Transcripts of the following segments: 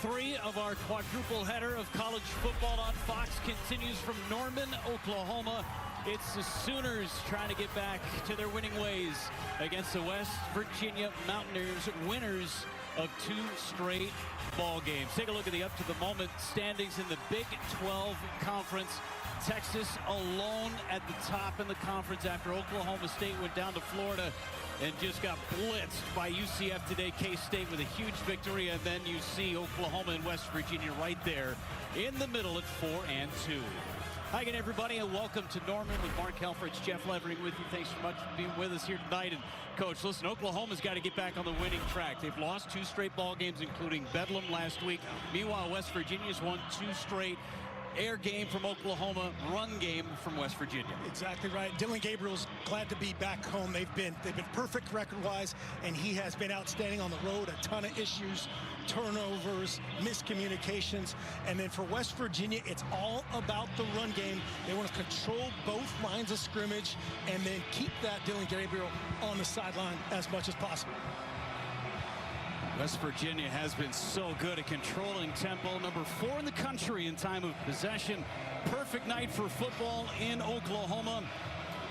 3 of our quadruple header of college football on Fox continues from Norman, Oklahoma. It's the Sooners trying to get back to their winning ways against the West Virginia Mountaineers, winners of 2 straight ball games. Take a look at the up-to-the-moment standings in the Big 12 Conference. Texas alone at the top in the conference after Oklahoma State went down to Florida and just got blitzed by UCF today. K-State with a huge victory, and then you see Oklahoma and West Virginia right there in the middle at 4-2. Hi again, everybody, and welcome to Norman with Mark Helfrich. Jeff Levering with you. Thanks so much for being with us here tonight. And Coach, listen, Oklahoma's got to get back on the winning track. They've lost 2 straight ball games, including Bedlam last week. Meanwhile, West Virginia's won 2 straight. Air game from Oklahoma, run game from West Virginia. Exactly right. Dillon Gabriel's glad to be back home. They've been perfect record-wise, and he has been outstanding on the road. A ton of issues, turnovers, miscommunications, and then for West Virginia, it's all about the run game. They want to control both lines of scrimmage and then keep that Dillon Gabriel on the sideline as much as possible. West Virginia has been so good at controlling tempo. Number 4 in the country in time of possession. Perfect night for football in Oklahoma.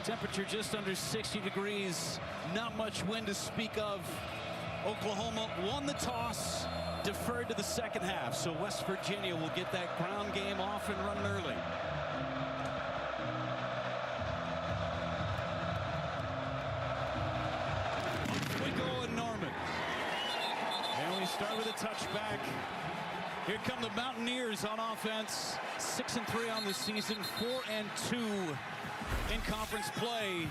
Temperature just under 60 degrees. Not much wind to speak of. Oklahoma won the toss, deferred to the second half. So West Virginia will get that ground game off and running early. We go in Norman. And we start with a touchback. Here come the Mountaineers on offense. 6-3 on the season, 4-2 in conference play.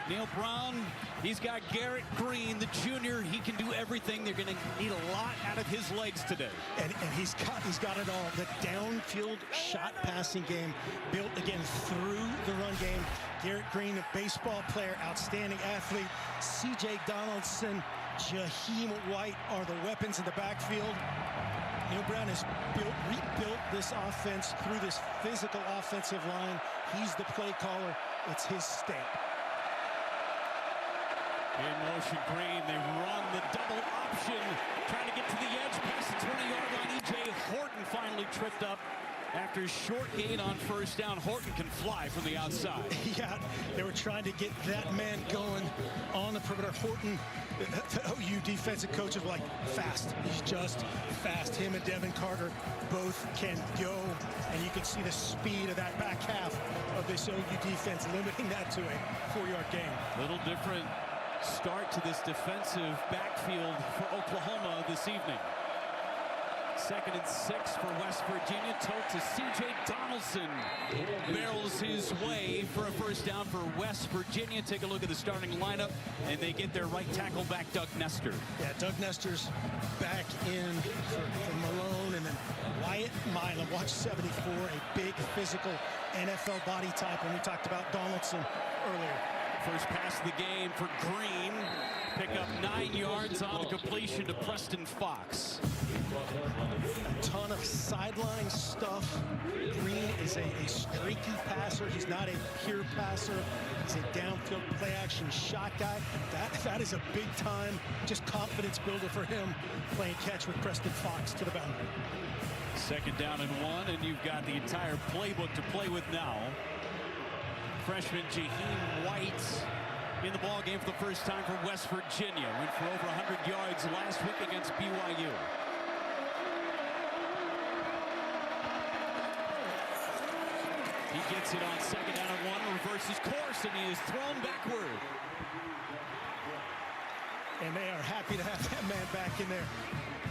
Neil Brown, he's got Garrett Green, the junior. He can do everything. They're going to need a lot out of his legs today. And he's got it all. The downfield shot passing game built again through the run game. Garrett Green, a baseball player, outstanding athlete. C.J. Donaldson, Jaheim White are the weapons in the backfield. Neil Brown has rebuilt this offense through this physical offensive line. He's the play caller. It's his stamp. In motion, Green. They run the double option, trying to get to the edge past the 20-yard line. E.J. Horton finally tripped up after a short gain on first down. Horton can fly from the outside. Yeah, they were trying to get that man going on the perimeter. Horton, the OU defensive coaches were like, fast. He's just fast. Him and Devin Carter both can go. And you can see the speed of that back half of this OU defense, limiting that to a 4-yard gain. Little different start to this defensive backfield for Oklahoma this evening. 2nd and 6 for West Virginia. Tote to C.J. Donaldson. Barrels his way for a first down for West Virginia. Take a look at the starting lineup, and they get their right tackle back, Doug Nestor. Yeah, Doug Nestor's back in for Malone, and then Wyatt Milam. Watch 74, a big physical NFL body type, and we talked about Donaldson earlier. First pass of the game for Green. Pick up 9 yards on the completion to Preston Fox. A ton of sideline stuff. Green is a streaky passer. He's not a pure passer. He's a downfield play-action shot guy. That is a big-time, just confidence builder for him, playing catch with Preston Fox to the boundary. 2nd down and 1, and you've got the entire playbook to play with now. Freshman Jaheim White in the ball game for the first time for West Virginia. Went for over 100 yards last week against BYU. He gets it on 2nd down and 1, reverses course, and he is thrown backward. And they are happy to have that man back in there.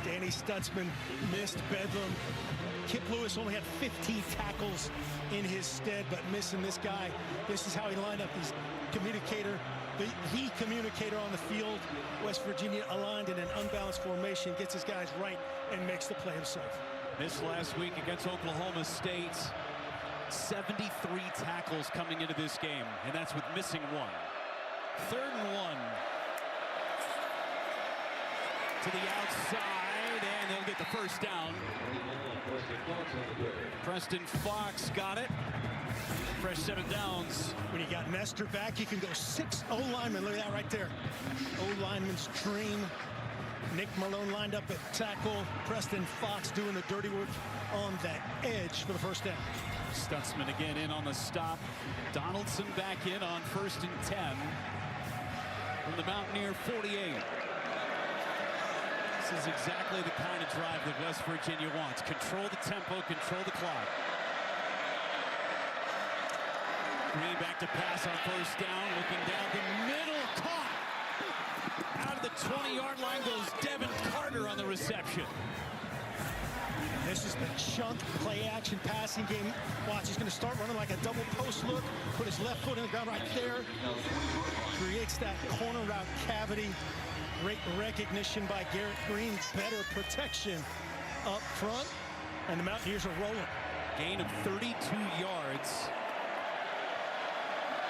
Danny Stutzman missed Bedlam. Kip Lewis only had 15 tackles in his stead, but missing this guy. This is how he lined up. He's communicator, the communicator on the field. West Virginia aligned in an unbalanced formation, gets his guys right, and makes the play himself. Missed last week against Oklahoma State. 73 tackles coming into this game, and that's with missing 1. 3rd and 1. To the outside, and they'll get the first down. Preston Fox got it. Fresh set of downs. When you got Nestor back, you can go 6 O-linemen. Look at that right there. O-lineman's dream. Nick Malone lined up at tackle. Preston Fox doing the dirty work on that edge for the first down. Stutzman again in on the stop. Donaldson back in on 1st and 10 from the Mountaineer 48. This is exactly the kind of drive that West Virginia wants. Control the tempo, control the clock. Green back to pass on 1st down, looking down the middle, caught. Out of the 20-yard line goes Devin Carter on the reception. This is the chunk play-action passing game. Watch, he's going to start running like a double post look, put his left foot in the ground right there. Creates that corner route cavity. Great recognition by Garrett Green. Better protection up front. And the Mountaineers are rolling. Gain of 32 yards.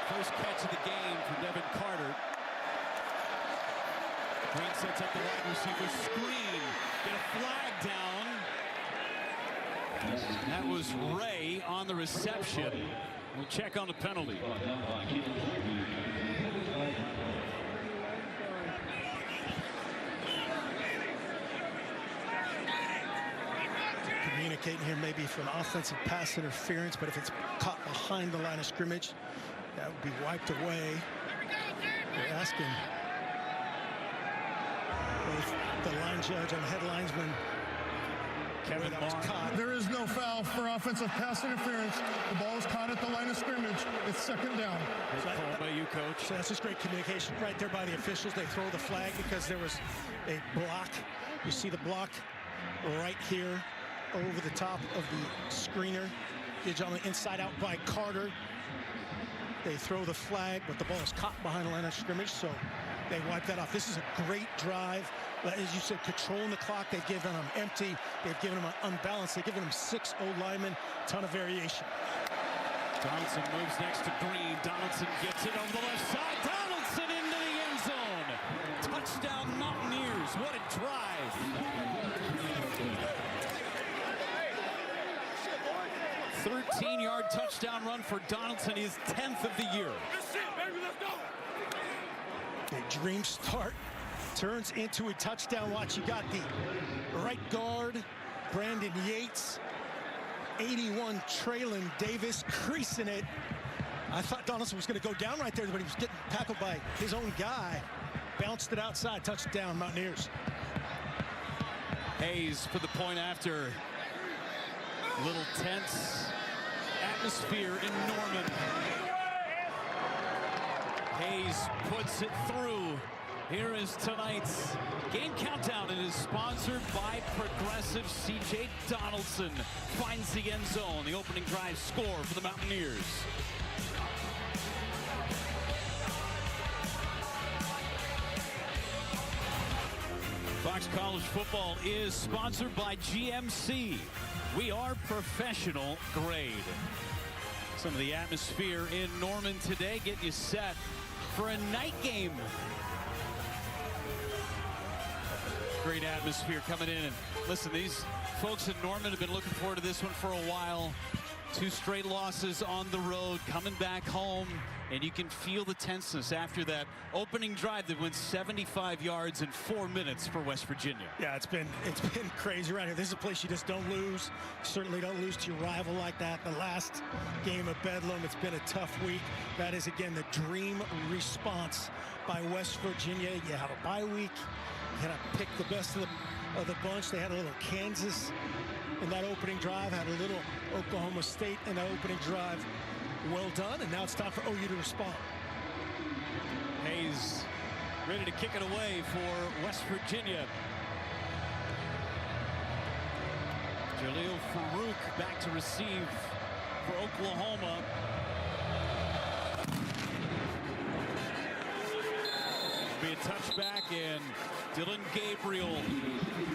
First catch of the game for Devin Carter. Green sets up the wide receiver screen. Get a flag down. That was Ray on the reception. We'll check on the penalty. Communicating here maybe for an offensive pass interference, but if it's caught behind the line of scrimmage, that would be wiped away. They're asking both the line judge and the head linesman. Kevin Marr. There is no foul for offensive pass interference. The ball is caught at the line of scrimmage. It's 2nd down. Good call by you, Coach. So that's just great communication right there by the officials. They throw the flag because there was a block. You see the block right here over the top of the screener. It's on the inside out by Carter. They throw the flag, but the ball is caught behind the line of scrimmage, so they wipe that off. This is a great drive. As you said, controlling the clock. They've given them empty. They've given them unbalanced. They've given them 6 O-linemen. Ton of variation. Donaldson moves next to Green. Donaldson gets it over the left side. Donaldson into the end zone. Touchdown Mountaineers. What a drive. 13-yard touchdown run for Donaldson, his 10th of the year. A dream start turns into a touchdown. Watch, you got the right guard, Brandon Yates, 81 Traylon Davis creasing it. I thought Donaldson was going to go down right there, but he was getting tackled by his own guy. Bounced it outside, touchdown Mountaineers. Hayes for the point after. Little tense atmosphere in Norman. Hayes puts it through. Here is tonight's game countdown. It is sponsored by Progressive. C.J. Donaldson finds the end zone. The opening drive score for the Mountaineers. Fox College Football is sponsored by GMC. We are professional grade. Some of the atmosphere in Norman today getting you set for a night game. Great atmosphere coming in. And listen, these folks in Norman have been looking forward to this one for a while. 2 straight losses on the road, coming back home, and you can feel the tenseness after that opening drive that went 75 yards in 4 minutes for West Virginia. Yeah, it's been crazy right here. This is a place you just don't lose. You certainly don't lose to your rival like that. The last game of Bedlam, it's been a tough week. That is, again, the dream response by West Virginia. You have a bye week. You had to pick the best of the bunch. They had a little Kansas in that opening drive, had a little Oklahoma State in that opening drive. Well done, and now it's time for OU to respond. Hayes ready to kick it away for West Virginia. Jaleel Farouk back to receive for Oklahoma. Be a touchback, and Dylan Gabriel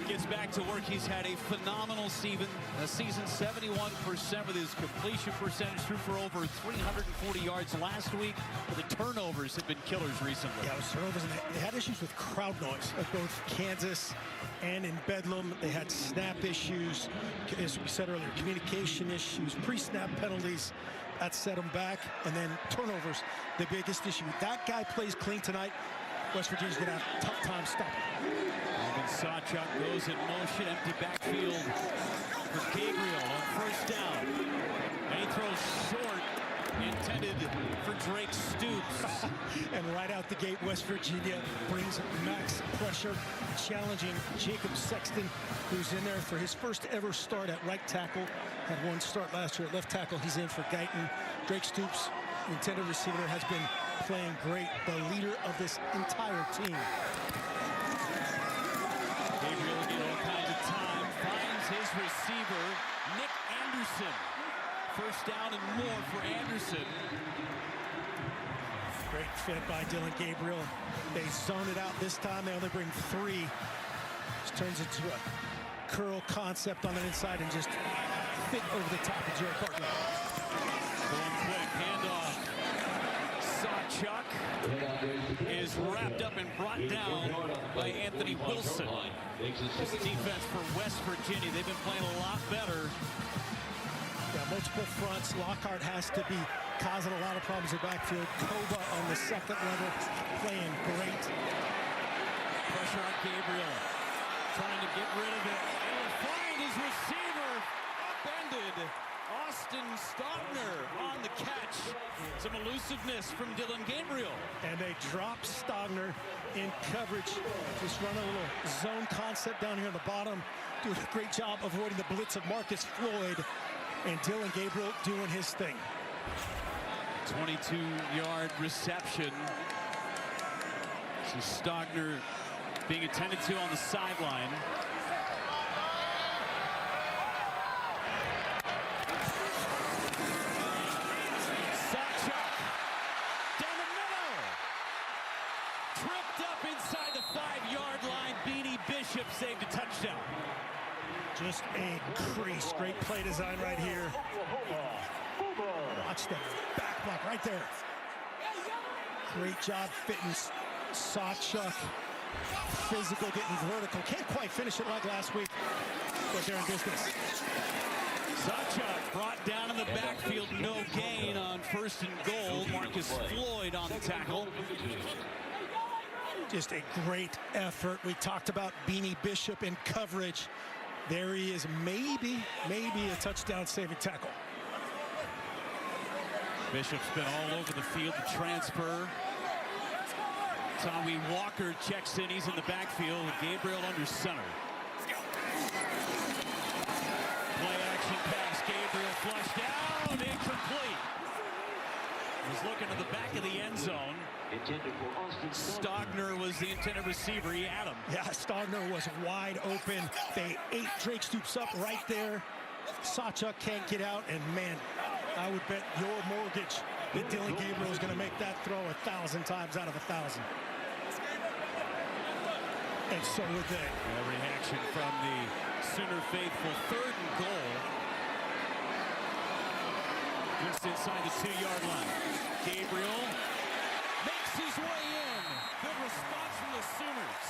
gets back to work. He's had a phenomenal season. 71% with his completion percentage, threw for over 340 yards last week. But the turnovers have been killers recently. Yeah, it was turnovers, and they had issues with crowd noise at both Kansas and in Bedlam. They had snap issues, as we said earlier, communication issues, pre-snap penalties. That set them back, and then turnovers, the biggest issue. That guy plays clean tonight. West Virginia's going to have a tough time stopping. Sawchuk goes in motion, empty backfield for Gabriel on first down. And he throws short, intended for Drake Stoops. And right out the gate, West Virginia brings max pressure, challenging Jacob Sexton, who's in there for his first ever start at right tackle. Had one start last year at left tackle. He's in for Guyton. Drake Stoops, intended receiver, has been playing great, the leader of this entire team. Gabriel getting all kinds of time, finds his receiver, Nick Anderson. First down and more for Anderson. Great fit by Dillon Gabriel. They zone it out this time. They only bring 3. This turns into a curl concept on the inside and just fit over the top of Jared Bartlett. Going quick, handoff. Sawchuk is wrapped up and brought down by Anthony Wilson. This defense for West Virginia, they've been playing a lot better. Yeah, multiple fronts. Lockhart has to be causing a lot of problems in the backfield. Koba on the second level, playing great. Pressure on Gabriel, trying to get rid of it. And will find his receiver, upended. Austin Stogner on the catch. Some elusiveness from Dillon Gabriel. And they drop Stogner in coverage. Just run a little zone concept down here on the bottom. Doing a great job avoiding the blitz of Marcus Floyd. And Dillon Gabriel doing his thing. 22-yard reception. So Stogner being attended to on the sideline. Sawchuk down the middle. Tripped up inside the 5-yard line. Beanie Bishop saved a touchdown. Just a crease. Great play design right here. Watch the back block right there. Great job fitting Sawchuk. Physical, getting vertical. Can't quite finish it like last week, but they're in business. Sawchuk brought down in the backfield. No gain on first and goal. Marcus Floyd on the tackle. Just a great effort. We talked about Beanie Bishop in coverage. There he is, maybe a touchdown saving tackle. Bishop's been all over the field to transfer. Tommy Walker checks in. He's in the backfield with Gabriel under center. Play action pass. Gabriel flushed down. Incomplete. Was looking to the back of the end zone. Stogner was the intended receiver. He had him. Yeah, Stogner was wide open. They ate Drake Stoops up right there. Sawchuk can't get out, and man, I would bet your mortgage that Dillon Gabriel is going to make that throw 1,000 times out of 1,000. And so would they. A reaction from the Sooner faithful. 3rd and goal. Just inside the 2-yard line. Gabriel makes his way in. Good response from the Sooners.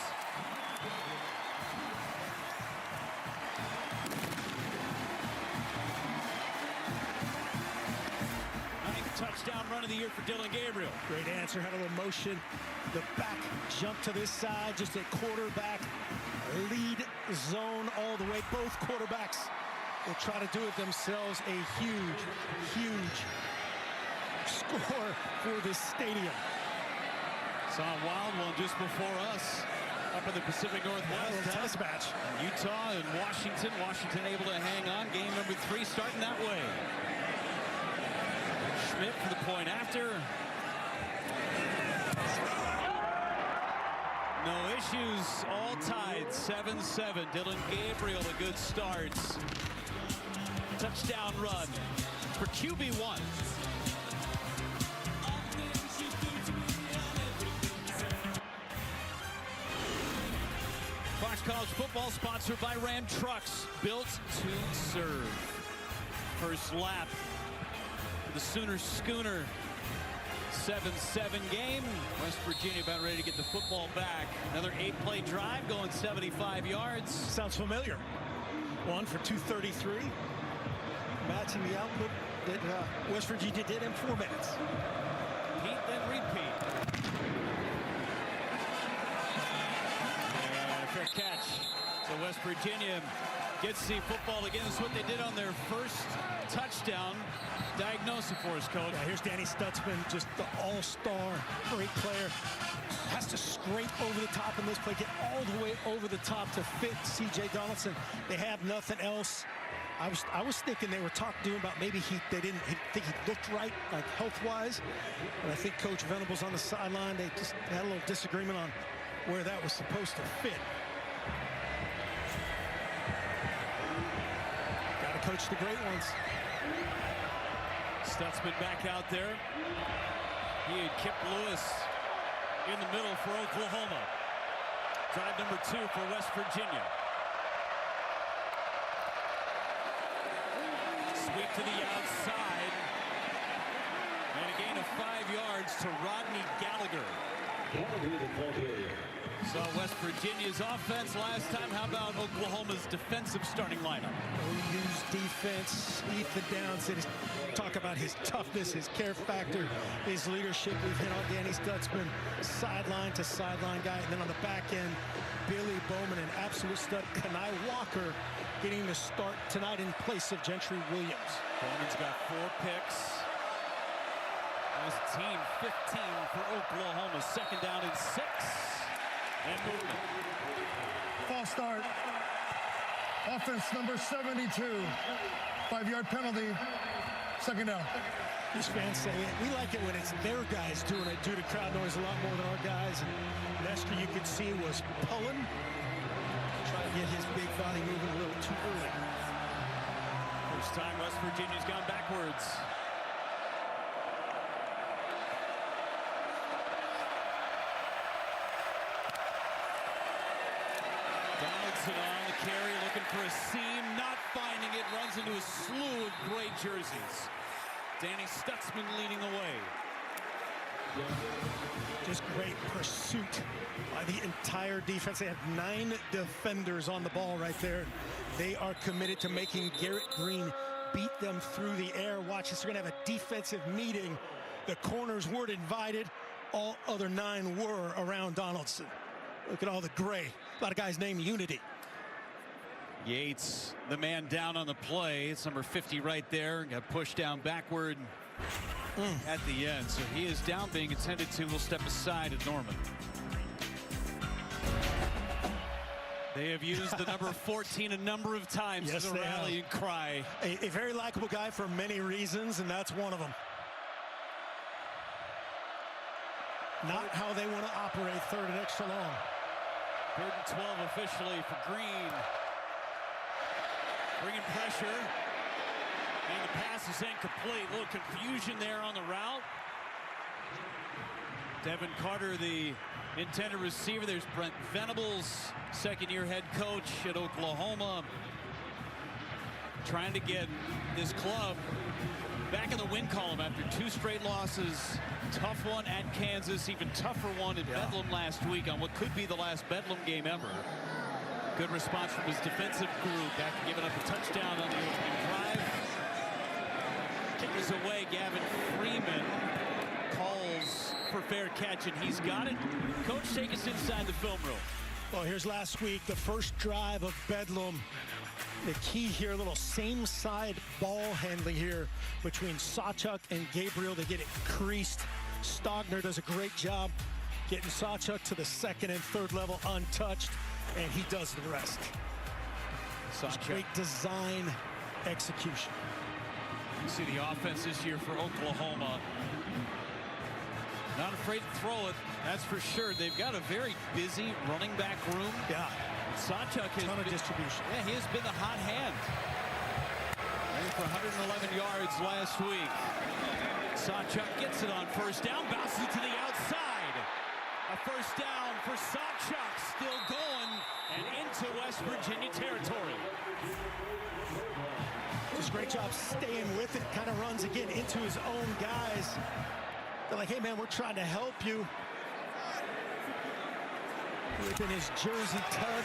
Ninth touchdown run of the year for Dillon Gabriel. Great answer, had a little motion. The back jump to this side, just a quarterback lead zone all the way. Both quarterbacks will try to do it themselves. A huge score for this stadium. Saw a wild one just before us up in the Pacific Northwest. Tennis match. Utah and Washington. Washington able to hang on. Game number 3 starting that way. Schmidt for the point after. No issues, all tied, 7-7. Dillon Gabriel, a good start. Touchdown run for QB1. Fox College football sponsored by Ram Trucks, built to serve. First lap for the Sooner Schooner. 7-7 game. West Virginia about ready to get the football back. Another 8-play drive going 75 yards. Sounds familiar. 1 for 233. Matching the output that West Virginia did in 4 minutes. Repeat, then repeat. And a fair catch. So West Virginia gets the football again. This is what they did on their first touchdown. Diagnose it for us, Coach. Yeah, here's Danny Stutzman, just the all-star, great player. Has to scrape over the top in this play, get all the way over the top to fit C.J. Donaldson. They have nothing else. I was thinking they were talking to him about maybe they didn't think he looked right, like health-wise. But I think Coach Venables on the sideline, they just had a little disagreement on where that was supposed to fit. Got to coach the great ones. Stutzman back out there. He had Kip Lewis in the middle for Oklahoma. Drive number 2 for West Virginia. Sweep to the outside. And a gain of 5 yards to Rodney Gallagher. So West Virginia's offense last time. How about Oklahoma's defensive starting lineup? OU's defense, Ethan Downs, talk about his toughness, his care factor, his leadership. We've hit on Danny Stutzman, sideline to sideline guy. And then on the back end, Billy Bowman, an absolute stud. Kanai Walker getting the start tonight in place of Gentry Williams. Bowman's got 4 picks. As a team, 15 for Oklahoma. Second down and 6. And movement. False start. Offense number 72. 5-yard penalty. Second down. These fans say we like it when it's their guys doing it due to crowd noise a lot more than our guys. And Nestor, you could see, was pulling, trying to get his big body moving a little too early. First time West Virginia's gone backwards. Donaldson on the carry, looking for a seam, not finding it, runs into a slew of gray jerseys. Danny Stutzman leading the way. Just great pursuit by the entire defense. They have 9 defenders on the ball right there. They are committed to making Garrett Green beat them through the air. Watch this, they're gonna have a defensive meeting. The corners weren't invited. All other 9 were around Donaldson. Look at all the gray. A lot of guys named Unity. Yates, the man down on the play. It's number 50 right there. Got pushed down backward at the end. So he is down, being attended to. Will step aside at Norman. They have used the number 14 a number of times Yes, to the rallying cry. A very likable guy for many reasons, and that's one of them. Not how they want to operate 3rd and extra long. 3rd and 12 officially for Green. Bringing pressure. And the pass is incomplete. A little confusion there on the route. Devin Carter, the intended receiver. There's Brent Venables, second-year head coach at Oklahoma. Trying to get this club back in the win column after 2 straight losses. Tough one at Kansas, even tougher one at Bedlam last week on what could be the last Bedlam game ever. Good response from his defensive group after giving up a touchdown on the opening drive. Kick is away. Gavin Freeman calls for fair catch, and he's got it. Coach, take us inside the film room. Well, here's last week, the first drive of Bedlam. The key here, a little same side ball handling here between Sawchuk and Gabriel. They get it creased. Stogner does a great job getting Sawchuk to the 2nd and 3rd level untouched, and he does the rest. Great design execution. You see the offense this year for Oklahoma. Not afraid to throw it, that's for sure. They've got a very busy running back room. Yeah. Sawchuk has ton of distribution. Yeah, he has been the hot hand. Ran for 111 yards last week. Sawchuk gets it on 1st down, bounces it to the outside. A 1st down for Sawchuk, still going and into West Virginia territory. Does a great job staying with it. Kind of runs again into his own guys. They're like, hey man, we're trying to help you. Within his jersey tug.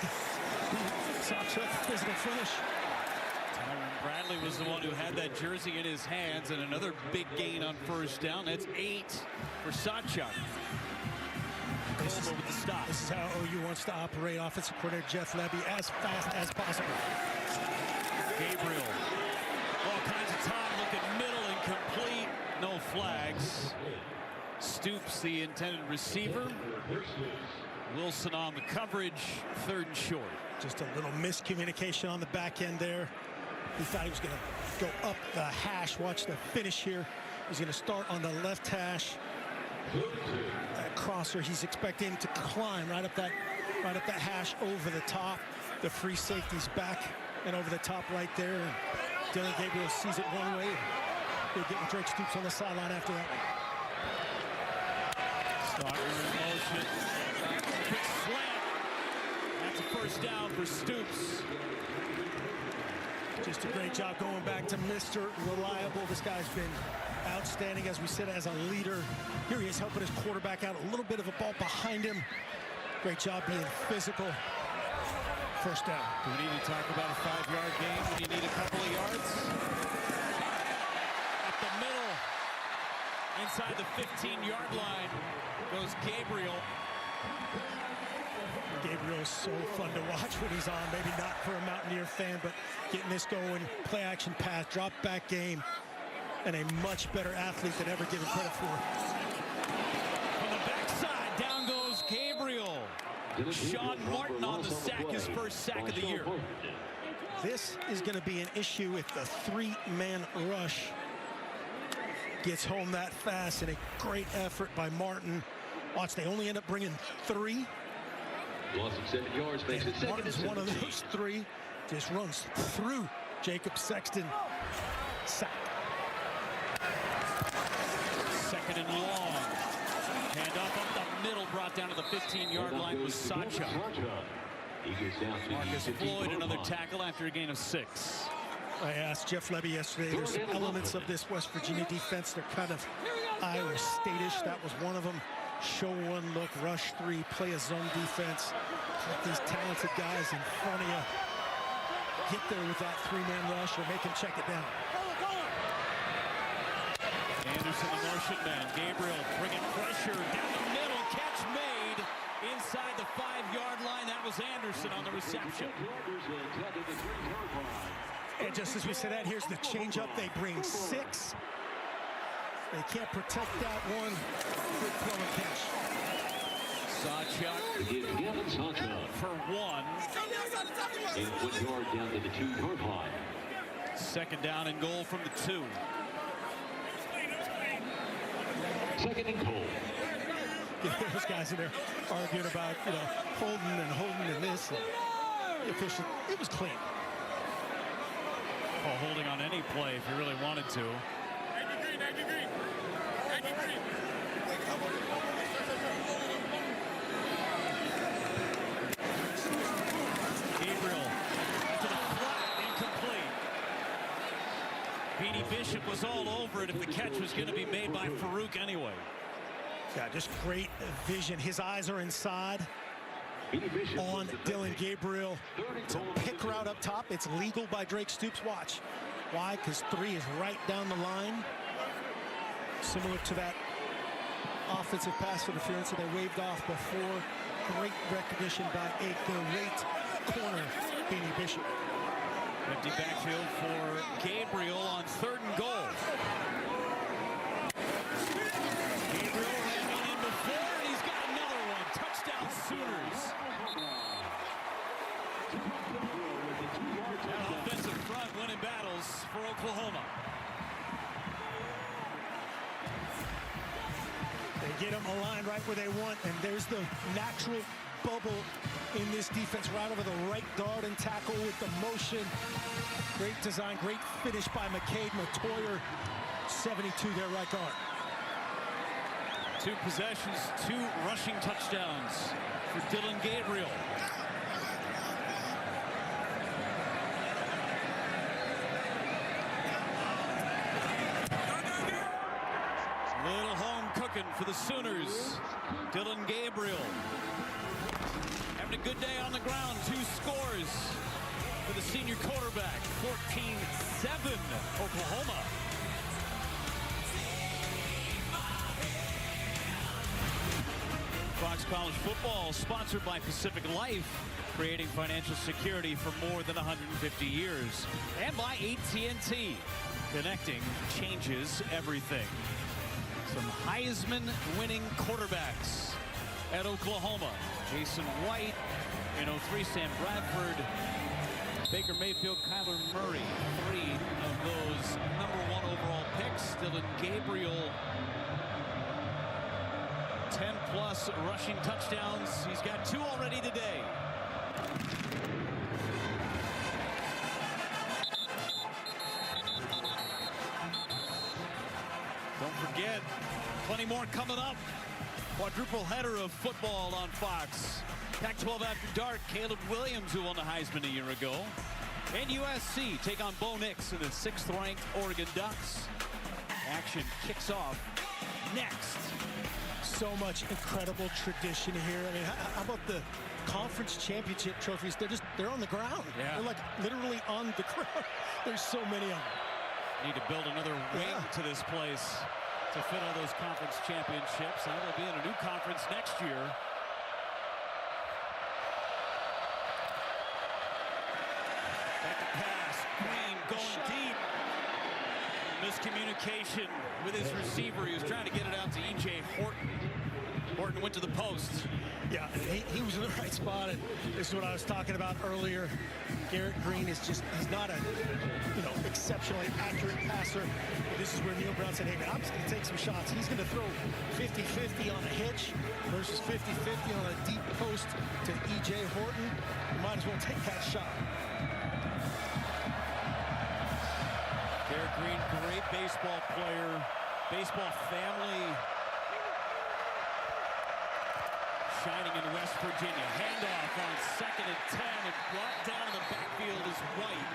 Sawchuk, physical finish. Tyron Bradley was the one who had that jersey in his hands, and another big gain on 1st down. That's 8 for Sawchuk. Oklahoma with the stop. This is how OU wants to operate. Offensive coordinator Jeff Levy as fast as possible. Gabriel, all kinds of time, looking middle, incomplete, no flags. Stoops, the intended receiver. Wilson on the coverage, 3rd and short. Just a little miscommunication on the back end there. He thought he was going to go up the hash. Watch the finish here. He's going to start on the left hash. That crosser, he's expecting to climb right up that hash over the top. The free safety's back and over the top right there. And Dylan Gabriel sees it one way. They're getting Drake Stoops on the sideline after that one. Starter in motion. Quick slant. That's a 1st down for Stoops. Just a great job going back to Mr. Reliable. This guy's been outstanding, as we said, as a leader. Here he is helping his quarterback out. A little bit of a ball behind him. Great job being physical. 1st down. Do we need to talk about a 5-yard game when you need a couple of yards? Up the middle, inside the 15-yard line, goes Gabriel. Gabriel's so fun to watch when he's on. Maybe not for a Mountaineer fan, but getting this going, play action pass, drop back game, and a much better athlete than ever given credit for. On the backside, down goes Gabriel. Sean Martin on the sack, his 1st sack of the year. This is going to be an issue if the 3-man rush gets home that fast, and a great effort by Martin. Watch, they only end up bringing 3. Loss of 7 yards makes it 2nd Martin's one of those 3. Just runs through Jacob Sexton. Sack. 2nd and long. Hand off up the middle, brought down to the 15-yard line was Sacha. Marcus Floyd, another tackle after a gain of 6. I asked Jeff Levy yesterday, there's some elements of this West Virginia defense. They're kind of Iowa State-ish. That was one of them. Show 1 look, rush 3, play a zone defense. Let these talented guys in front of you get there with that 3-man rush or make him check it down. Anderson, the motion man. Gabriel bringing pressure down the middle. Catch made inside the 5-yard line. That was Anderson on the reception. And just as we said that, here's the change-up. They bring 6. They can't protect that one. Good throw and catch. Sawchuk for 1. 8 yard down to the 2-yard line. 2nd down and goal from the 2. 2nd and goal. Those guys in there arguing about, holding and this. And the official, it was clean. Oh, holding on any play if you really wanted to. Gabriel to the flat, incomplete. Beanie Bishop was all over it if the catch was going to be made by Farouk anyway. Yeah, just great vision. His eyes are inside on Dylan Gabriel. It's a pick route up top. It's legal by Drake Stoops. Watch. Why? Because 3 is right down the line. Similar to that offensive pass interference that they waved off before. Great recognition by a great corner, Beanie Bishop. Empty backfield for Gabriel on 3rd and goal. Gabriel landing in before, and he's got another one. Touchdown Sooners. That offensive front winning battles for Oklahoma. They get them aligned right where they want, and there's the natural bubble in this defense right over the right guard and tackle with the motion. Great design, great finish by McCade Matoyer. 72 there, right guard. 2 possessions, 2 rushing touchdowns for Dylan Gabriel. Little home cooking for the Sooners. Dylan Gabriel having a good day on the ground. 2 scores for the senior quarterback. 14-7 Oklahoma. Fox College football, sponsored by Pacific Life, creating financial security for more than 150 years. And by AT&T, connecting changes everything. Some Heisman-winning quarterbacks at Oklahoma. Jason White, in 03, Sam Bradford, Baker Mayfield, Kyler Murray. 3 of those #1 overall picks. Dylan Gabriel, 10+ rushing touchdowns. He's got 2 already today. Don't forget, plenty more coming up. Quadruple header of football on Fox. Pac-12 After Dark, Caleb Williams, who won the Heisman a year ago. And USC take on Bo Nix and the 6th-ranked Oregon Ducks. Action kicks off next. So much incredible tradition here. I mean, how about the conference championship trophies? They're on the ground. Yeah. They're like literally on the ground. There's so many of them. Need to build another wing to this place to fit all those conference championships. And they'll be in a new conference next year. Back to pass. Green going deep. Miscommunication with his receiver. He was trying to get it out to E.J. Horton. Horton went to the post. Yeah, he was in the right spot, and this is what I was talking about earlier. Garrett Green is just, he's not a, exceptionally accurate passer. But this is where Neil Brown said, hey, man, I'm just going to take some shots. He's going to throw 50-50 on a hitch versus 50-50 on a deep post to E.J. Horton. You might as well take that shot. Garrett Green, great baseball player, baseball family. Shining in West Virginia. Handoff on 2nd and 10, and brought down in the backfield is White.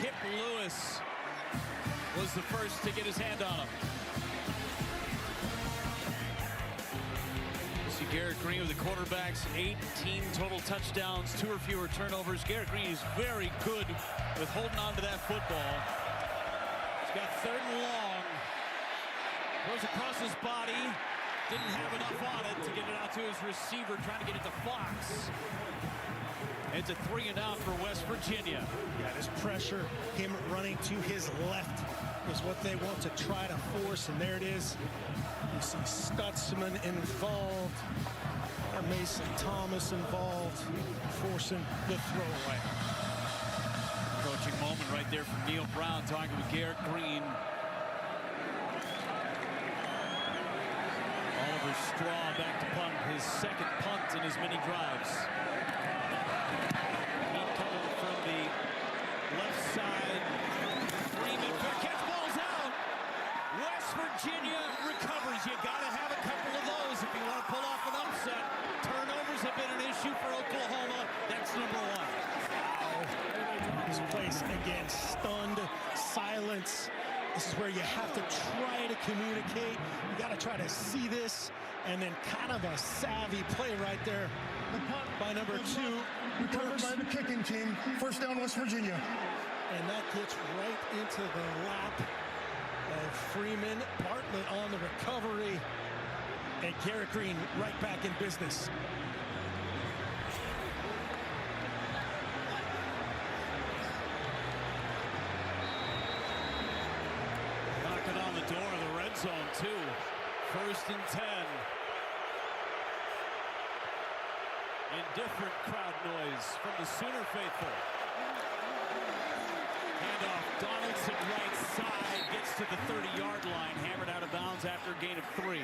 Kip Lewis was the first to get his hand on him. You see Garrett Green with the quarterbacks, 18 total touchdowns, 2 or fewer turnovers. Garrett Green is very good with holding on to that football. He's got 3rd and long. Goes across his body. Didn't have enough on it to get it out to his receiver, trying to get it to Fox. It's a 3 and out for West Virginia. Yeah, this pressure, him running to his left, is what they want to try to force, and there it is. You see Stutzman involved, Mason Thomas involved, forcing the throwaway. Coaching moment right there from Neil Brown, talking with Garrett Green. Oliver Straw back to punt, his 2nd punt in as many drives. Heat coming from the left side. Freeman, fair catch, ball's out. West Virginia recovers. You got to have a couple of those if you want to pull off an upset. Turnovers have been an issue for Oklahoma. That's #1. This place, again, stunned, silence. This is where you have to try to communicate. You got to try to see this, and then kind of a savvy play right there by number 2. Recovered by the kicking team. 1st down, West Virginia. And that gets right into the lap of Freeman. Bartlett on the recovery, and Garrett Green right back in business. On the door of the red zone, too. 1st and 10. Indifferent crowd noise from the Sooner faithful. Handoff, Donaldson right side, gets to the 30-yard line, hammered out of bounds after a gain of 3.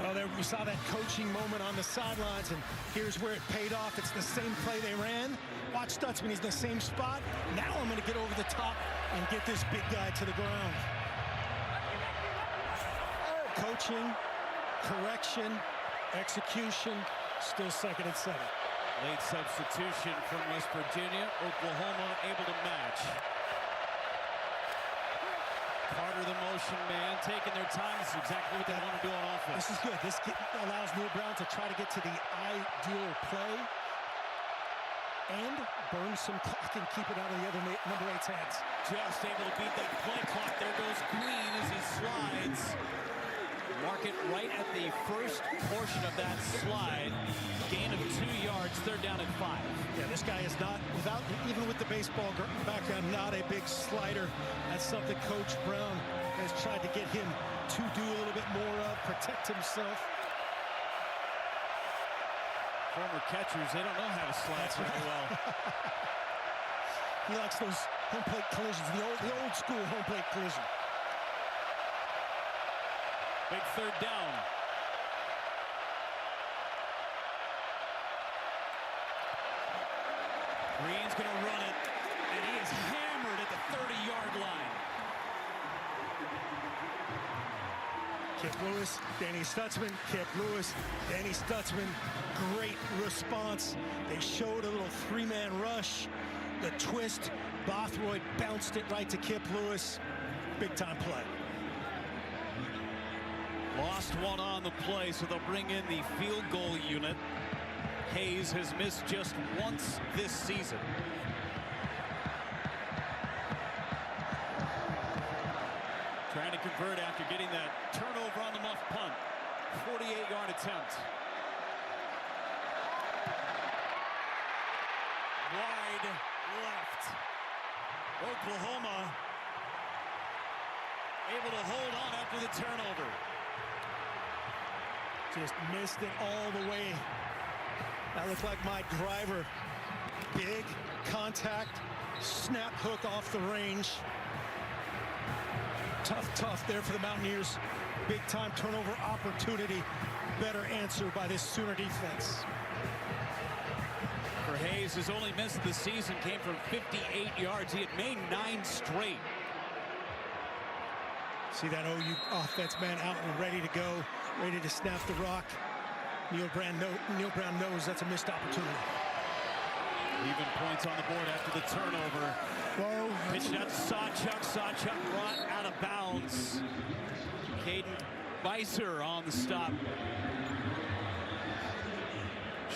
Well, there we saw that coaching moment on the sidelines, and here's where it paid off. It's the same play they ran. Watch Stutzman, he's in the same spot. Now I'm going to get over the top and get this big guy to the ground. Coaching, correction, execution, still 2nd and 7. Late substitution from West Virginia. Oklahoma able to match. Carter, the motion man, taking their time. This is exactly what they want to do on offense. This is good. This allows Neil Brown to try to get to the ideal play and burn some clock and keep it out of the other number 8's hands. Just able to beat that play clock. There goes Green as he slides. Mark it right at the first portion of that slide. Gain of 2 yards, third down and 5. Yeah, this guy is not, even with the baseball background, not a big slider. That's something Coach Brown has tried to get him to do a little bit more of, protect himself. Former catchers, they don't know how to slide very well. He likes those home plate collisions, the old school home plate collision. Big third down. Green's going to run it, and he is hammered at the 30-yard line. Kip Lewis, Danny Stutzman, Kip Lewis, Danny Stutzman. Great response. They showed a little three-man rush. The twist, Bothroyd bounced it right to Kip Lewis. Big-time play. Lost one on the play, so they'll bring in the field goal unit. Hayes has missed just once this season. Trying to convert after getting that turnover on the muff punt. 48-yard attempt. Wide left. Oklahoma able to hold on after the turnover. Just missed it all the way. That looked like my driver. Big contact, snap hook off the range. Tough there for the Mountaineers. Big time turnover opportunity. Better answer by this Sooner defense. For Hayes, his only miss of the season came from 58 yards. He had made 9 straight. See that OU offense man out and ready to go, ready to snap the rock. Neil Brown knows that's a missed opportunity. Even points on the board after the turnover. Whoa. Pitched out to Sawchuk. Sawchuk brought out of bounds. Caden Beiser on the stop.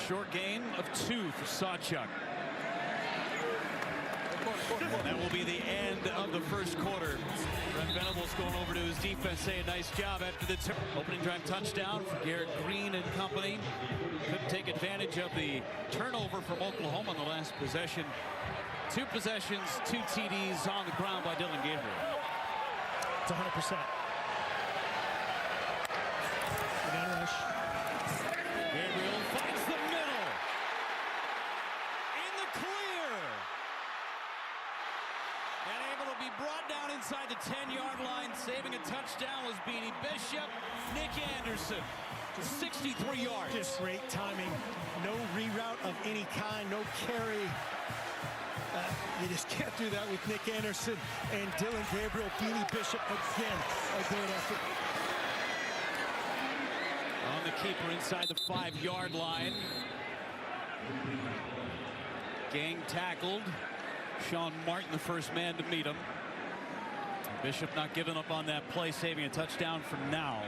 Short gain of 2 for Sawchuk. That will be the end of the first quarter. Brent Venables going over to his defense, saying nice job after the opening drive touchdown for Garrett Green and company. Couldn't take advantage of the turnover from Oklahoma on the last possession. 2 possessions, 2 TDs on the ground by Dylan Gabriel. It's 100%. Man rush. Gabriel finds the middle. In the clear. And able to be brought down inside the 10-yard line. Saving a touchdown was Beanie Bishop. Nick Anderson, 63 yards. Just great timing. No reroute of any kind, no carry. You just can't do that with Nick Anderson and Dylan Gabriel. Beanie Bishop again, a great effort. On the keeper inside the 5-yard line. Gang tackled. Sean Martin, the first man to meet him. Bishop not giving up on that play, saving a touchdown for now.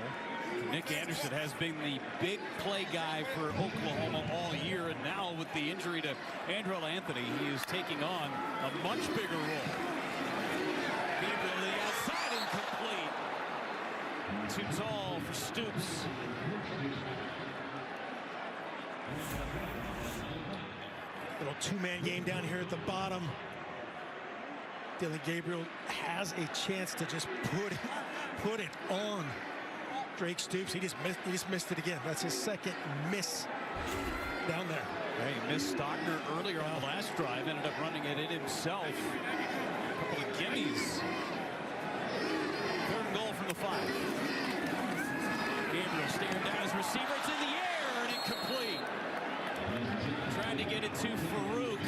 Nick Anderson has been the big play guy for Oklahoma all year, and now with the injury to Andrell Anthony, he is taking on a much bigger role. Gabriel to the outside, incomplete. Too tall for Stoops. Little 2-man game down here at the bottom. Dylan Gabriel has a chance to just put it on Drake Stoops. He just missed it again. That's his second miss down there. He missed Stockner earlier on the last drive. Ended up running it in himself. A couple of gimmies. 3rd and goal from the 5. Gabriel staring down his receiver. It's in the air and incomplete. Trying to get it to Farouk.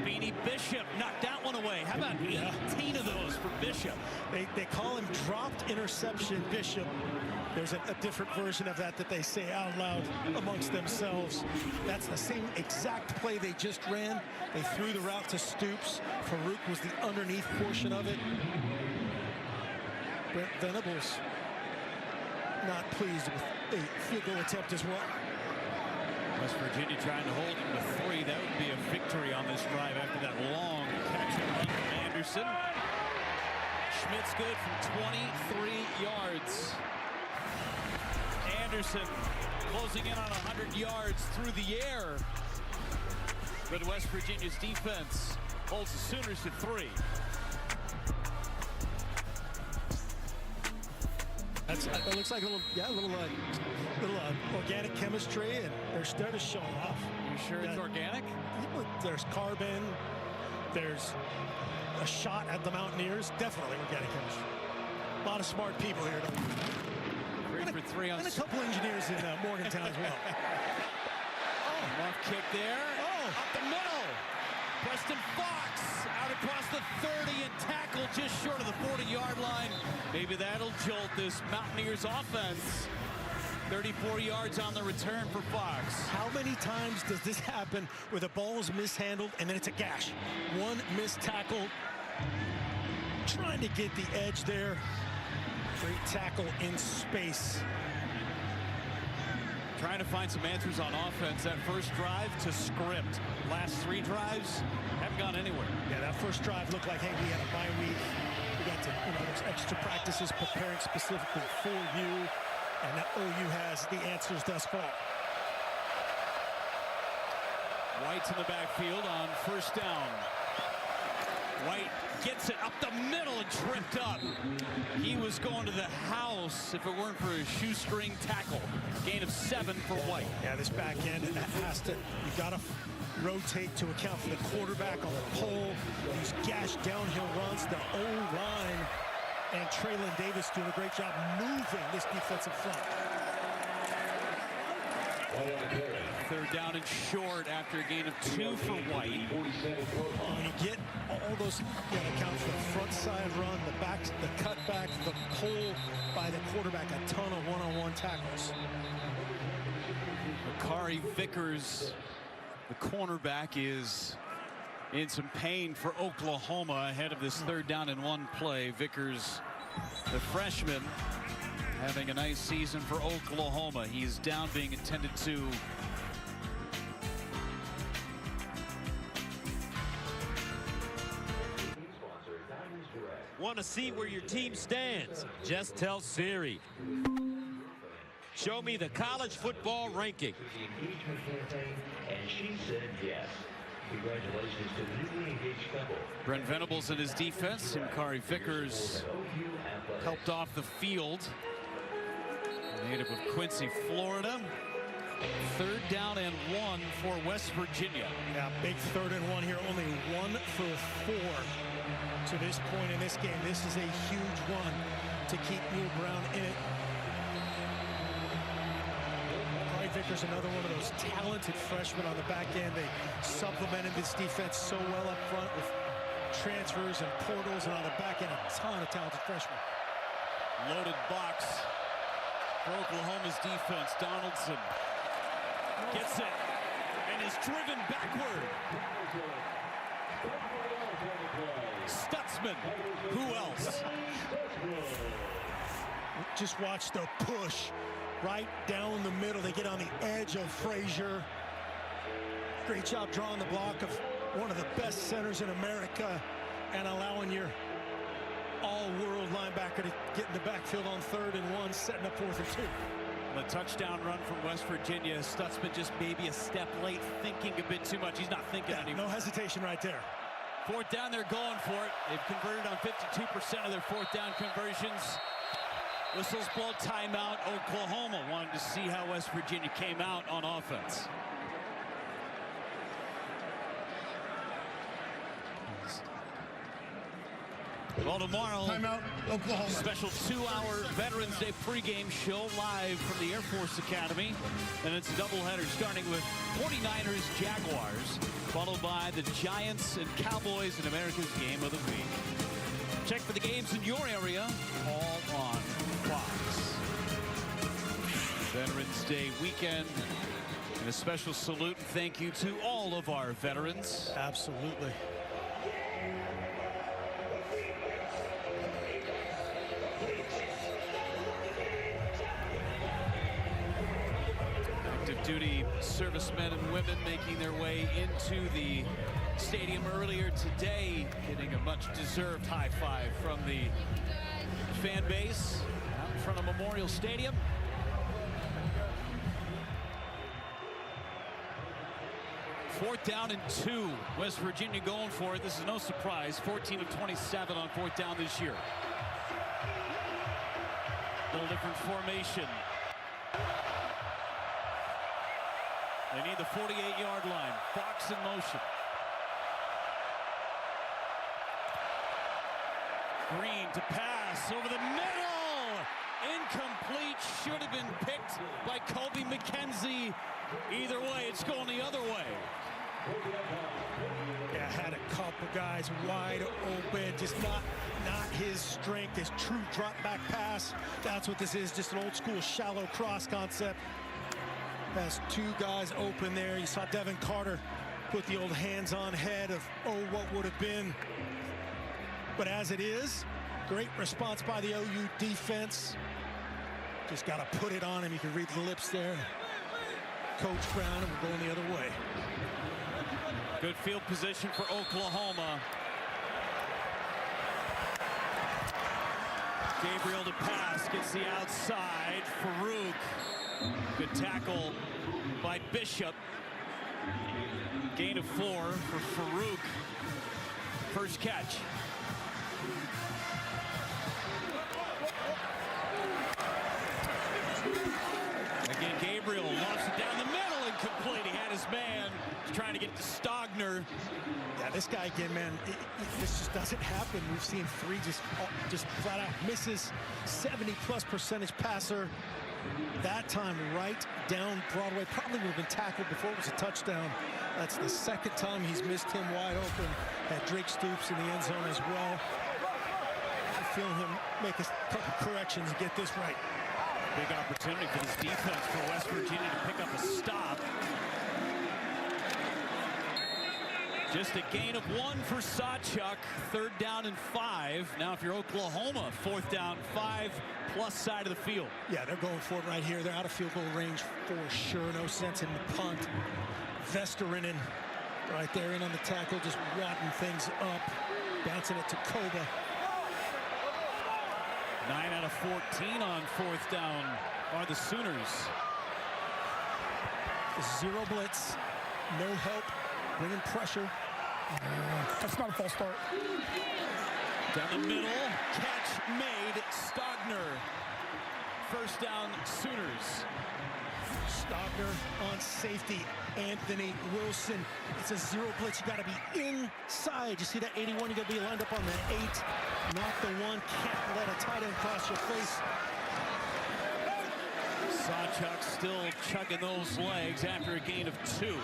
Beanie Bishop knocked that one away. How about 18 of those for Bishop? They call him dropped interception Bishop. There's a different version of that they say out loud amongst themselves. That's the same exact play they just ran. They threw the route to Stoops. Farouk was the underneath portion of it. Brent Venables not pleased with a field goal attempt as well. West Virginia trying to hold him to 3. That would be a victory on this drive after that long catch and run from Anderson. Schmidt's good from 23 yards. Anderson closing in on 100 yards through the air. But West Virginia's defense holds the Sooners to 3. It looks like a little organic chemistry, and they're starting to show off. You sure it's organic? There's carbon. There's a shot at the Mountaineers. Definitely organic chemistry. A lot of smart people here. 3 for 3 on. And a couple engineers in Morgantown as well. Muff kick there. Up the middle. Preston Fox out across the 30 and tackled just short of the 40-yard line. Maybe that'll jolt this Mountaineers offense. 34 yards on the return for Fox. How many times does this happen where the ball is mishandled and then it's a gash? One missed tackle. Trying to get the edge there. Great tackle in space. Trying to find some answers on offense. That first drive to script. Last 3 drives haven't gone anywhere. Yeah, that first drive looked like, hey, we had a bye week. We got to, those extra practices preparing specifically for you. And that OU has the answers thus far. White's in the backfield on first down. White gets it up the middle and tripped up. He was going to the house if it weren't for his shoestring tackle. Gain of 7 for White. Yeah, this back end has to, you got to rotate to account for the quarterback on the pole. These gash downhill runs, the O-line, and Traylon Davis doing a great job moving this defensive front. Third down and short after a gain of 2 for White. When you get all those, account for the front side run, the cutback, the pull by the quarterback, a ton of one-on-one tackles. Makari Vickers, the cornerback, is in some pain for Oklahoma ahead of this 3rd down and 1 play. Vickers, the freshman, having a nice season for Oklahoma. He's down, being intended to. Want to see where your team stands? Just tell Siri. Show me the college football ranking. And she said yes. Congratulations to the newly engaged couple. Brent Venables in his defense. Makari Vickers helped off the field. Native of Quincy, Florida. 3rd down and 1 for West Virginia. Yeah, big 3rd and 1 here. Only 1 for 4 to this point in this game. This is a huge one to keep Neil Brown in it. Makari Vickers, another one of those talented freshmen on the back end. They supplemented this defense so well up front with transfers and portals, and on the back end, a ton of talented freshmen. Loaded box for Oklahoma's defense. Donaldson gets it and is driven backward. Stutzman, who else? Just watch the push right down the middle. They get on the edge of Frazier. Great job drawing the block of one of the best centers in America and allowing your all-world linebacker to get in the backfield on 3rd and 1, setting up 4th and 2. The touchdown run from West Virginia. Stutzman just maybe a step late, thinking a bit too much. He's not thinking anymore. No hesitation right there. 4th down, they're going for it. They've converted on 52% of their 4th down conversions. Whistles blow, timeout. Oklahoma wanted to see how West Virginia came out on offense. Well, tomorrow, Timeout, Oklahoma. special 2-hour Veterans Day pregame show live from the Air Force Academy. And it's a doubleheader starting with 49ers Jaguars, followed by the Giants and Cowboys in America's Game of the Week. Check for the games in your area, all on Fox. Veterans Day weekend. And a special salute and thank you to all of our veterans. Absolutely. Duty servicemen and women making their way into the stadium earlier today, getting a much-deserved high five from the fan base out in front of Memorial Stadium. 4th down and 2. West Virginia going for it. This is no surprise. 14 of 27 on 4th down this year. Little different formation. They need the 48-yard line. Fox in motion. Green to pass over the middle. Incomplete. Should have been picked by Kobe McKenzie. Either way, it's going the other way. Yeah, had a couple guys wide open. Just not his strength. His true drop back pass. That's what this is. Just an old school shallow cross concept. Has 2 guys open there. You saw Devin Carter put the old hands on head of, oh, what would have been. But as it is, great response by the OU defense. Just got to put it on him. You can read the lips there. Coach Brown, and we're going the other way. Good field position for Oklahoma. Gabriel to pass, gets the outside. Farouk. Good tackle by Bishop. Gain of 4 for Farouk. First catch. Again, Gabriel lofts it down the middle, incomplete. He had his man. He's trying to get to Stogner. Yeah, this guy again, man, this just doesn't happen. We've seen 3 just flat out misses. 70+% passer. That time right down Broadway. Probably would have been tackled before it was a touchdown. That's the 2nd time he's missed him wide open. Had Drake Stoops in the end zone as well. I feel him make a couple corrections and get this right. Big opportunity for this defense for West Virginia to pick up a stop. Just a gain of 1 for Sawchuk. 3rd down and 5. Now if you're Oklahoma, 4th down, 5 plus side of the field. Yeah, they're going for it right here. They're out of field goal range for sure. No sense in the punt. Vesterinen right there in on the tackle, just wadding things up. Bouncing it to Koba. 9 out of 14 on 4th down are the Sooners. 0 blitz, no help, bringing pressure. That's not a false start. Down the middle, catch made, Stogner. First down, Sooners. Stogner on safety, Anthony Wilson. It's a 0 blitz, you gotta be inside. You see that 81, you gotta be lined up on the 8, not the 1. Can't let a tight end cross your face. Sawchuk still chugging those legs after a gain of 2.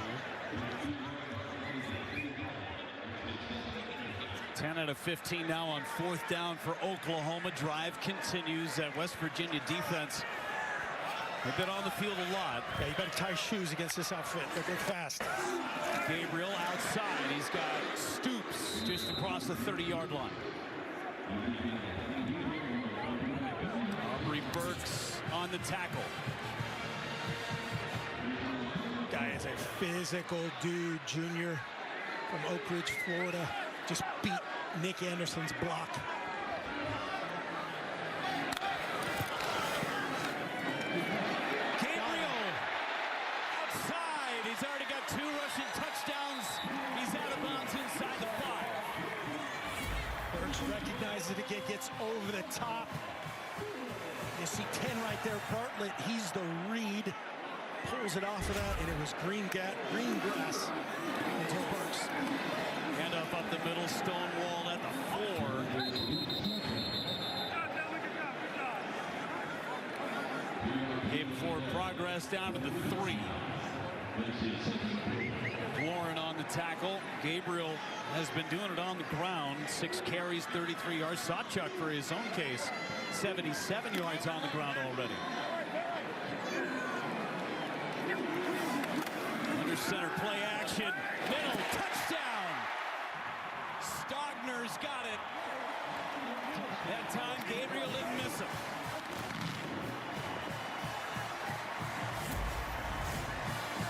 10 out of 15 now on 4th down for Oklahoma. Drive continues. That West Virginia defense, they've been on the field a lot. Yeah, you better tie shoes against this outfit. They're good fast. Gabriel outside. He's got Stoops just across the 30-yard line. Aubrey Burks on the tackle. Guy is a physical dude, junior from Oak Ridge, Florida. Just beat Nick Anderson's block. Gabriel outside. He's already got 2 rushing touchdowns. He's out of bounds inside the 5. Burks recognizes it again, gets over the top. You see 10 right there, Bartlett. He's the read. Pulls it off of that, and it was green grass until Burks. Hand up the middle, stonewalled at the 4. Game forward progress down to the 3. Warren on the tackle. Gabriel has been doing it on the ground. 6 carries, 33 yards. Sawchuk, for his own case, 77 yards on the ground already. Under center, play action. Middle, touchdown! Stogner's got it. That time, Gabriel didn't miss him.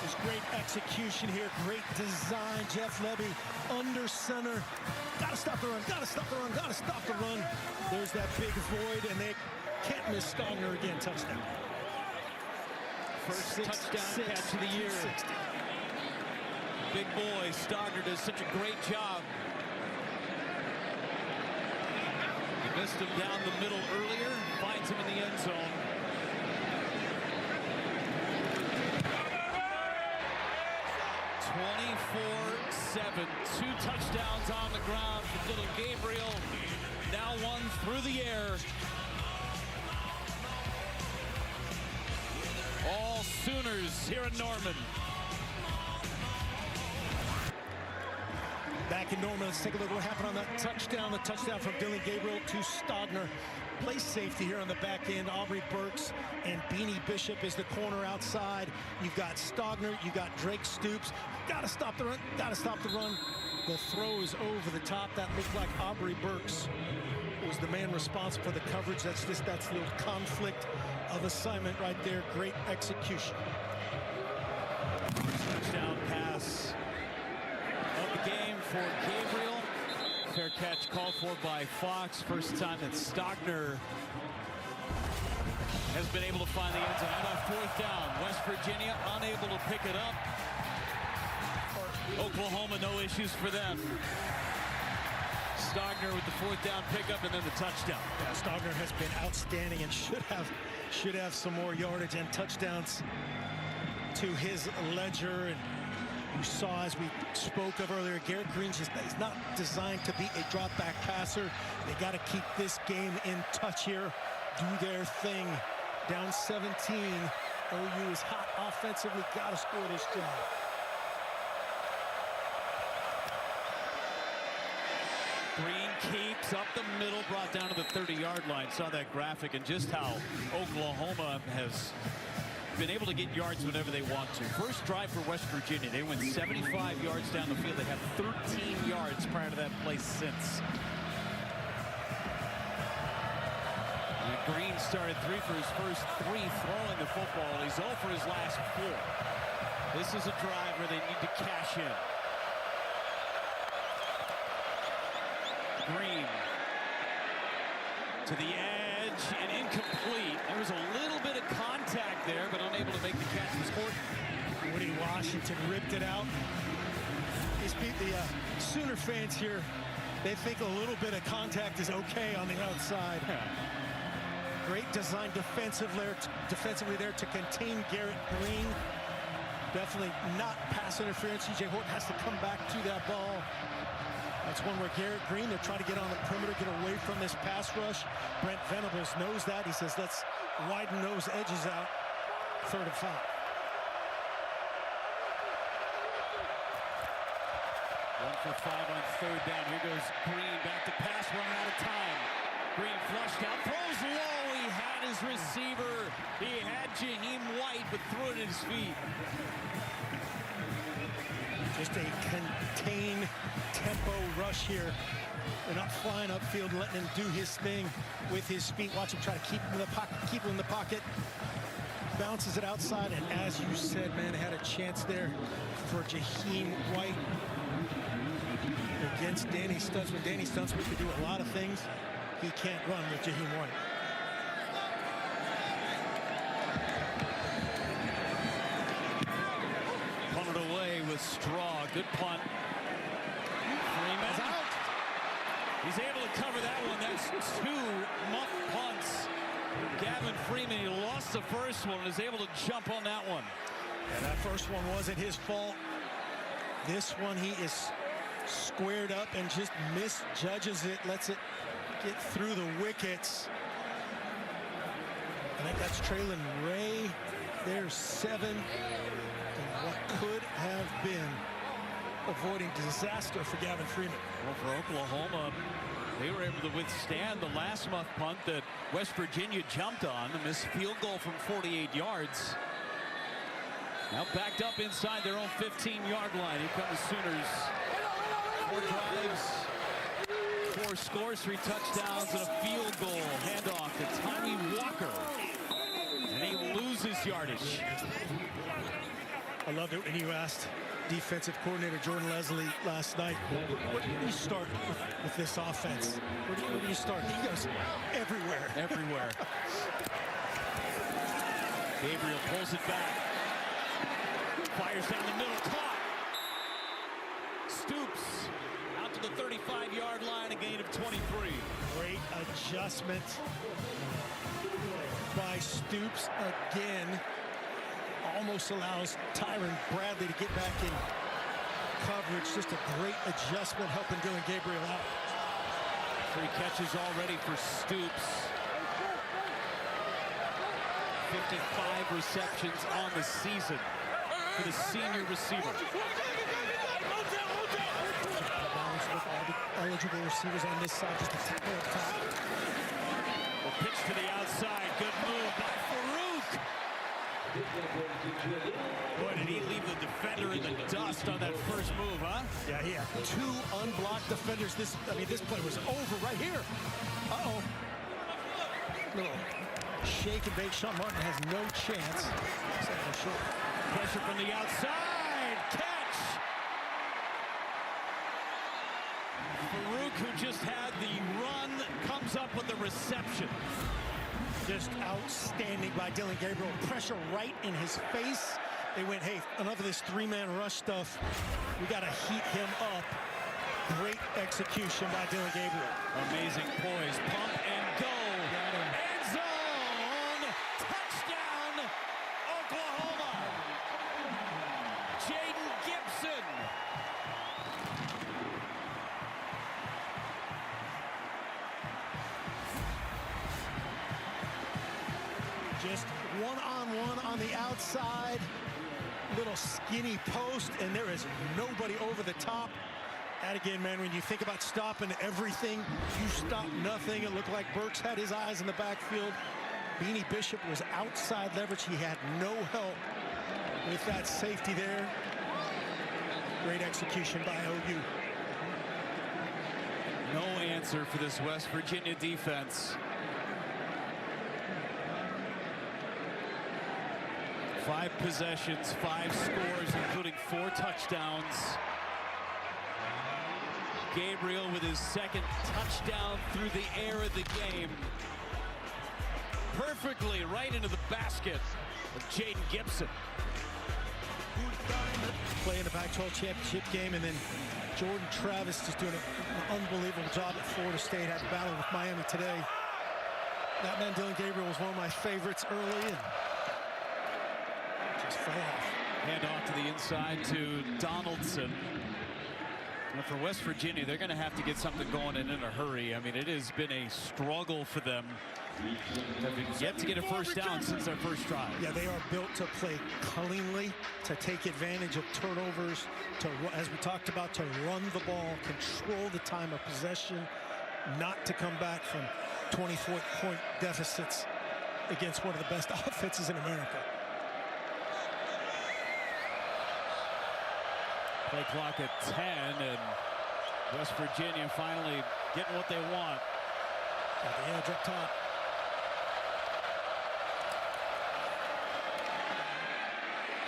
There's great execution here, great design. Jeff Levy under center. Gotta stop the run, gotta stop the run, gotta stop the run. There's that big void, and they can't miss Stogner again. Touchdown. First touchdown catch of the year. big boy Stogner does such a great job. He missed him down the middle earlier, finds him in the end zone. (24-7), 2 touchdowns on the ground for Dylan Gabriel. Now one through the air. All Sooners here in Norman. Back in Norman, let's take a look at what happened on that touchdown. The touchdown from Dylan Gabriel to Stogner. Play safety here on the back end. Aubrey Burks and Beanie Bishop is the corner outside. You've got Stogner, you've got Drake Stoops. Got to stop the run, got to stop the run. The throw is over the top. That looked like Aubrey Burks was the man responsible for the coverage. That's the little conflict of assignment right there. Great execution. Touchdown pass of the game for Gabriel. Fair catch called for by Fox. First time that Stogner has been able to find the end zone. How about 4th down? West Virginia unable to pick it up. Oklahoma, no issues for them. Stogner with the 4th down pickup and then the touchdown. Yeah, Stogner has been outstanding and should have some more yardage and touchdowns to his ledger. And you saw, as we spoke of earlier, Garrett Green he's not designed to be a drop back passer. They got to keep this game in touch here, do their thing. Down 17. OU is hot offensively, got to score this drive. Green keeps up the middle, brought down to the 30-yard line. Saw that graphic and just how Oklahoma has been able to get yards whenever they want to. First drive for West Virginia. They went 75 yards down the field. They have 13 yards prior to that play since. And Green started 3 for his first 3 throwing the football. He's 0 for his last 4. This is a drive where they need to cash in. Green to the edge and incomplete. There was a little bit of contact there, but unable to make the catch. Was Horton. Woody Washington ripped it out. The Sooner fans here, they think a little bit of contact is okay on the outside. Great design defensively there to contain Garrett Green. Definitely not pass interference. C.J. Horton has to come back to that ball. That's one where Garrett Green, they're trying to get on the perimeter, get away from this pass rush. Brent Venables knows that. He says, let's widen those edges out. 3rd and 5. 1 for 5 on 3rd down. Here goes Green back to pass, running out of time. Green flushed out, throws low. He had his receiver. He had Jaheim White, but threw it at his feet. Just a contained tempo rush here. They're not flying upfield, letting him do his thing with his feet. Watch him try to keep him in the pocket. Bounces it outside, and as you said, man, had a chance there for Jaheim White against Danny Stutzman. Danny Stutzman can do a lot of things. He can't run with Jaheim White. Punted away with Straw. Good punt. Freeman out. He's able to cover that one. That's 2 muff punts. Gavin Freeman, he lost the first one and is able to jump on that one. And that first one wasn't his fault. This one he is squared up and just misjudges it, lets it get through the wickets. I think that's Traylon Ray. There's 7. And what could have been avoiding disaster for Gavin Freeman. Well, for Oklahoma, they were able to withstand the last muff punt that West Virginia jumped on. A missed field goal from 48 yards. Now backed up inside their own 15-yard line. Here come the Sooners. 4 drives, 4 scores, 3 touchdowns, and a field goal. Handoff to Tommy Walker. And he loses yardage. I loved it when you asked defensive coordinator Jordan Leslie last night, where do you start with this offense? Where do you start? He goes, everywhere. Everywhere. Gabriel pulls it back. Fires down the middle, caught. 5-yard line, a gain of 23. Great adjustment by Stoops again. Almost allows Tyron Bradley to get back in coverage. Just a great adjustment, helping Dylan Gabriel out. 3 catches already for Stoops. 55 receptions on the season for the senior receiver. With all the eligible receivers on this side, just a tackle up top. The pitch to the outside. Good move by Farouk. Boy, did he leave the defender in the dust on that first move, huh? Yeah, he had 2 unblocked defenders. This play was over right here. Uh-oh. Little shake and bake. Sean Martin has no chance. Pressure from the outside. Catch. Farouk, who just had the run, comes up with the reception. Just outstanding by Dylan Gabriel. Pressure right in his face. They went, hey, enough of this 3-man rush stuff. We got to heat him up. Great execution by Dylan Gabriel. Amazing poise. Pump and go. End zone. Touchdown, Oklahoma. Jaden Gibson. Just one-on-one on the outside. Little skinny post, and there is nobody over the top. And again, man, when you think about stopping everything, you stop nothing. It looked like Burks had his eyes in the backfield. Beanie Bishop was outside leverage. He had no help with that safety there. Great execution by OU. No answer for this West Virginia defense. 5 possessions, 5 scores, including 4 touchdowns. Gabriel with his 2nd touchdown through the air of the game. Perfectly right into the basket of Jaden Gibson. Play in the Pac-12 championship game, and then Jordan Travis just doing an unbelievable job at Florida State. Had a battle with Miami today. That man, Dylan Gabriel, was one of my favorites early, and just fell off. Hand off to the inside to Donaldson. And for West Virginia, they're going to have to get something going and in a hurry. I mean, it has been a struggle for them. They've yet to get a first down since their first drive. Yeah, they are built to play cleanly, to take advantage of turnovers, to, as we talked about, to run the ball, control the time of possession, not to come back from 24-point deficits against one of the best offenses in America. Play clock at 10, and West Virginia finally getting what they want. Got the edge up top.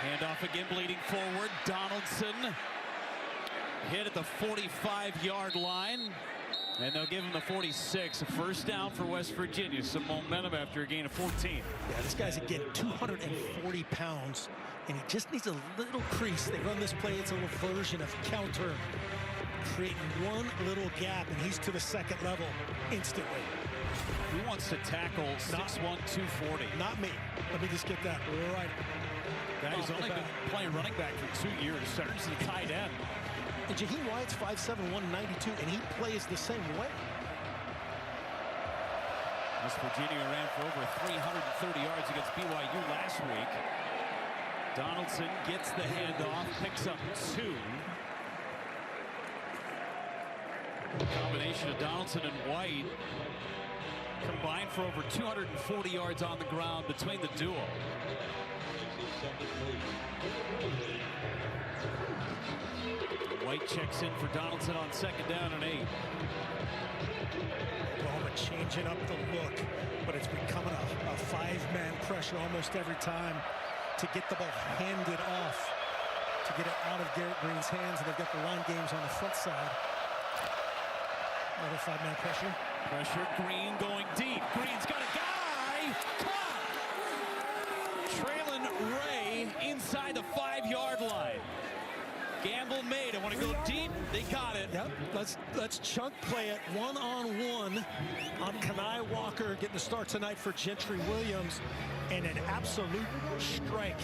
Handoff again, bleeding forward. Donaldson hit at the 45-yard line, and they'll give him the 46. A first down for West Virginia. Some momentum after a gain of 14. Yeah, this guy's again 240 pounds, and he just needs a little crease. They run this play, it's a little version of counter, creating one little gap, and he's to the 2nd level instantly. Who wants to tackle 6'1", 240? Not me. Let me just get that right. He's only been playing running back for 2 years. Turns to the tight end. And Jaheim Wyatt's 5'7", 192, and he plays the same way. West Virginia ran for over 330 yards against BYU last week. Donaldson gets the handoff, picks up 2. Combination of Donaldson and White combined for over 240 yards on the ground between the duo. White checks in for Donaldson on 2nd down and 8. Oklahoma changing up the look, but it's becoming a 5-man pressure almost every time to get the ball handed off, to get it out of Garrett Green's hands, and they've got the line games on the front side. Another 5-man pressure. Pressure, Green going deep. Green's got a guy! Caught! Traylon Ray inside the 5-yard line. Gamble made. I want to go deep. They got it. Yep. Let's chunk play it one-on-one on Kanai Walker getting the start tonight for Gentry Williams, and an absolute strike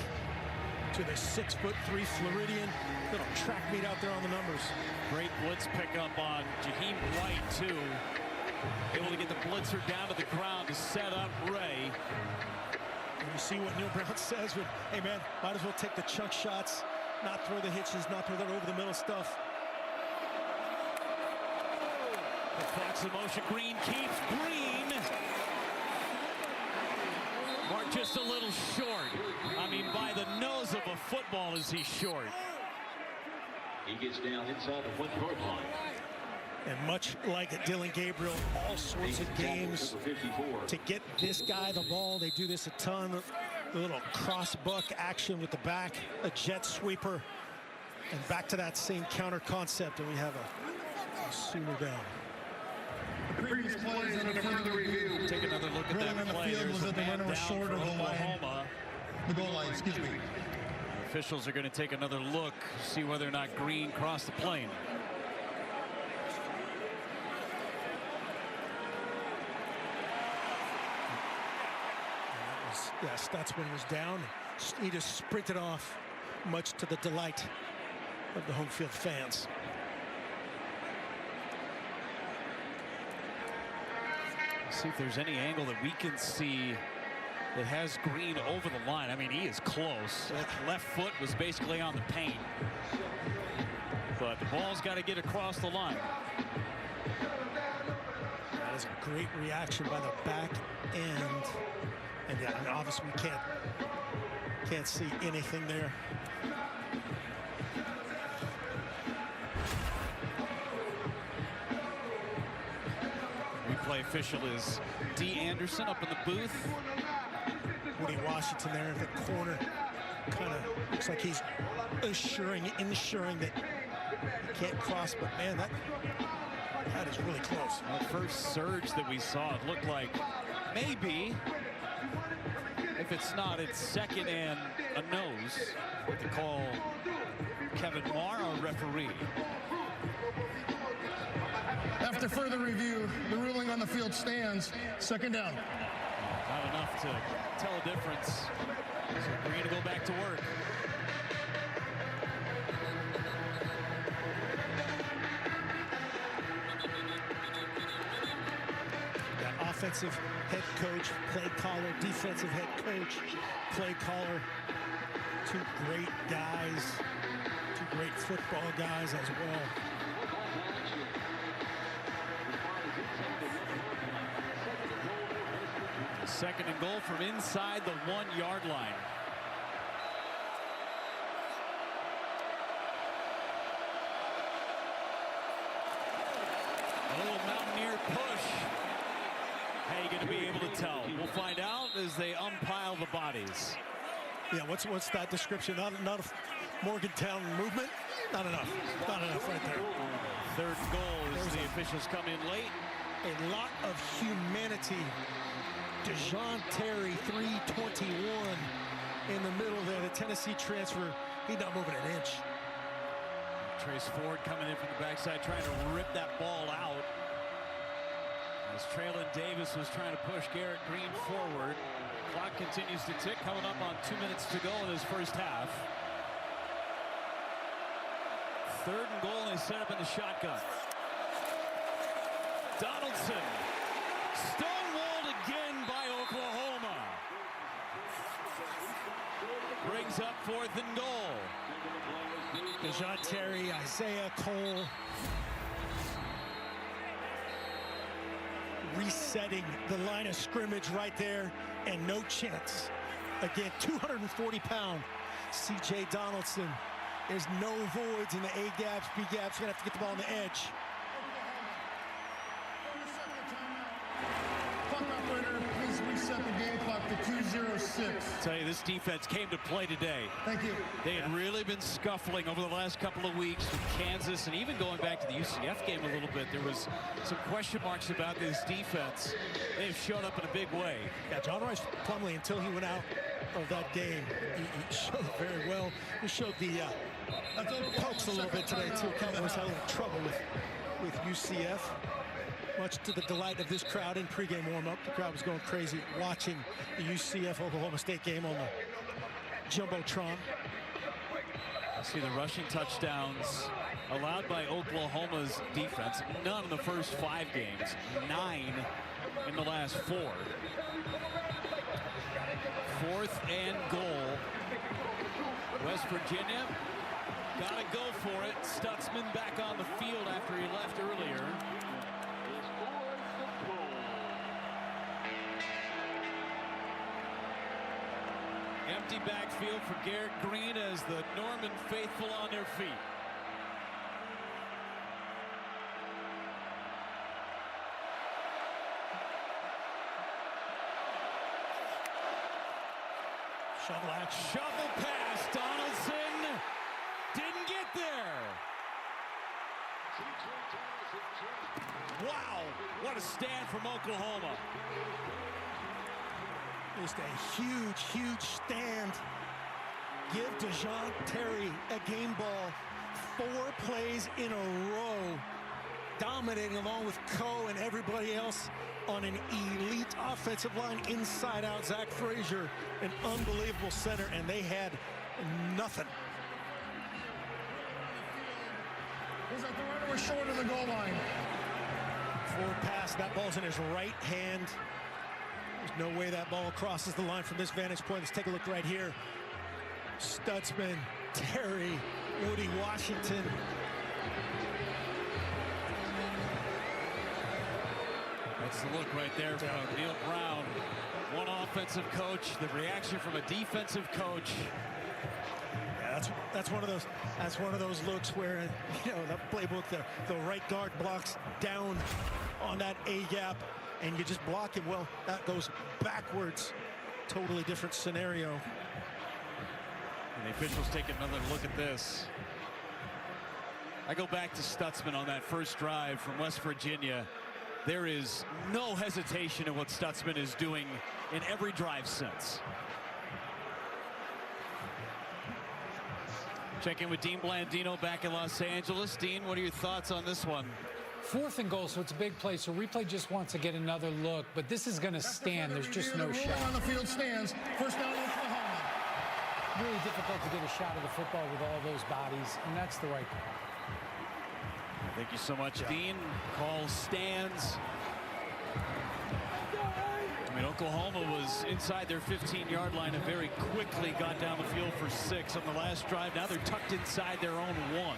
to the 6'3" Floridian. Little track meet out there on the numbers. Great blitz pickup on Jaheim White too. Able to get the blitzer down to the ground to set up Ray. And you see what Neil Brown says with, hey man, might as well take the chunk shots, not throw the hitches, not throw that over the middle stuff. The Fox in motion. Green keeps. Green. Mark just a little short. I mean, by the nose of a football is he short. He gets down inside the 1-yard line. And much like Dylan Gabriel, all sorts of games to get this guy the ball. They do this a ton. A little cross buck action with the back, a jet sweeper, and back to that same counter concept. And we have a Sooner down. Previous plays under further review. Take another look at that play. There's a man down for Oklahoma. The goal line, excuse me. Officials are going to take another look, see whether or not Green crossed the plane. Yeah, Stutzman was down. He just sprinted off, much to the delight of the home field fans. Let's see if there's any angle that we can see that has Green over the line. I mean, he is close. That left foot was basically on the paint. But the ball's got to get across the line. That is a great reaction by the back end. And yeah, I mean, obviously we can't see anything there. Replay official is D. Anderson up in the booth. Woody Washington there in the corner. Kind of looks like he's ensuring that he can't cross, but man, that is really close. The first surge that we saw, it looked like maybe, if it's not, it's second and a nose. To call Kevin Marr, our referee. After further review, the ruling on the field stands. Second down. Not enough to tell a difference. So Green to go back to work. Got offensive head coach, play caller, defensive head coach, play caller. Two great guys, two great football guys as well. Second and goal from inside the 1-yard line. A little Mountaineer push. How are you going to be able to tell? We'll find out as they umpile the bodies. Yeah, what's that description? Not enough Morgantown movement? Not enough. Not enough right there. Third goal as the officials come in late. A lot of humanity. DeJohn Terry, 321 in the middle there. The Tennessee transfer, he's not moving an inch. Trace Ford coming in from the backside, trying to rip that ball out. As Traylon Davis was trying to push Garrett Green forward. Clock continues to tick, coming up on 2 minutes to go in this first half. Third and goal, and they set up in the shotgun. Donaldson, stonewalled again by Oklahoma. Brings up 4th and goal. DeJohn Terry, Isaiah Cole. Resetting the line of scrimmage right there, and no chance. Again, 240-pound C.J. Donaldson. There's no voids in the A gaps, B gaps. Gonna have to get the ball on the edge. Clock operator, please reset the game clock to 2:06. I'll tell you, this defense came to play today. Thank you. They had really been scuffling over the last couple of weeks with Kansas, and even going back to the UCF game a little bit. There was some question marks about this defense. They've shown up in a big way. Yeah, John Rice Plumlee, until he went out of that game, he showed very well. He showed the pokes a little bit today, too. Cowboys had a little trouble with UCF. Much to the delight of this crowd in pregame warm-up. The crowd was going crazy watching the UCF-Oklahoma State game on the Jumbotron. See the rushing touchdowns allowed by Oklahoma's defense. None in the first 5 games. 9 in the last 4. 4th and goal. West Virginia got to go for it. Stutzman back on the field after he left earlier. Empty backfield for Garrett Green as the Norman faithful on their feet. Shovel action. Shovel pass. Donaldson didn't get there. Wow, what a stand from Oklahoma. Just a huge, huge stand. Give DeJounte Terry a game ball. 4 plays in a row. Dominating along with Coe and everybody else on an elite offensive line inside out. Zach Frazier, an unbelievable center, and they had nothing. Was that the runner was short of the goal line? Forward pass, that ball's in his right hand. There's no way that ball crosses the line from this vantage point. Let's take a look right here. Stutzman, Terry, Woody Washington. That's the look right there from Neil Brown. One offensive coach, the reaction from a defensive coach. Yeah, that's one of those. That's one of those looks where, you know, that playbook, the right guard blocks down on that A gap, and you just block him. Well, that goes backwards. Totally different scenario. And the officials take another look at this. I go back to Stutzman on that first drive from West Virginia. There is no hesitation in what Stutzman is doing in every drive since. Check in with Dean Blandino back in Los Angeles. Dean, what are your thoughts on this one? 4th and goal, so it's a big play. So replay just wants to get another look, but this is going to stand. There's just no shot. On the field stands. First down, Oklahoma. Really difficult to get a shot of the football with all those bodies, and that's the right call. Thank you so much, Dean. Call stands. I mean, Oklahoma was inside their 15-yard line and very quickly got down the field for 6 on the last drive. Now they're tucked inside their own 1.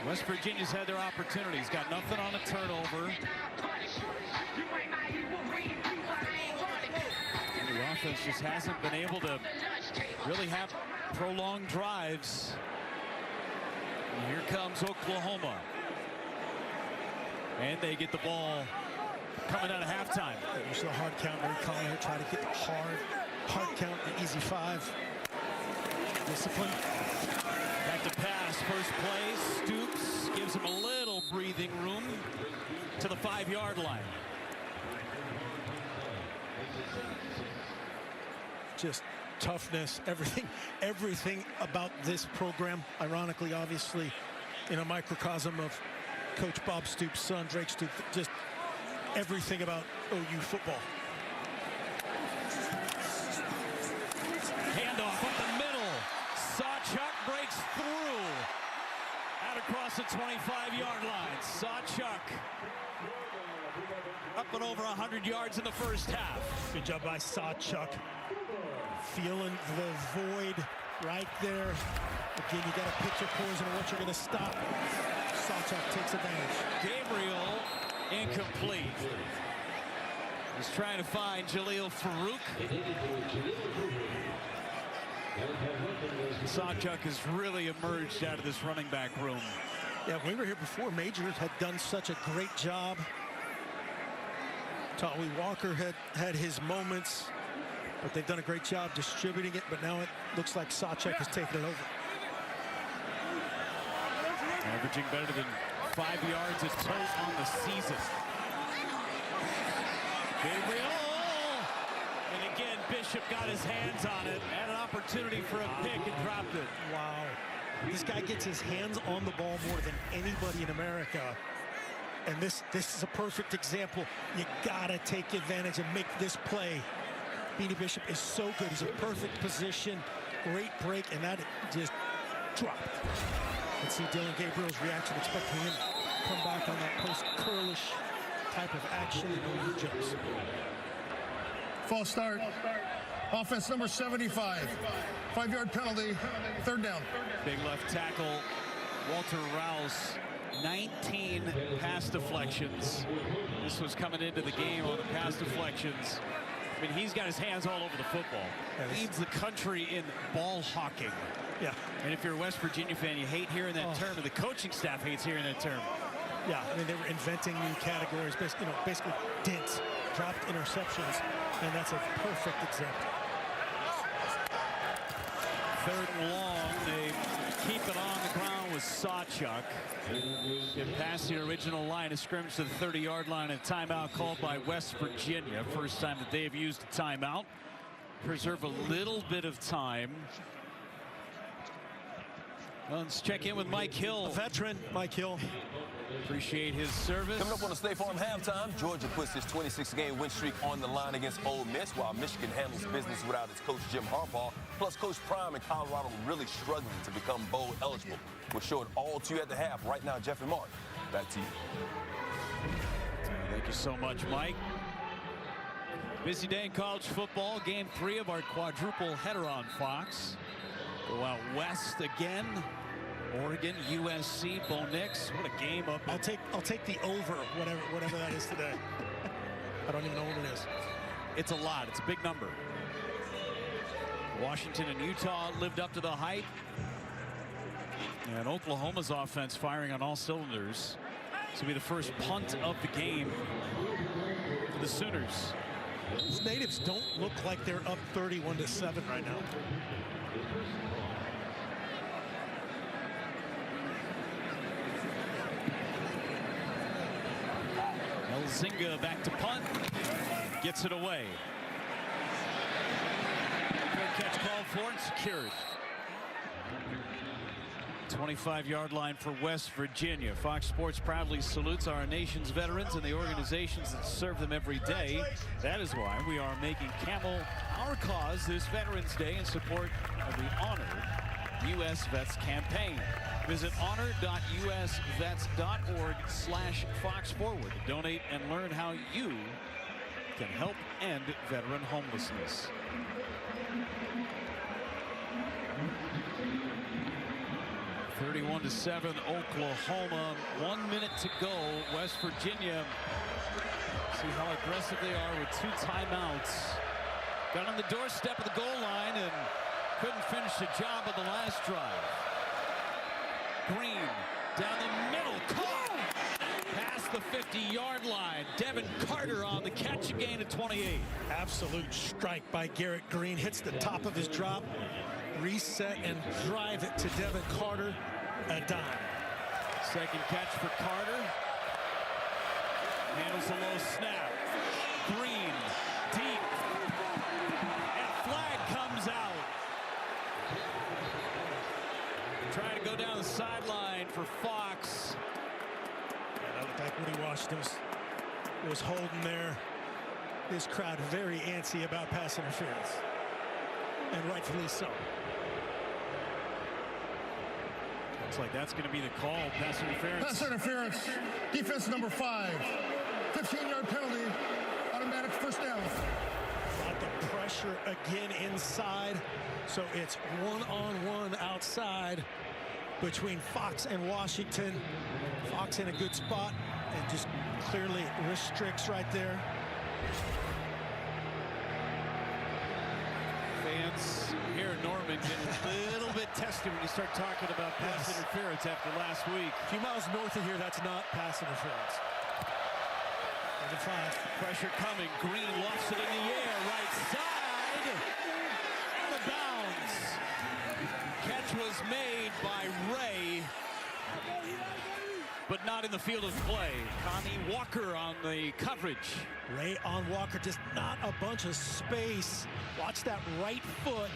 West Virginia's had their opportunities. Got nothing on a turnover. And the offense just hasn't been able to really have prolonged drives. And here comes Oklahoma. And they get the ball coming out of halftime. You saw the hard count. Very Collier try to get the hard count, the easy 5. Discipline. Back to pass. First play. Stoops gives him a little breathing room to the 5-yard line. Just toughness, everything about this program, ironically, obviously, in a microcosm of Coach Bob Stoops' son, Drake Stoops, just everything about OU football. Handoff up the middle. Sawchuk breaks through. Out across the 25-yard line. Sawchuk up and over 100 yards in the first half. Good job by Sawchuk. Feeling the void right there. Again, you got to pick your poison and what you're going to stop. Sawchuk takes advantage. Gabriel incomplete. He's trying to find Jaleel Farouk. Sawchuk has really emerged out of this running back room. Yeah, when we were here before, Major had done such a great job. Tolly Walker had his moments, but they've done a great job distributing it, but now it looks like Sawchuk has taken it over. Averaging better than 5 yards a tote on the season. Gabriel, and again, Bishop got his hands on it. Had an opportunity for a pick and dropped it. Wow. This guy gets his hands on the ball more than anybody in America. And this is a perfect example. You gotta take advantage and make this play. Beanie Bishop is so good. He's in perfect position. Great break, and that just dropped. Let's see Dylan Gabriel's reaction, expecting him to come back on that post-curlish type of action, and he jumps. False start. Offense number 75. 5-yard penalty. 3rd down. Big left tackle, Walter Rouse, 19 pass deflections. This was coming into the game on the pass deflections. I mean, he's got his hands all over the football. Leads the country in ball hawking. Yeah. And if you're a West Virginia fan, you hate hearing that term, and the coaching staff hates hearing that term. Yeah, I mean, they were inventing new categories, basically, basically dints, dropped interceptions, and that's a perfect example. 3rd and long, they keep it on the ground with Sawchuk. Get past the original line of scrimmage to the 30-yard line, and timeout called by West Virginia. First time that they have used a timeout. Preserve a little bit of time. Well, let's check in with Mike Hill. A veteran, Mike Hill. Appreciate his service. Coming up on the State Farm halftime, Georgia puts its 26-game win streak on the line against Ole Miss, while Michigan handles business without its coach Jim Harbaugh. Plus, Coach Prime and Colorado really struggling to become bowl eligible. We'll show it all to you at the half. Right now, Jeff and Mark, back to you. Thank you so much, Mike. Busy day in college football. Game 3 of our quadruple header on Fox. Go out west again. Oregon, USC, Bo Nix. What a game up. I'll take the over, whatever that is today. I don't even know what it is. It's a lot. It's a big number. Washington and Utah lived up to the hype. And Oklahoma's offense firing on all cylinders. This will be the first punt of the game for the Sooners. These natives don't look like they're up 31-7 right now. Elzinga back to punt. Gets it away. Good catch called for and secured. 25-yard line for West Virginia. Fox Sports proudly salutes our nation's veterans and the organizations that serve them every day. That is why we are making Camel our cause this Veterans Day in support of the Honor U.S. Vets campaign. Visit honor.usvets.org/FoxForward to donate and learn how you can help end veteran homelessness. (31-7) Oklahoma. 1 minute to go. West Virginia. See how aggressive they are with 2 timeouts. Got on the doorstep of the goal line and couldn't finish the job of the last drive. Green down the middle, caught past the 50-yard line. Devin Carter on the catch, a gain of 28. Absolute strike by Garrett Green. Hits the top of his drop, reset and drive it to Devin Carter. A dime. Second catch for Carter. Handles a low snap. Green deep, and a flag comes out. Trying to go down the sideline for Fox. And I looked like Woody Washington was holding there. This crowd very antsy about pass interference, and rightfully so. Looks like that's going to be the call. Pass interference. Pass interference. Defense number 5. 15-yard penalty. Automatic 1st down. Got the pressure again inside. So it's 1-on-1 outside between Fox and Washington. Fox in a good spot and just clearly restricts right there. Fans here in Norman getting a little bit testy when you start talking about pass interference after last week. A few miles north of here, that's not pass interference. Pressure coming. Green lofts it in the air. Right side. Out of bounds. Catch was made by Ray, but not in the field of play. Connie Walker on the coverage. Ray on Walker, just not a bunch of space. Watch that right foot.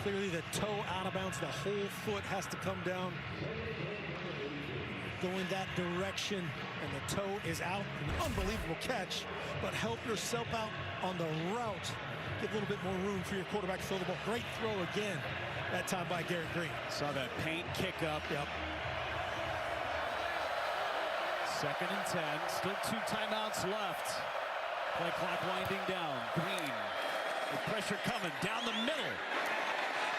Clearly the toe out of bounds. The whole foot has to come down. Going that direction, and the toe is out. An unbelievable catch, but help yourself out on the route. Give a little bit more room for your quarterback to throw the ball. Great throw again, that time by Garrett Green. Saw that paint kick up. Yep. 2nd and 10, still 2 timeouts left. Play clock winding down. Green, with pressure coming down the middle.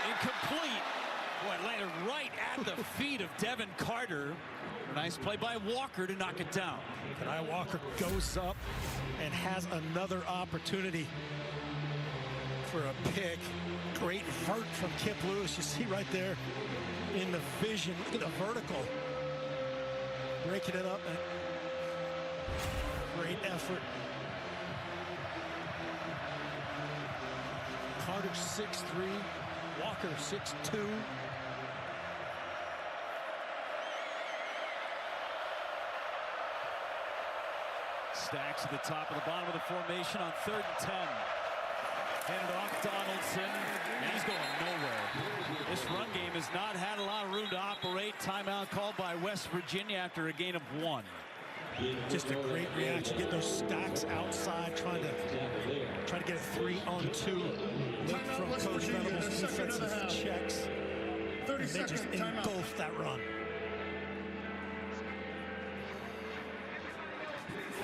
Incomplete. Boy, landed right at the feet of Devin Carter. Nice play by Walker to knock it down. Kanai Walker goes up and has another opportunity for a pick. Great vert from Kip Lewis. You see right there in the vision. Look at the vertical. Breaking it up. Great effort. Carter 6'3", Walker 6'2". Stacks at the top of the bottom of the formation on 3rd and 10. Handed off Donaldson, and he's going nowhere. This run game has not had a lot of room to operate. Timeout called by West Virginia after a gain of 1. Just a great reaction. Get those stacks outside, trying to get a 3-on-2 look from Coach Venables. Defensive checks, and they just engulf that run.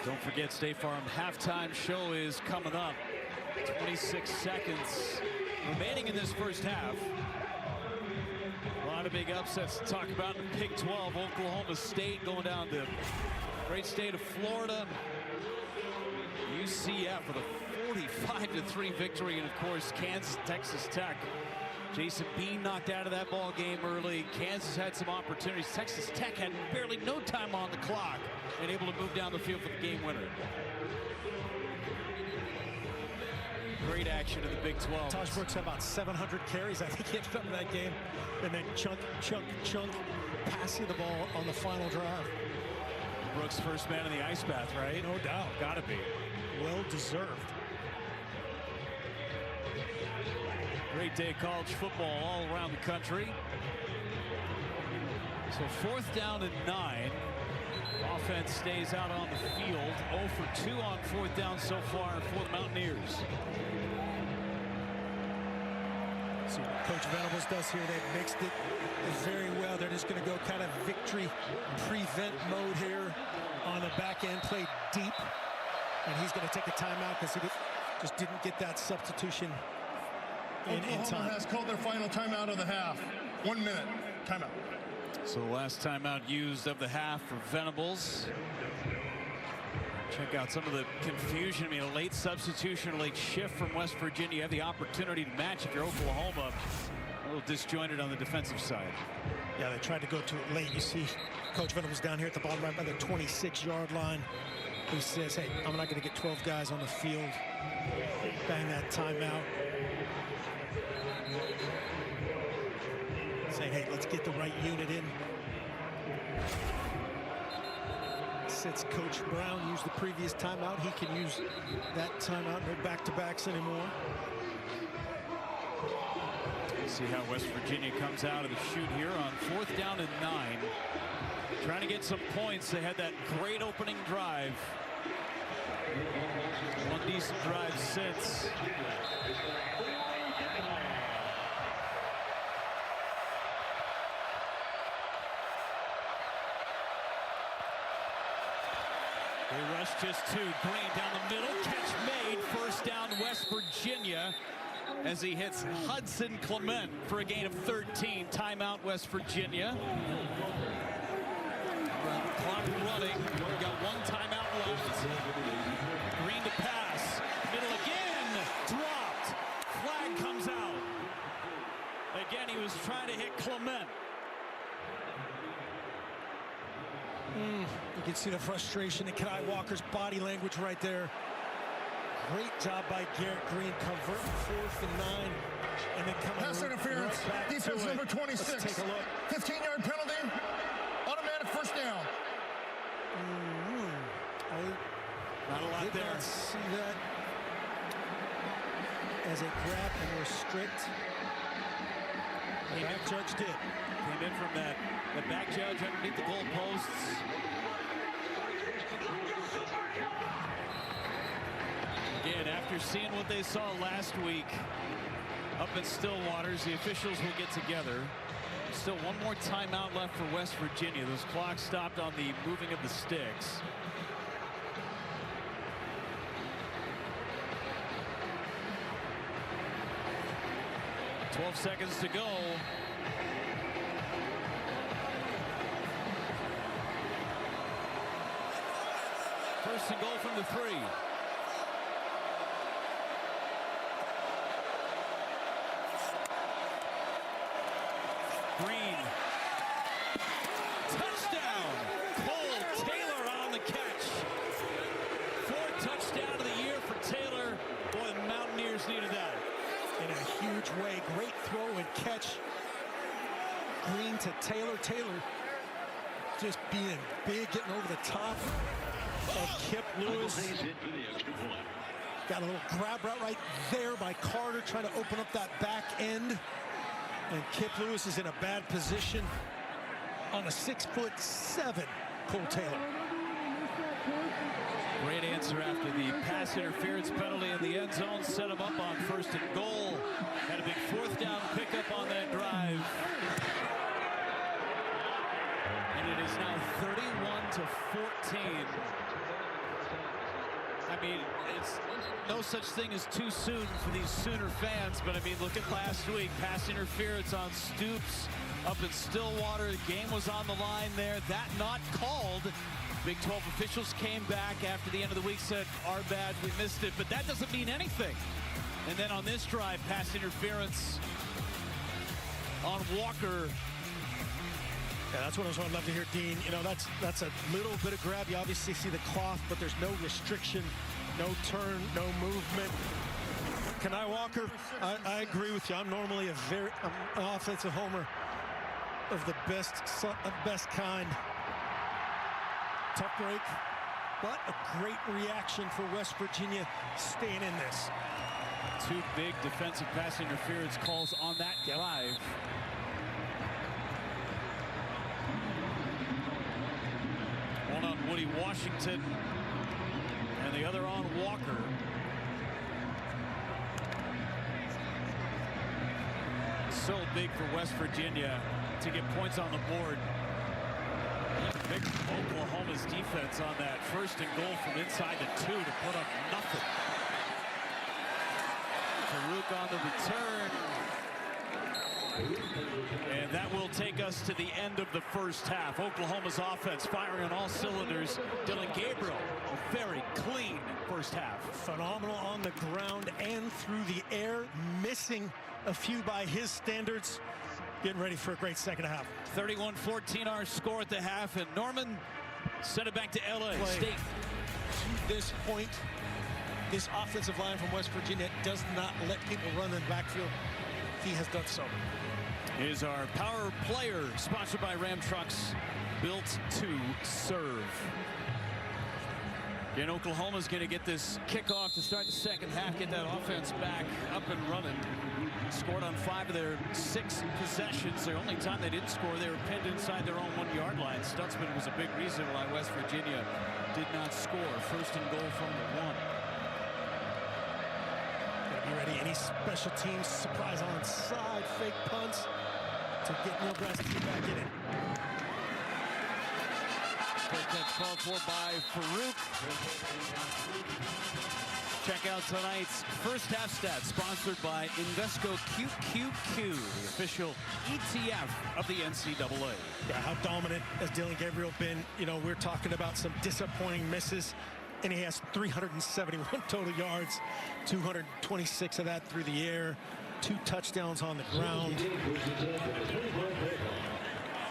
Don't forget, State Farm halftime show is coming up. 26 seconds remaining in this first half. A lot of big upsets to talk about in the Big 12. Oklahoma State going down to great state of Florida. UCF with a 45-3 victory, and of course Kansas, Texas Tech. Jason Bean knocked out of that ball game early. Kansas had some opportunities. Texas Tech had barely no time on the clock and able to move down the field for the game winner. Great action in the Big 12. Taj Brooks had about 700 carries, I think, he ended up in that game. And then chunk, passing the ball on the final drive. Brooks first man in the ice bath, right? No doubt. Gotta be. Well deserved. Great day of college football all around the country. So 4th down and 9. Offense stays out on the field. 0 for 2 on 4th down so far for the Mountaineers. See what Coach Venables does here. They've mixed it very well. They're just going to go kind of victory prevent mode here on the back end, play deep. And he's going to take a timeout because he just didn't get that substitution in time. Oklahoma has called their final timeout of the half. 1 minute timeout. So the last timeout used of the half for Venables. Check out some of the confusion. I mean, a late substitution, a late shift from West Virginia. You have the opportunity to match if you're Oklahoma. A little disjointed on the defensive side. Yeah, they tried to go to it late. You see Coach Venables down here at the bottom right by the 26-yard line. He says, hey, I'm not going to get 12 guys on the field. Bang that timeout. Saying, hey, let's get the right unit in. Since Coach Brown used the previous timeout, he can use that timeout. No back-to-backs anymore. See how West Virginia comes out of the chute here on 4th down and 9. Trying to get some points. They had that great opening drive. One decent drive since. They rush just 2. Green down the middle. Catch made. First down, West Virginia, as he hits Hudson Clement for a gain of 13. Timeout, West Virginia. Clock running. We've got 1 timeout left. Green to pass. Middle again. Dropped. Flag comes out. Again, he was trying to hit Clement. You can see the frustration in Kanai Walker's body language right there. Great job by Garrett Green, converting 4th and 9, and then coming Pass interference, right back defense to number it. 26. Let's take a look. 15-yard penalty, automatic first down. A Not a lot Did there. not see that as a grab and restrict. The back judge did. Came in from that back judge underneath the goalposts. Again, after seeing what they saw last week up in Stillwaters, the officials will get together. Still one more timeout left for West Virginia. Those clocks stopped on the moving of the sticks. "12 seconds to go." First and goal from the 3. Green. Touchdown. Cole Taylor on the catch. 4th touchdown of the year for Taylor. Boy, the Mountaineers needed that. In a huge way. Great throw and catch. Green to Taylor. Taylor just being big, getting over the top of Kip Lewis. Got a little grab route right there by Carter, trying to open up that back end. And Kip Lewis is in a bad position on a 6'7" Cole Taylor. Great answer after the pass interference penalty in the end zone. Set him up on 1st and goal. Had a big 4th down pickup on that drive. And it is now 31-14. I mean, it's no such thing as too soon for these Sooner fans, but I mean, look at last week. Pass interference on Stoops up in Stillwater. The game was on the line there. That not called. Big 12 officials came back after the end of the week, said, "Our bad, we missed it," but that doesn't mean anything. And then on this drive, pass interference on Walker. Yeah, that's what I would love to hear, Dean. You know, that's a little bit of grab. You obviously see the cloth, but there's no restriction, no turn, no movement. Kenai Walker, I agree with you. I'm normally I'm an offensive homer of the best kind. Tough break, but a great reaction for West Virginia staying in this. 2 big defensive pass interference calls on that drive. One on Woody Washington and the other on Walker. So big for West Virginia to get points on the board. Big Oklahoma's defense on that 1st and goal from inside the 2 to put up nothing. Farouk on the return. And that will take us to the end of the 1st half. Oklahoma's offense firing on all cylinders. Dylan Gabriel, a very clean 1st half. Phenomenal on the ground and through the air, missing a few by his standards. Getting ready for a great 2nd half. 31-14 our score at the half, and Norman sent it back to LA State. To this point, this offensive line from West Virginia does not let people run in the backfield. He has done so. Here's our power player, sponsored by Ram Trucks, built to serve. And Oklahoma's going to get this kickoff to start the 2nd half, get that offense back up and running. Scored on 5 of their 6 possessions. The only time they didn't score, they were pinned inside their own 1-yard line. Stutzman was a big reason why West Virginia did not score. 1st and goal from the 1. Gotta be ready. Any special teams surprise onside, fake punts to get Neil Bradley back in it. First catch called for by Farouk. Check out tonight's 1st half stats, sponsored by Invesco QQQ, the official ETF of the NCAA. Yeah, how dominant has Dylan Gabriel been? You know, we're talking about some disappointing misses, and he has 371 total yards, 226 of that through the air, 2 touchdowns on the ground.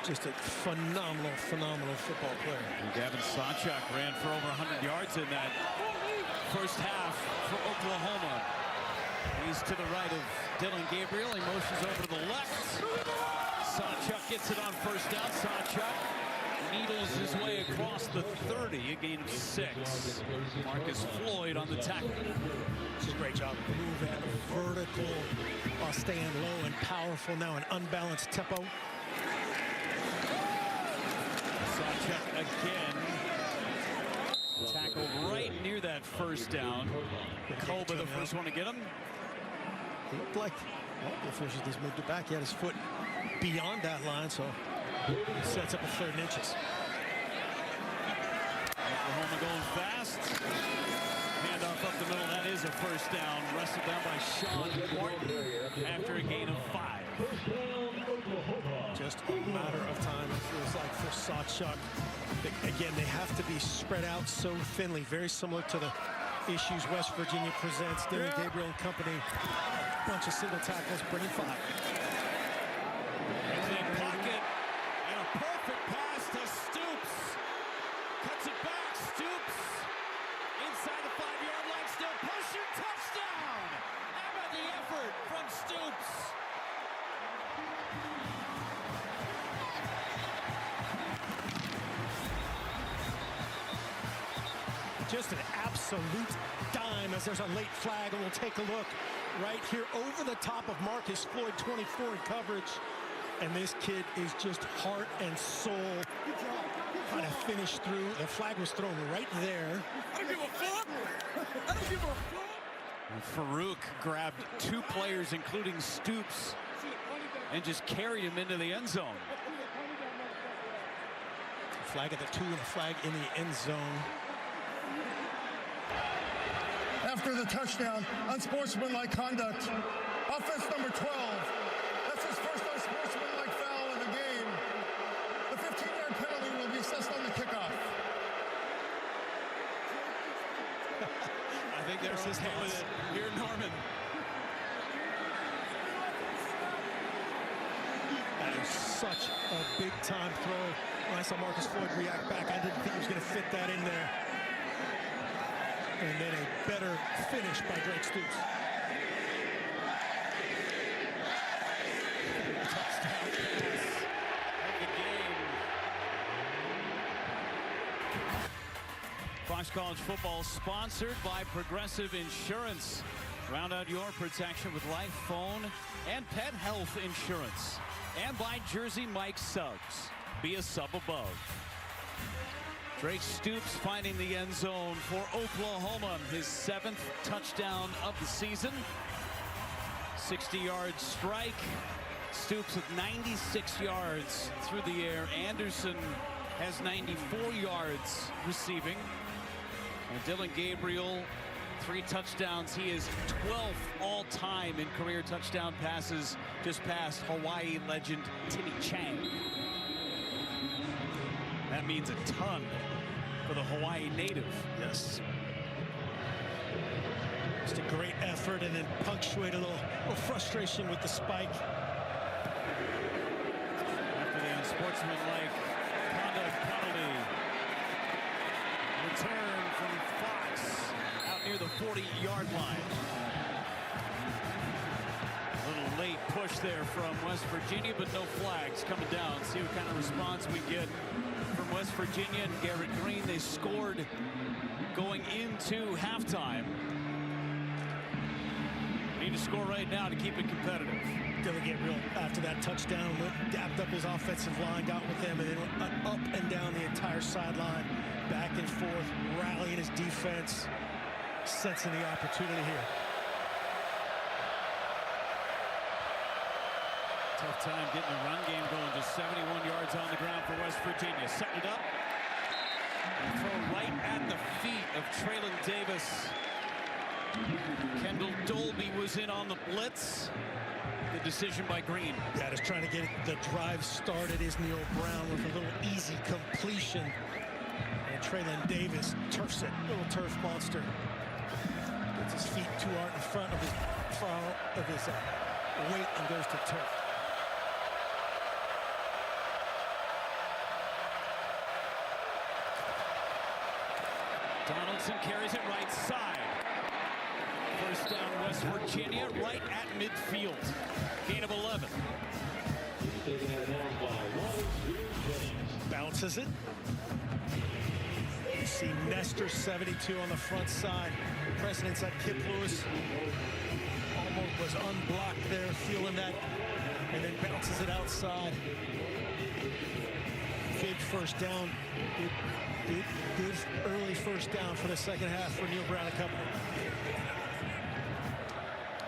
Just a phenomenal football player. And Gavin Sawchuk ran for over 100 yards in that 1st half for Oklahoma. He's to the right of Dylan Gabriel. He motions over to the left. Sawchuk gets it on 1st down. Sawchuk needles his way across the 30, a gain of 6. Marcus Floyd on the tackle. It's a great job. Move at vertical while staying low and powerful. Now an unbalanced tempo. Sawchuk again. Tackled right near that first down. Koba, the first one to get him. It looked like the official just moved it back. He had his foot beyond that line, so sets up a 3rd and inches. Oklahoma going fast. Handoff up the middle. That is a first down. Wrestled down by Sean Morton after a gain of 5. Just a matter of time, it feels like, for Sawchuk. Again, they have to be spread out so thinly, very similar to the issues West Virginia presents. Dylan Gabriel and company, a bunch of single tackles, bringing 5. Pocket, and a perfect pass to Stoops. Cuts it back, Stoops. Inside the 5-yard line, still pushing, touchdown! How about the effort from Stoops? Just an absolute dime as there's a late flag, and we'll take a look right here over the top of Marcus Floyd, 24 in coverage. And this kid is just heart and soul trying to finish through. The flag was thrown right there. I don't give a fuck. I don't give a fuck. And Farouk grabbed 2 players, including Stoops, and just carried him into the end zone. Flag at the 2 and a flag in the end zone. After the touchdown, unsportsmanlike conduct. Offense number 12. That's his first unsportsmanlike foul of the game. The 15-yard penalty will be assessed on the kickoff. I think they're okay with it here, Norman. That is such a big-time throw. When I saw Marcus Floyd react back, I didn't think he was going to fit that in there. And then a better finish by Greg Stoops. Touchdown pass of the game. Fox College Football sponsored by Progressive Insurance. Round out your protection with life, phone, and pet health insurance. And by Jersey Mike Subs. Be a sub above. Drake Stoops finding the end zone for Oklahoma, his 7th touchdown of the season. 60-yard strike. Stoops with 96 yards through the air. Anderson has 94 yards receiving. And Dylan Gabriel, 3 touchdowns. He is 12th all-time in career touchdown passes, just past Hawaii legend Timmy Chang. That means a ton for the Hawaii native. Yes. Just a great effort, and then punctuate a little frustration with the spike. After the unsportsmanlike conduct penalty. Return from Fox out near the 40-yard line. A little late push there from West Virginia, but no flags coming down. See what kind of response we get from West Virginia and Garrett Green. They scored going into halftime. Need to score right now to keep it competitive. Dylan Gabriel, after that touchdown, dapped up his offensive line, got with them, and then went up and down the entire sideline, back and forth, rallying his defense, sensing the opportunity here. Tough time getting the run game going. Just 71 yards on the ground for West Virginia. Setting it up. And throw right at the feet of Traylon Davis. Kendall Dolby was in on the blitz. The decision by Green. Yeah, just trying to get the drive started is Neil Brown with a little easy completion. And Traylon Davis turfs it. Little turf monster. Gets his feet too hard in front of his weight and goes to turf. Donaldson carries it right side. First down West Virginia, right at midfield. Gain of 11. Bounce bounces it. You see Nestor 72 on the front side. Precedence at Kip Lewis. Almost was unblocked there, feeling that, and then bounces it outside. Big first down. Good early first down for the second half for Neil Brown and company.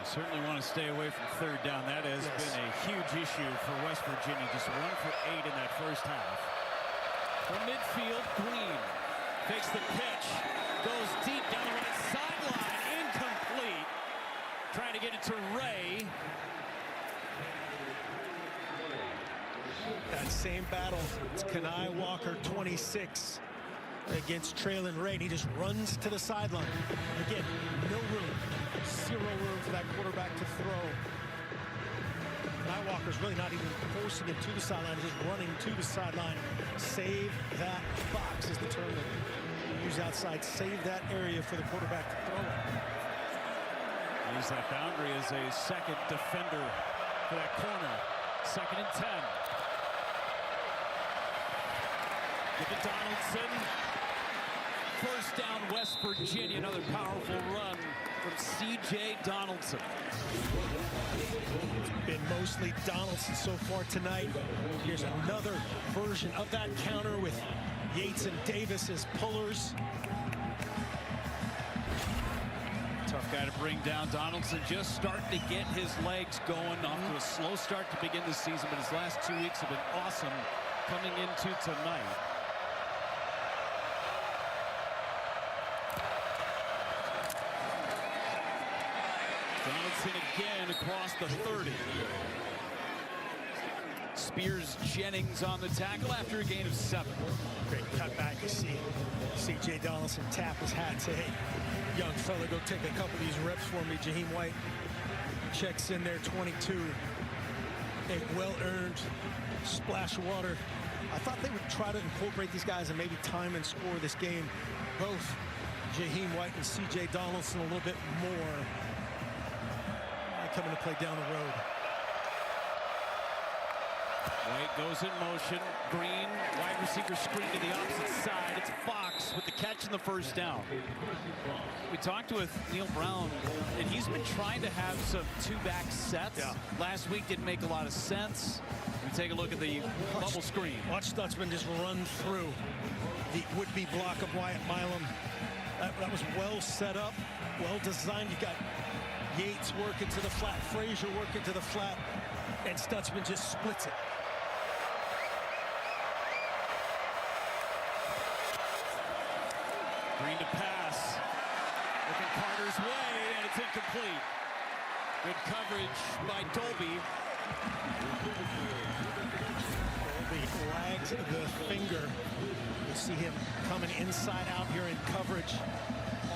Certainly want to stay away from third down. That has been a huge issue for West Virginia. Just 1 for 8 in that first half. From midfield, Green takes the pitch, goes deep down the right sideline, incomplete. Trying to get it to Ray. That same battle. It's Kenai Walker, 26, against Traylon Ray. He just runs to the sideline. Again, no room. 0 room for that quarterback to throw. Kenai Walker's really not even forcing him to the sideline, just running to the sideline. Save that box is the term that you use outside. Save that area for the quarterback to throw it. Use that boundary as a second defender for that corner. 2nd and 10. Give it Donaldson. First down, West Virginia. Another powerful run from C.J. Donaldson. It's been mostly Donaldson so far tonight. Here's another version of that counter with Yates and Davis as pullers. Tough guy to bring down. Donaldson just starting to get his legs going. Off to a slow start to begin the season, but his last 2 weeks have been awesome coming into tonight. Donaldson again across the 30. Spears Jennings on the tackle after a gain of 7. Great cutback. You see C.J. Donaldson tap his hat and say, hey, young fella, go take a couple of these reps for me. Jaheim White checks in there, 22. A well-earned splash of water. I thought they would try to incorporate these guys and maybe time and score this game. Both Jaheim White and C.J. Donaldson a little bit more. Coming to play down the road. White goes in motion. Green, wide receiver screen to the opposite side. It's Fox with the catch and the first down. We talked with Neil Brown, and he's been trying to have some 2-back sets. Last week didn't make a lot of sense. We take a look at the bubble screen. Watch Stutzman just run through the would-be block of Wyatt Milam. That was well set up, well designed. You got Yates working to the flat, Frazier working to the flat, and Stutzman just splits it. Green to pass. Looking Carter's way, and it's incomplete. Good coverage by Dolby. Dolby flags the finger. You see him coming inside out here in coverage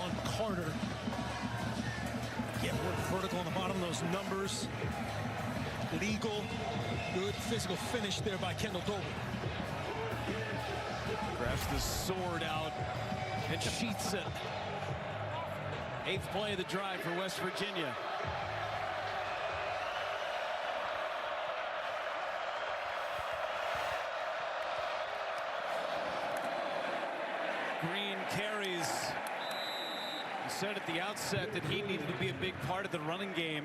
on Carter. Again, work vertical on the bottom, those numbers. Legal, good physical finish there by Kendall Dolby. Grabs the sword out and sheaths it. 8th play of the drive for West Virginia. Green carries. He said at the outset that he needed to be a big part of the running game.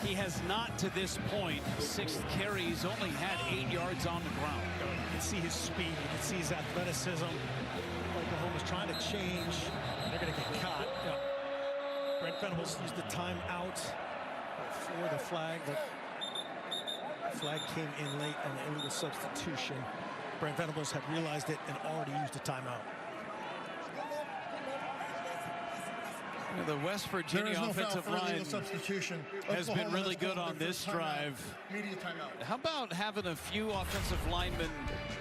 He has not to this point. 6th carry, he's only had 8 yards on the ground. You can see his speed, you can see his athleticism. Oklahoma's trying to change. They're going to get caught. Brent Venables used the timeout for the flag. The flag came in late on the illegal substitution. Brent Venables had realized it and already used a timeout. The West Virginia offensive line substitution has been really good on this drive. Media timeout. How about having a few offensive linemen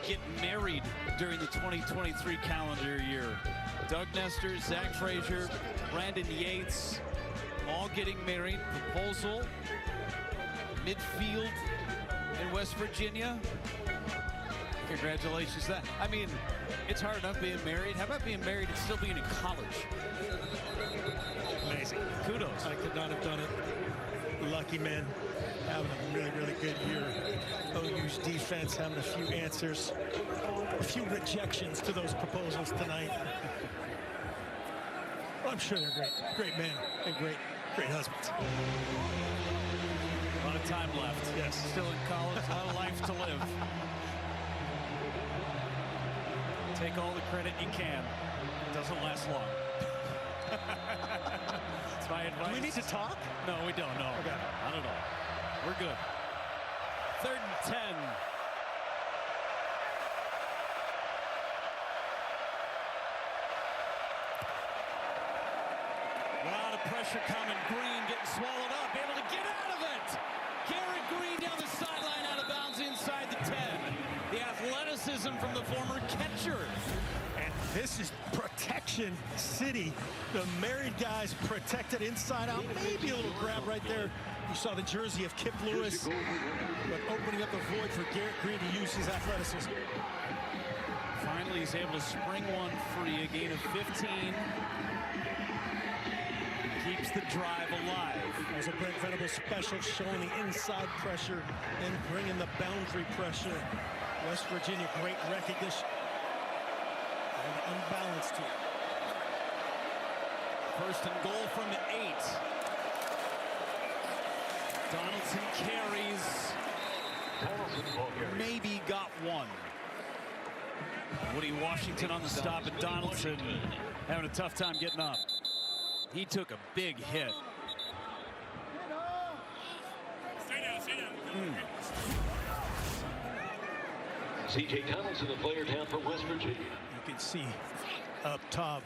get married during the 2023 calendar year? Doug Nestor, Zach Frazier, Brandon Yates, all getting married. Proposal, midfield in West Virginia. Congratulations to that. I mean, it's hard enough being married. How about being married and still being in college? Amazing. Kudos. I could not have done it. Lucky man. having a really, really good year. OU's defense having a few answers, a few rejections to those proposals tonight. Well, I'm sure they're great men and great husbands. A lot of time left. Yes. Still in college, a lot of life to live. Take all the credit you can. It doesn't last long. That's my advice. Do we need to talk? No, we don't. No. Okay. Not at all. We're good. 3rd and 10. A lot of pressure coming. Green getting swallowed up. Able to get out of it. Garrett Green down the sideline, out of bounds inside the 10. The athleticism from the former catcher. And this is protection city. The married guys protected inside out. Maybe a little grab right there. You saw the jersey of Kip Lewis, but opening up the void for Garrett Green to use his athleticism. Finally, he's able to spring one free. A gain of 15. Keeps the drive alive. There's a Brent Venables special showing the inside pressure and bringing the boundary pressure. West Virginia, great recognition. And unbalanced here. 1st and goal from the 8. Donaldson carries. Maybe got one. Woody Washington on the stop, and Donaldson having a tough time getting up. He took a big hit. Stay down, stay down. C.J. Donaldson, the player down for West Virginia. You can see up top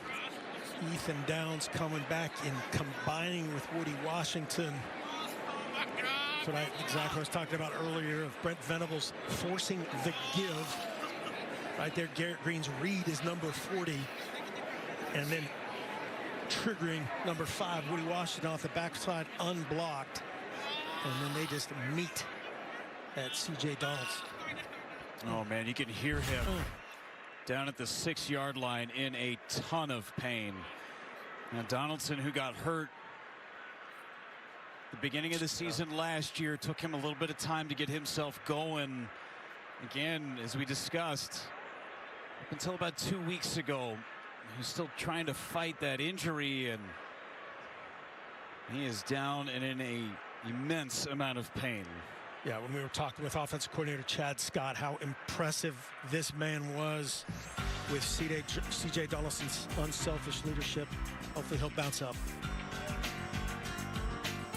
Ethan Downs coming back and combining with Woody Washington. That's what exactly I was talking about earlier, of Brent Venables forcing the give. Right there, Garrett Green's read is number 40. And then triggering number 5, Woody Washington off the backside unblocked. And then they just meet at C.J. Donaldson. Oh, man, you can hear him down at the 6-yard line in a ton of pain. Now, Donaldson, who got hurt the beginning of the season last year, took him a little bit of time to get himself going. Again, as we discussed, up until about 2 weeks ago, he was still trying to fight that injury, and he is down and in a immense amount of pain. Yeah, when we were talking with offensive coordinator Chad Scott, how impressive this man was with C.J. Donaldson's unselfish leadership. Hopefully he'll bounce up.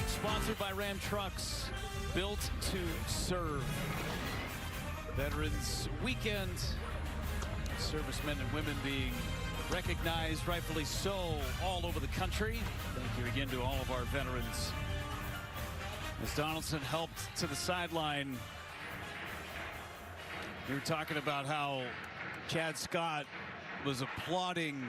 Sponsored by Ram Trucks, built to serve. Veterans Weekend. Servicemen and women being recognized, rightfully so, all over the country. Thank you again to all of our veterans. As Donaldson helped to the sideline, you were talking about how Chad Scott was applauding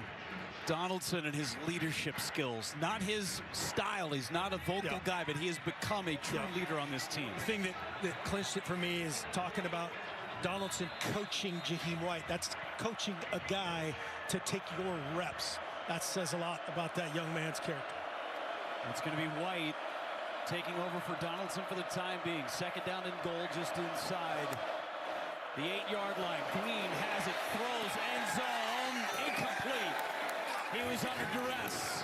Donaldson and his leadership skills. Not his style. He's not a vocal guy, but he has become a true leader on this team. The thing that clinched it for me is talking about Donaldson coaching Jaheim White. That's coaching a guy to take your reps. That says a lot about that young man's character. It's going to be White taking over for Donaldson for the time being. 2nd down and goal just inside the 8-yard line. Green has it, throws, end zone, incomplete. He was under duress.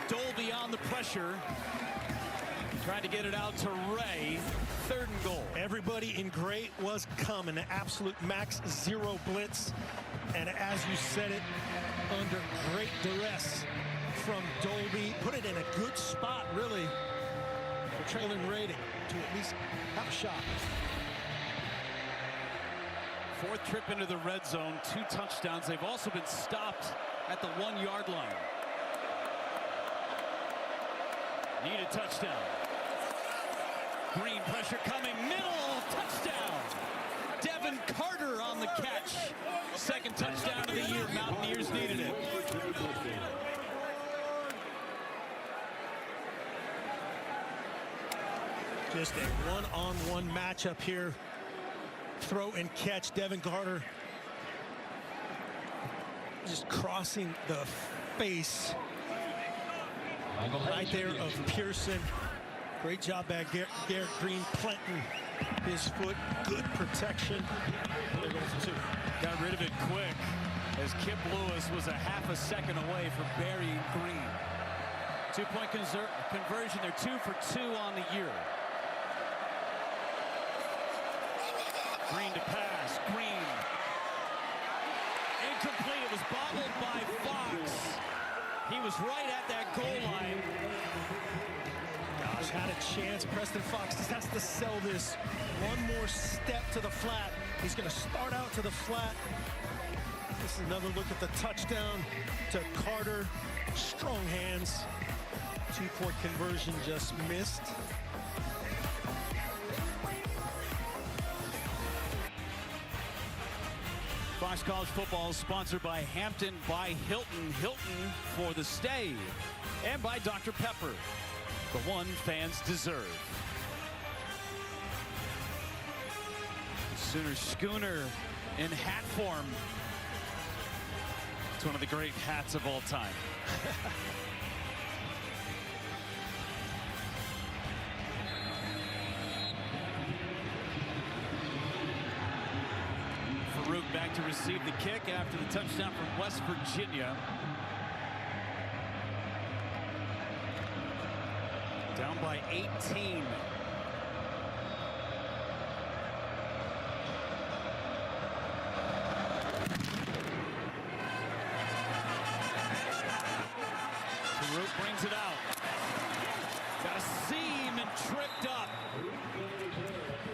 Dolby on the pressure. Trying to get it out to Ray. 3rd and goal. Everybody in gray was coming. An absolute max 0 blitz. And as you said it, under great duress from Dolby. Put it in a good spot, really, for trailing Ray to at least have a shot. 4th trip into the red zone, 2 touchdowns. They've also been stopped at the 1-yard line. Need a touchdown. Green pressure coming, middle, touchdown. Devin Carter on the catch. 2nd touchdown of the year. Mountaineers needed it. Just a one-on-one matchup here. Throw and catch. Devin Carter just crossing the face right there of Pearson. Great job by Garrett Green planting his foot. Good protection. There goes the 2. Got rid of it quick as Kip Lewis was a half a second away from burying Green. 2-point conversion. They're 2 for 2 on the year. Green to pass. Green. Incomplete. It was bobbled by Fox. He was right at that goal line. Gosh, had a chance. Preston Fox just has to sell this. One more step to the flat. He's going to start out to the flat. This is another look at the touchdown to Carter. Strong hands. 2-point conversion just missed. Fox College Football is sponsored by Hampton by Hilton. Hilton for the stay. And by Dr. Pepper, the one fans deserve. Sooner schooner in hat form. It's one of the great hats of all time. Farouk back to receive the kick after the touchdown from West Virginia. Down by 18. Farouk brings it out. Got a seam and tripped up.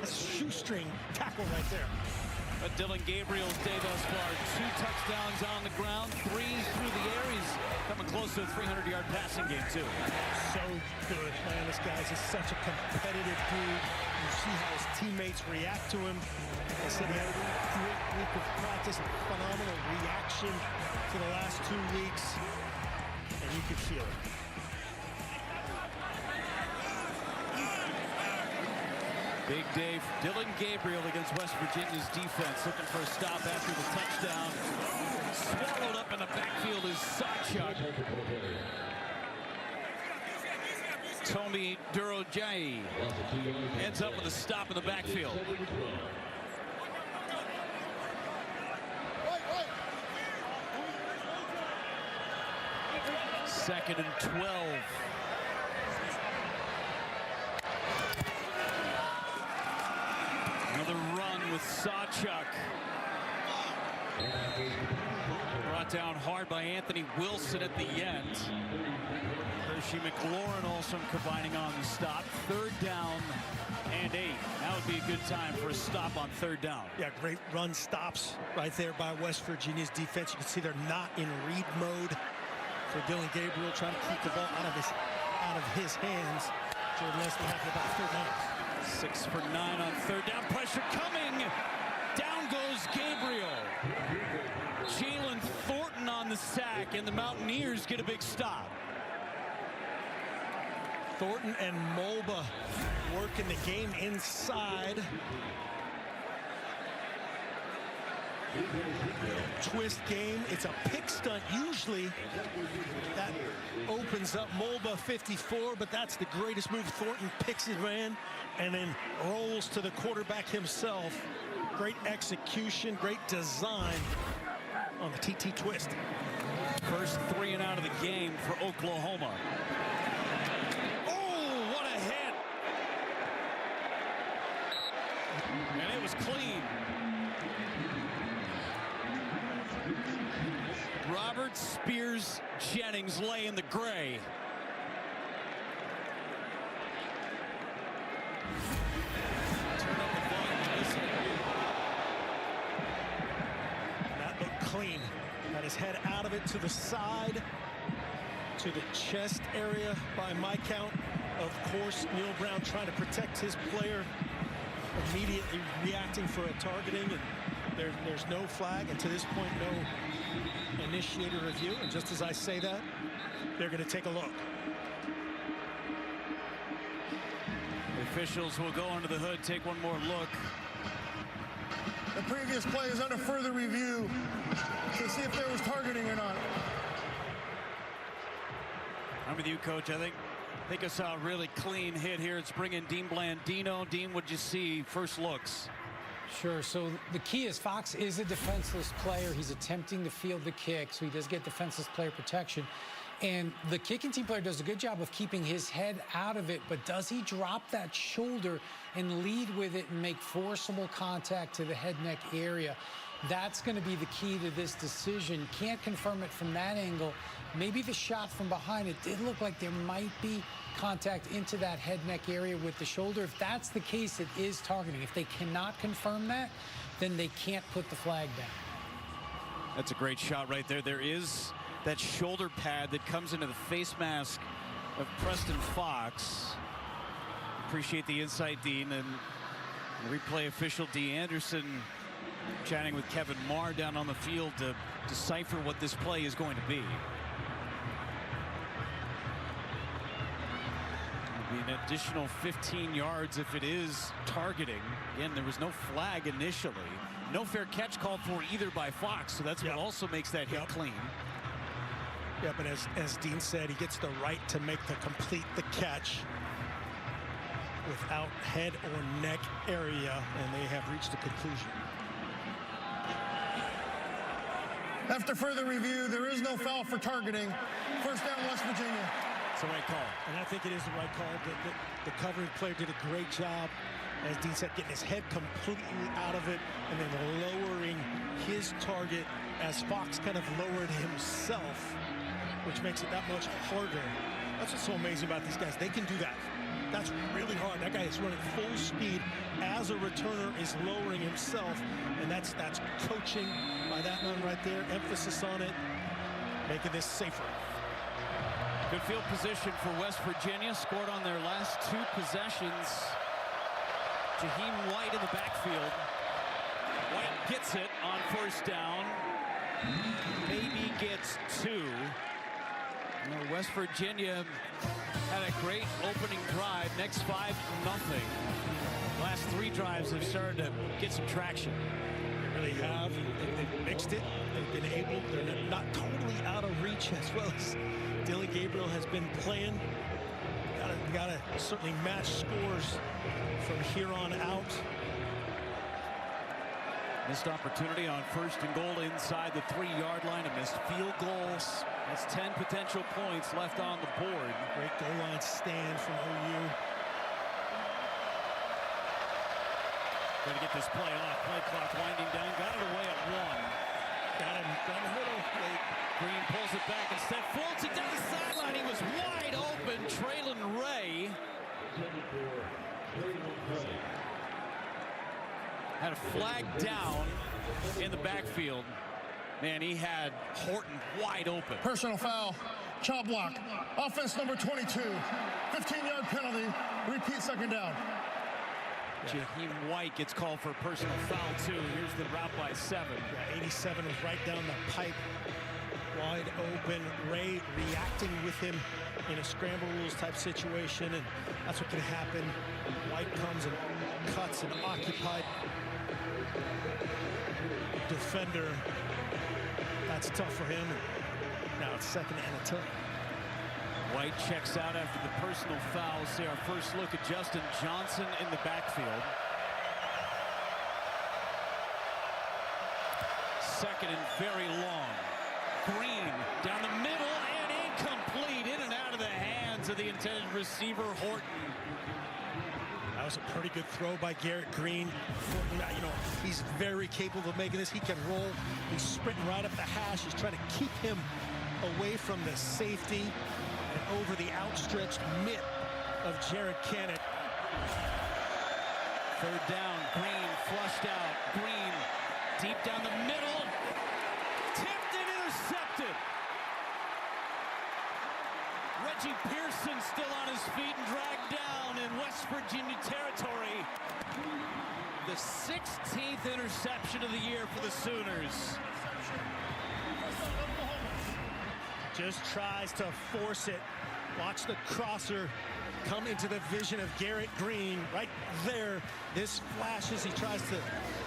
That's a shoestring tackle right there. But Dylan Gabriel's day thus far. 2 touchdowns on the ground, 3 through the air. He's coming close to a 300-yard passing game, too. So good, man. This guy's just such a competitive dude. You see how his teammates react to him. They said he had a great week of practice, a phenomenal reaction for the last 2 weeks. And you could feel it. Big day for Dylan Gabriel against West Virginia's defense, looking for a stop after the touchdown. Swallowed up in the backfield is Sawchuk. Tomi Durojayi ends up with a stop in the backfield. Second and 12. Another run with Sawchuk. Brought down hard by Anthony Wilson at the end. Hershey McLaurin also combining on the stop. 3rd down and 8. That would be a good time for a stop on 3rd down. Yeah, great run stops right there by West Virginia's defense. You can see they're not in read mode for Dylan Gabriel, trying to keep the ball out of his hands. Jordan Leslie happy about 3rd down. 6 for 9 on 3rd down. Pressure coming. Down goes Gabriel. Jalen Thornton on the sack, and the Mountaineers get a big stop. Thornton and Mulba working the game inside. Twist game. It's a pick stunt usually. That opens up Mulba 54, but that's the greatest move. Thornton picks it, man, and then rolls to the quarterback himself. Great execution, great design on the TT twist. First 3 and out of the game for Oklahoma. Oh, what a hit! And it was clean. Robert Spears Jennings laying the gray. Turn up the volume, listen. That looked clean. Got his head out of it to the side, to the chest area by my count. Of course, Neil Brown trying to protect his player, immediately reacting for a targeting, and there's no flag, and to this point, no initiator review. And just as I say that, they're going to take a look. The officials will go under the hood, take one more look. The previous play is under further review to see if there was targeting or not. I'm with you, Coach. I think I think I saw a really clean hit here. It's bringing Dean Blandino. Dean, what'd you see first looks? Sure. So the key is Fox is a defenseless player. He's attempting to field the kick, so he does get defenseless player protection. And the kicking team player does a good job of keeping his head out of it, but does he drop that shoulder and lead with it and make forcible contact to the head neck area? That's going to be the key to this decision. Can't confirm it from that angle. Maybe the shot from behind, it did look like there might be contact into that head neck area with the shoulder. If that's the case, it is targeting. If they cannot confirm that, then they can't put the flag down. That's a great shot right there. There is that shoulder pad that comes into the face mask of Preston Fox. Appreciate the insight, Dean. And replay official Dee Anderson chatting with Kevin Marr down on the field to decipher what this play is going to be. An additional 15 yards if it is targeting. Again, there was no flag initially. No fair catch called for either by Fox, so that's what also makes that hit clean. Yeah, but as Dean said, he gets the right to complete the catch without head or neck area, and they have reached a conclusion. After further review, there is no foul for targeting. First down, West Virginia. It's the right call. And I think it is the right call. The covering player did a great job, as Dean said, getting his head completely out of it and then lowering his target as Fox kind of lowered himself, which makes it that much harder. That's what's so amazing about these guys. They can do that. That's really hard. That guy is running full speed as a returner is lowering himself, and that's coaching by that one right there. Emphasis on it, making this safer. Good field position for West Virginia. Scored on their last 2 possessions. Jaheim White in the backfield. White gets it on first down. Maybe gets 2. West Virginia had a great opening drive. Next 5-0. Last 3 drives have started to get some traction. They really have. They've mixed it. They've been able. They're not totally out of reach, as well as Dylan Gabriel has been playing. Gotta certainly match scores from here on out. Missed opportunity on 1st and goal inside the 3-yard line. A missed field goal. That's 10 potential points left on the board. Great goal line stand from OU. Going to get this play off. Play clock winding down. Got it away at 1. Got him down the middle. Green pulls it back instead. Folds it down the sideline. He was wide open. Traylon Ray had a flag down in the backfield. Man, he had Horton wide open. Personal foul, chop block, offense number 22, 15-yard penalty, repeat second down. Jaheim White gets called for a personal foul, too. Here's the route by 7. Yeah, 87 was right down the pipe. Wide open. Ray reacting with him in a scramble rules type situation, and that's what can happen. White comes and cuts an occupied defender. That's tough for him. Now it's 2nd and a 10. White checks out after the personal foul. See our first look at Justin Johnson in the backfield. 2nd and very long. Green down the middle and incomplete. In and out of the hands of the intended receiver, Horton. That was a pretty good throw by Garrett Green. You know, he's very capable of making this. He can roll. He's sprinting right up the hash. He's trying to keep him away from the safety and over the outstretched mitt of Jared Kennett. 3rd down, Green flushed out. Green deep down the middle. Tipped and intercepted. Reggie Pearson still on his feet and dragged down in West Virginia territory. The 16th interception of the year for the Sooners. Just tries to force it. Watch the crosser come into the vision of Garrett Green right there. This flashes. He tries to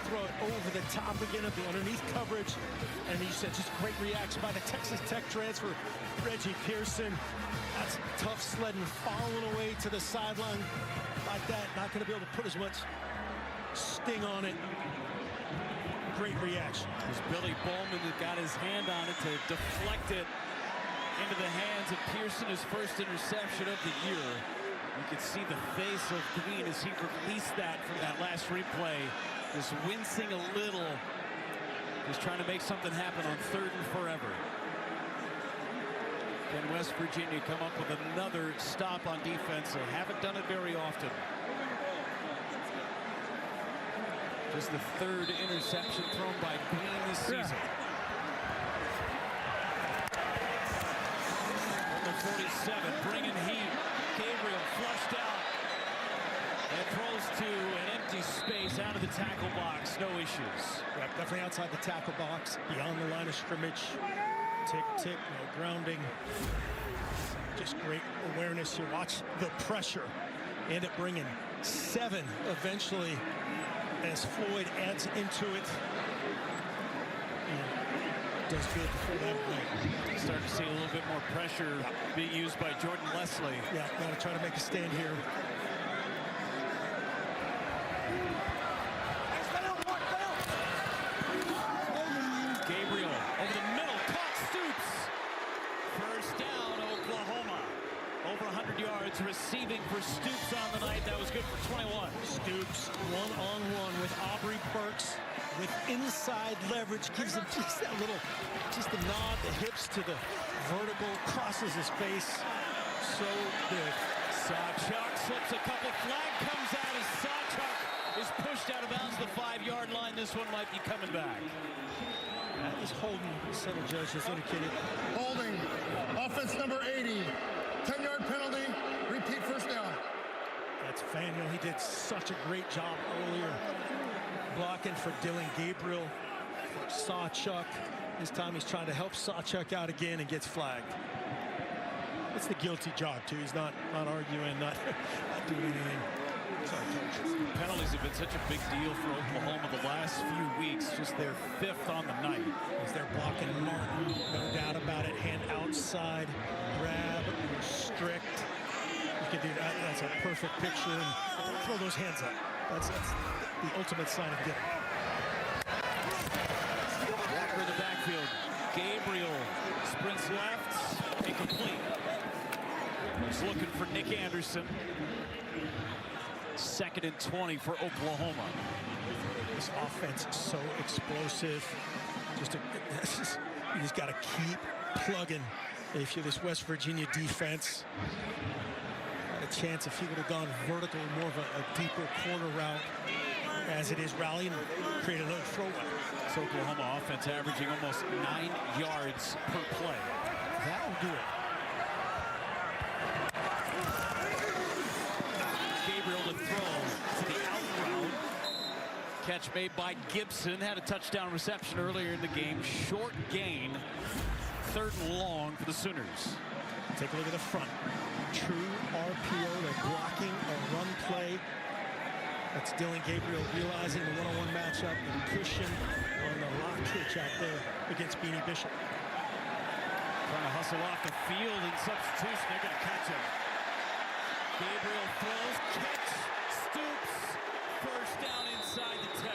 throw it over the top again of the underneath coverage. And you said just great reaction by the Texas Tech transfer, Reggie Pearson. That's tough sledding, falling away to the sideline like that. Not going to be able to put as much sting on it. Great reaction. It was Billy Bowman that got his hand on it to deflect it into the hands of Pearson, his first interception of the year. You could see the face of Green as he released that from that last replay, just wincing a little, just trying to make something happen on 3rd and forever. Can West Virginia come up with another stop on defense? They haven't done it very often. Just the 3rd interception thrown by Green this season. Number 47, bringing heat. Gabriel flushed out and throws to an empty space out of the tackle box. No issues. Yeah, definitely outside the tackle box, beyond the line of scrimmage. Tick, tick, no grounding. Just great awareness here. Watch the pressure. End up bringing 7 eventually as Floyd adds into it. Does good before that play. Starting to see a little bit more pressure being used by Jordan Leslie. Yeah, got to try to make a stand here. Gabriel over the middle, caught Stoops. First down, Oklahoma. Over 100 yards receiving for Stoops on the night. That was good for 21. Stoops one-on-one with Aubrey Burks. With inside leverage, gives him just that little, just a nod, the hips to the vertical, crosses his face. So good. Sawchuk slips a couple, flag comes out as Sawchuk is pushed out of bounds the 5-yard line. This one might be coming back. That is holding, the center judge has indicated. Holding. Offense number 80. 10-yard penalty. Repeat first down. That's Faneuil. He did such a great job earlier. Blocking for Dylan Gabriel, for Sawchuk. This time he's trying to help Sawchuk out again and gets flagged. It's the guilty job too. He's not arguing, not doing anything. Sorry, Coach. Penalties have been such a big deal for Oklahoma the last few weeks. Just their 5th on the night. As they're blocking Martin, no doubt about it. Hand outside, grab, restrict. You can do that. That's a perfect picture. And throw those hands up. That's the ultimate sign of getting. Walker in the backfield. Gabriel sprints left, incomplete. He's looking for Nick Anderson. 2nd and 20 for Oklahoma. This offense so explosive. You just got to keep plugging. If you're this West Virginia defense, a chance if he would have gone vertical, more of a deeper corner route. As it is rallying, create another throwaway. This Oklahoma offense averaging almost 9 yards per play. That will do it. Gabriel to throw to the out route. Catch made by Gibson. Had a touchdown reception earlier in the game. Short gain. 3rd and long for the Sooners. Take a look at the front. True RPO. They're blocking a run play. That's Dylan Gabriel realizing the one-on-one matchup and cushion on the lock hitch out there against Beanie Bishop. Trying to hustle off the field in substitution. They're going to catch him. Gabriel throws, catch, Stoops. First down inside the 10.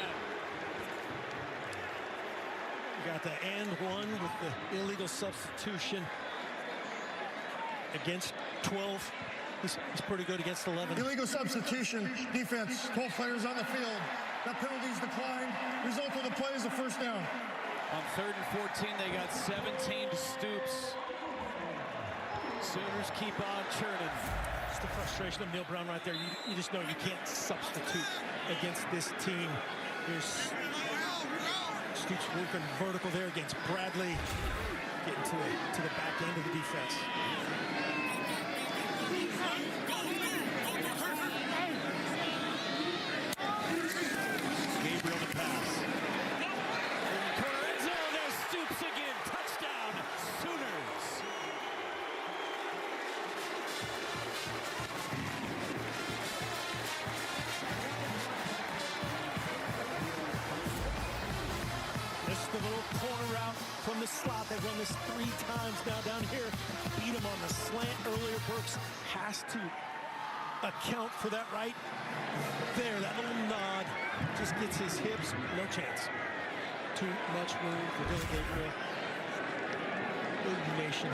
You got the and one with the illegal substitution against 12. He's pretty good against 11. Illegal substitution. Defense. 12 players on the field. That penalty's declined. Result of the play is a first down. On 3rd and 14, they got 17 to Stoops. Sooners keep on churning. It's the frustration of Neil Brown right there. You just know you can't substitute against this team. There's Stoops working vertical there against Bradley. Getting to the back end of the defense. Gabriel to pass. Corner end zone, there's Stoops again. Touchdown, Sooners. earlier. Burks has to account for that right there. That little nod just gets his hips. No chance. Too much room for Dylan Gabriel. Nation.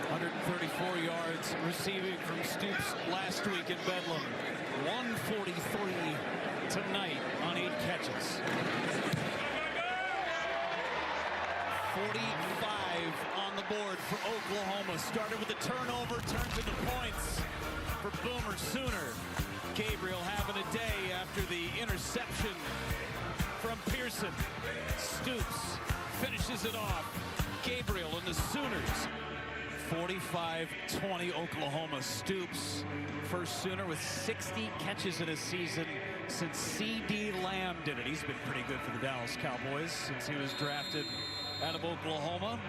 134 yards receiving from Stoops last week in Bedlam. 143 tonight on 8 catches. 45 on the board for Oklahoma. Started with a turnover, turns into points for Boomer Sooner. Gabriel having a day after the interception from Pearson. Stoops finishes it off. Gabriel and the Sooners. 45-20 Oklahoma. Stoops, first Sooner with 60 catches in a season since C.D. Lamb did it. He's been pretty good for the Dallas Cowboys since he was drafted out of Oklahoma.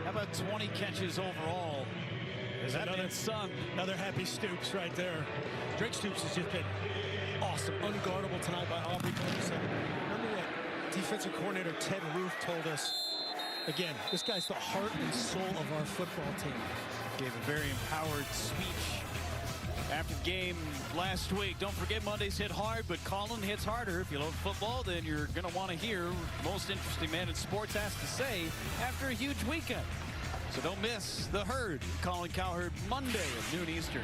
How about 20 catches overall? Is that another happy Stoops right there. Drake Stoops has just been awesome, unguardable tonight by Aubrey Clemson. Remember what defensive coordinator Ted Roof told us? Again, this guy's the heart and soul of our football team. Gave a very empowered speech after the game last week. Don't forget, Mondays hit hard, but Colin hits harder. If you love football, then you're going to want to hear most interesting man in sports has to say after a huge weekend. So don't miss The Herd, Colin Cowherd, Monday at noon Eastern,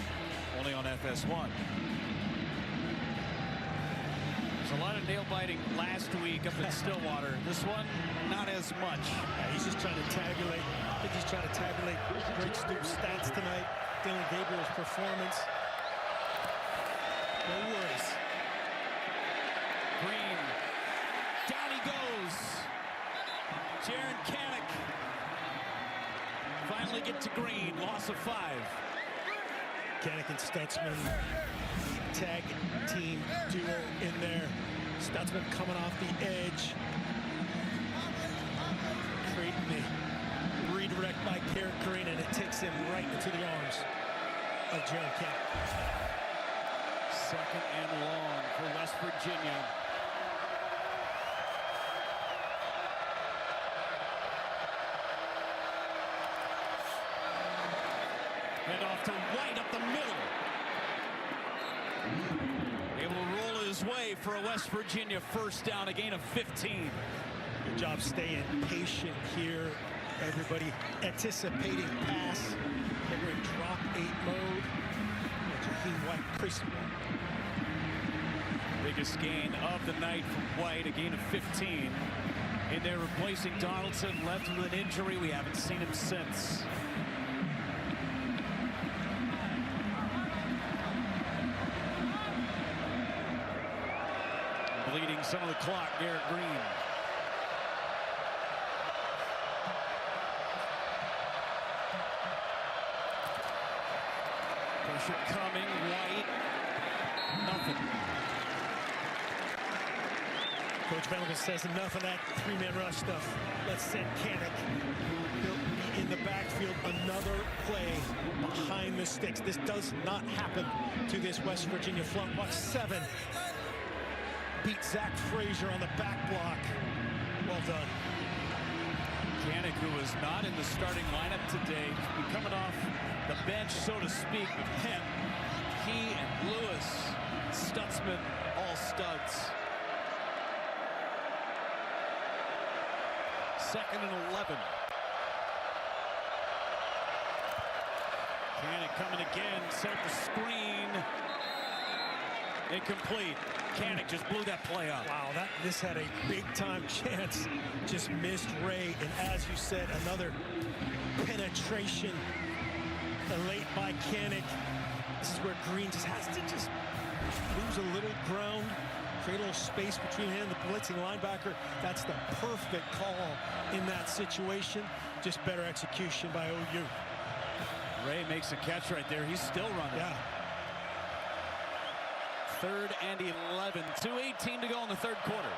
only on FS1. There's a lot of nail-biting last week up in Stillwater. This one, not as much. Yeah, he's just trying to tabulate. I think he's trying to tabulate Drake Stoops' stats tonight. Dylan Gabriel's performance. No worries. Green. Down he goes. Jaron Kanak. Finally get to Green. Loss of 5. Kanak and Stutzman. Tag team duo in there. Stutzman coming off the edge. Creating the redirect by Garrett Green, and it takes him right into the arms of Jaron Kanak. Second and long for West Virginia. Hand off to White up the middle. Able to roll his way for a West Virginia first down, a gain of 15. Good job staying patient here. Everybody anticipating pass. They're in drop 8 mode. Jaheim White, Chris. Biggest gain of the night from White, a gain of 15. And they're replacing Donaldson, left with an injury. We haven't seen him since. Bleeding some of the clock, Garrett Green. Pressure coming, White, nothing. Coach Benelman says enough of that 3-man rush stuff. Let's send Kanak. He'll be in the backfield. Another play behind the sticks. This does not happen to this West Virginia front. Watch 7. Beat Zach Frazier on the back block. Well done. Kanak, who was not in the starting lineup today, coming off the bench, so to speak, with him. He and Lewis, Stutzman, all studs. 2nd and 11. Kanak coming again, set up the screen. Incomplete. Kanak just blew that play up. Wow, this had a big-time chance. Just missed Ray, and as you said, another penetration late by Kanak. This is where Green just has to just lose a little ground, create a little space between him and the blitzing linebacker. That's the perfect call in that situation. Just better execution by OU. Ray makes a catch right there. He's still running. Yeah. 3rd and 11. 2:18 to go in the 3rd quarter.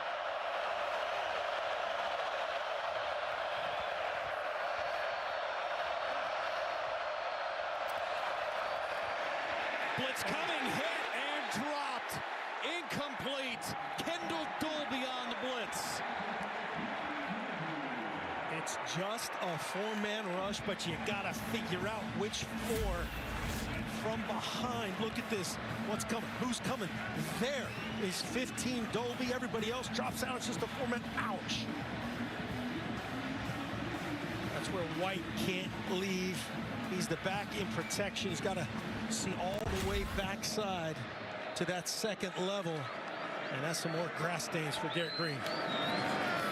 Blitz coming, hit and dropped. Incomplete. Kendall Dolby on the blitz. It's just a four-man rush, but you got to figure out which four from behind. Look at this. What's coming? Who's coming? There is 15 Dolby. Everybody else drops out. It's just a four-man. Ouch. That's where White can't leave. He's the back in protection. He's got to see all the way backside to that second level. And that's some more grass stains for Garrett Green.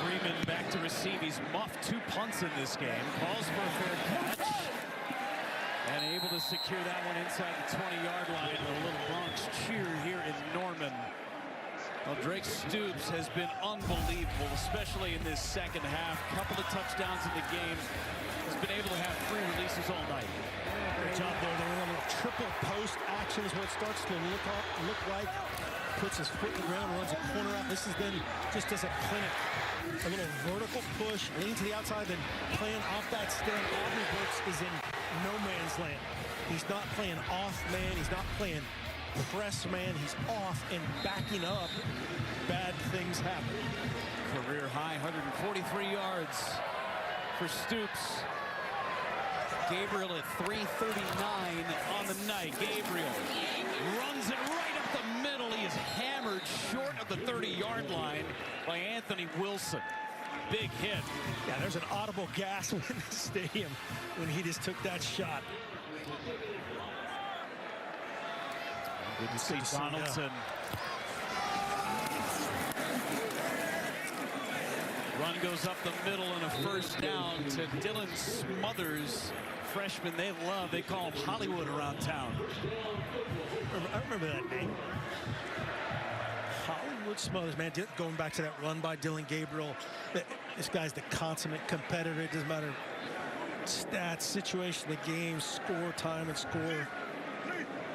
Freeman back to receive. He's muffed 2 punts in this game. Calls for a fair catch. And able to secure that one inside the 20-yard line. A little Bronx cheer here in Norman. Well, Drake Stoops has been unbelievable, especially in this second half. Couple of touchdowns in the game. He's been able to have 3 releases all night. Great job there. They're in a little triple post action is what it starts to look like. Puts his foot in the ground, runs a corner out. This is then just as a clinic. A little vertical push, lean to the outside, then playing off that stand. Aubrey Brooks is in no man's land. He's not playing off man. He's not playing press man. He's off and backing up. Bad things happen. Career high 143 yards for Stoops. Gabriel at 339 on the night. Gabriel runs it right up the middle. He is hammered short of the 30-yard line by Anthony Wilson. Big hit. Yeah, there's an audible gasp in the stadium when he just took that shot. Good to see Donaldson. Run goes up the middle and a first down to Dylan Smothers. Freshman they love. They call him Hollywood around town. I remember that name. Hollywood Smothers, man. Going back to that run by Dylan Gabriel. This guy's the consummate competitor. It doesn't matter stats, situation, the game, score, time, and score.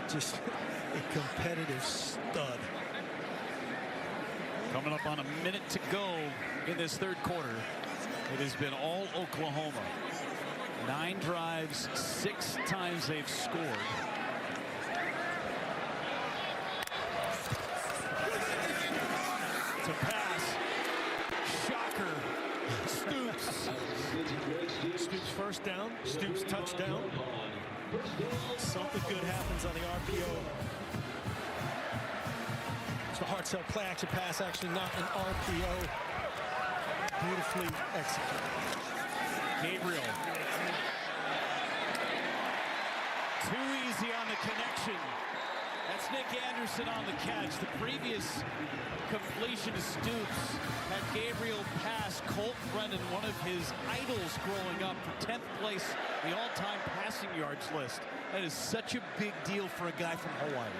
Just a competitive stud. Coming up on a minute to go in this third quarter. It has been all Oklahoma. 9 drives, 6 times they've scored. To pass. Shocker. Stoops. Stoops first down. Stoops touchdown. Something good happens on the RPO. It's the hard sell play action pass, actually not an RPO. Beautifully executed. Gabriel. Too easy on the connection. That's Nick Anderson on the catch. The previous completion to Stoops had Gabriel pass Colt Brennan, one of his idols growing up, for 10th place in the all-time passing yards list. That is such a big deal for a guy from Hawaii.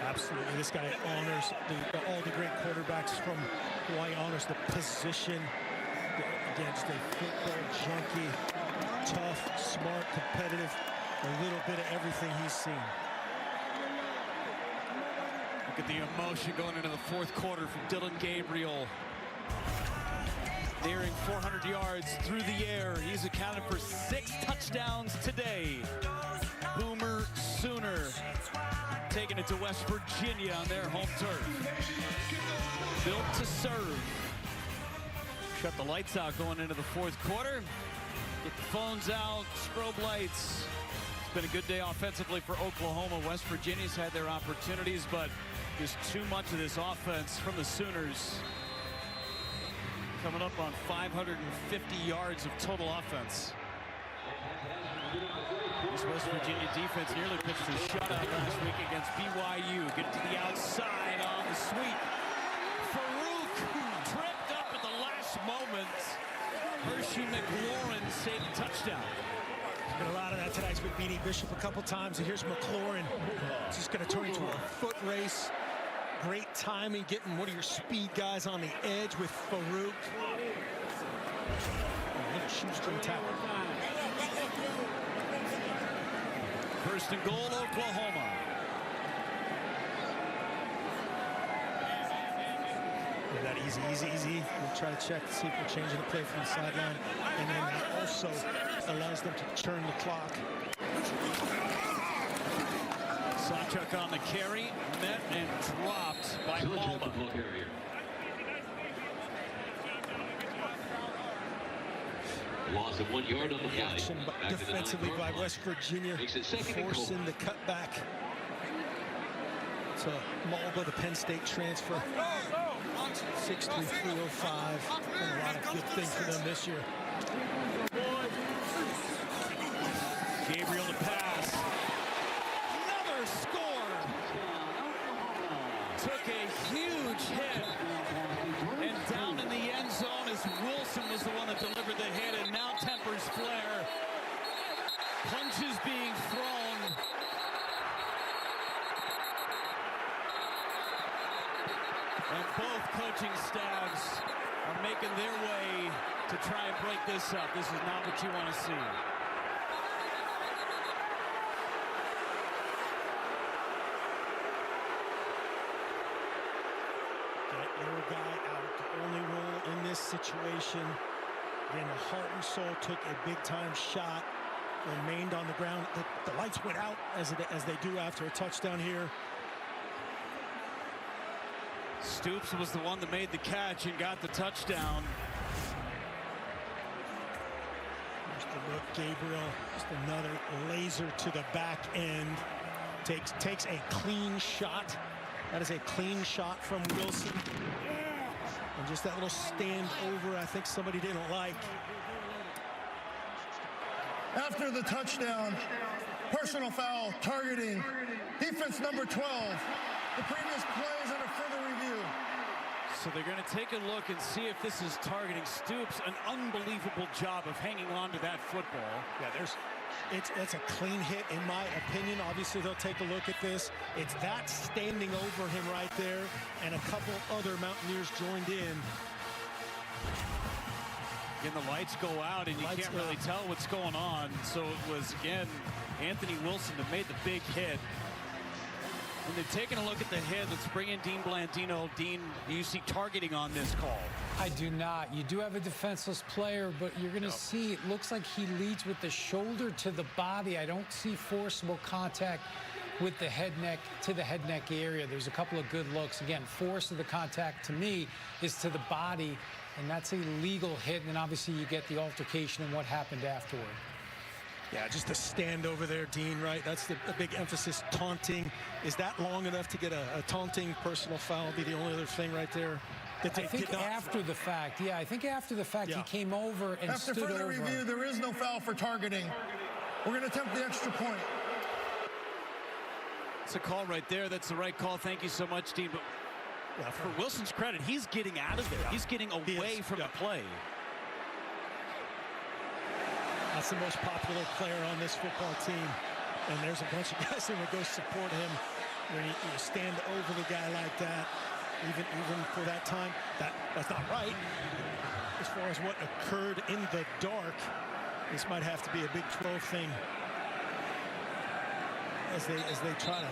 Absolutely. This guy honors all the great quarterbacks from Hawaii, honors the position. Again, just a football junkie, tough, smart, competitive, a little bit of everything he's seen. Look at the emotion going into the fourth quarter from Dylan Gabriel. Nearing 400 yards through the air. He's accounted for 6 touchdowns today. Boomer Sooner taking it to West Virginia on their home turf. Built to serve. Shut the lights out going into the fourth quarter. Get the phones out, strobe lights. It's been a good day offensively for Oklahoma. West Virginia's had their opportunities, but just too much of this offense from the Sooners. Coming up on 550 yards of total offense. This West Virginia defense nearly pitched a shutout last week against BYU. Get to the outside on the sweep. Farouk tripped up at the last moment. Hershey McLaurin saved a touchdown. There's been a lot of that tonight. It's been beating Bishop a couple times, and here's McLaurin. It's just going to turn into a foot race. Great timing, getting one of your speed guys on the edge with Farouk. A little shoestring tackle. First and goal, Oklahoma. That easy. We'll try to check to see if we're changing the play from the sideline. And then that also allows them to turn the clock. Sawchuk on the carry, met and dropped by Malma. Loss of 1 yard on the play. Action defensively by West Virginia, forcing the cutback to Malba, the Penn State transfer. 6'3", 305. Done a lot of good things for them this year. Gabriel to pass. Another score. Took a huge hit. And down in the end zone as Wilson was the one that delivered the hit, and now tempers flare. Punches being thrown. And both coaching staffs are making their way to try and break this up. This is not what you want to see. Get your guy out. The only rule in this situation. Again, the heart and soul took a big-time shot, remained on the ground. The lights went out as they do after a touchdown here. Stoops was the one that made the catch and got the touchdown. Just a look, Gabriel, just another laser to the back end. Takes a clean shot. That is a clean shot from Wilson. And just that little stand over, I think somebody didn't like. After the touchdown, personal foul, targeting, defense number 12. The previous play is under further review. So they're going to take a look and see if this is targeting. Stoops, an unbelievable job of hanging on to that football. Yeah, it's a clean hit in my opinion. Obviously they'll take a look at this. It's that standing over him right there, and a couple other Mountaineers joined in. Again, the lights go out and you can't really tell what's going on. So it was, again, Anthony Wilson that made the big hit. When they're taking a look at the hit, let's bring in Dean Blandino. Dean, do you see targeting on this call? I do not. You do have a defenseless player, but you're going to see it looks like he leads with the shoulder to the body. I don't see forcible contact with the head neck to the head neck area. There's a couple of good looks. Again, force of the contact to me is to the body, and that's a legal hit. And then obviously you get the altercation and what happened afterward. Yeah, just to stand over there, Dean, right? That's the big emphasis, taunting. Is that long enough to get a taunting personal foul? Be the only other thing right there. I think after the fact, yeah, I think after the fact he came over and stood over. After further review, there is no foul for targeting. We're going to attempt the extra point. It's a call right there. That's the right call. Thank you so much, Dean. But yeah, for Wilson's credit, he's getting out of there. Yeah. He's getting away from the play. That's the most popular player on this football team. And there's a bunch of guys that would go support him. When you stand over the guy like that, even for that time, that's not right. As far as what occurred in the dark, this might have to be a Big 12 thing as they try to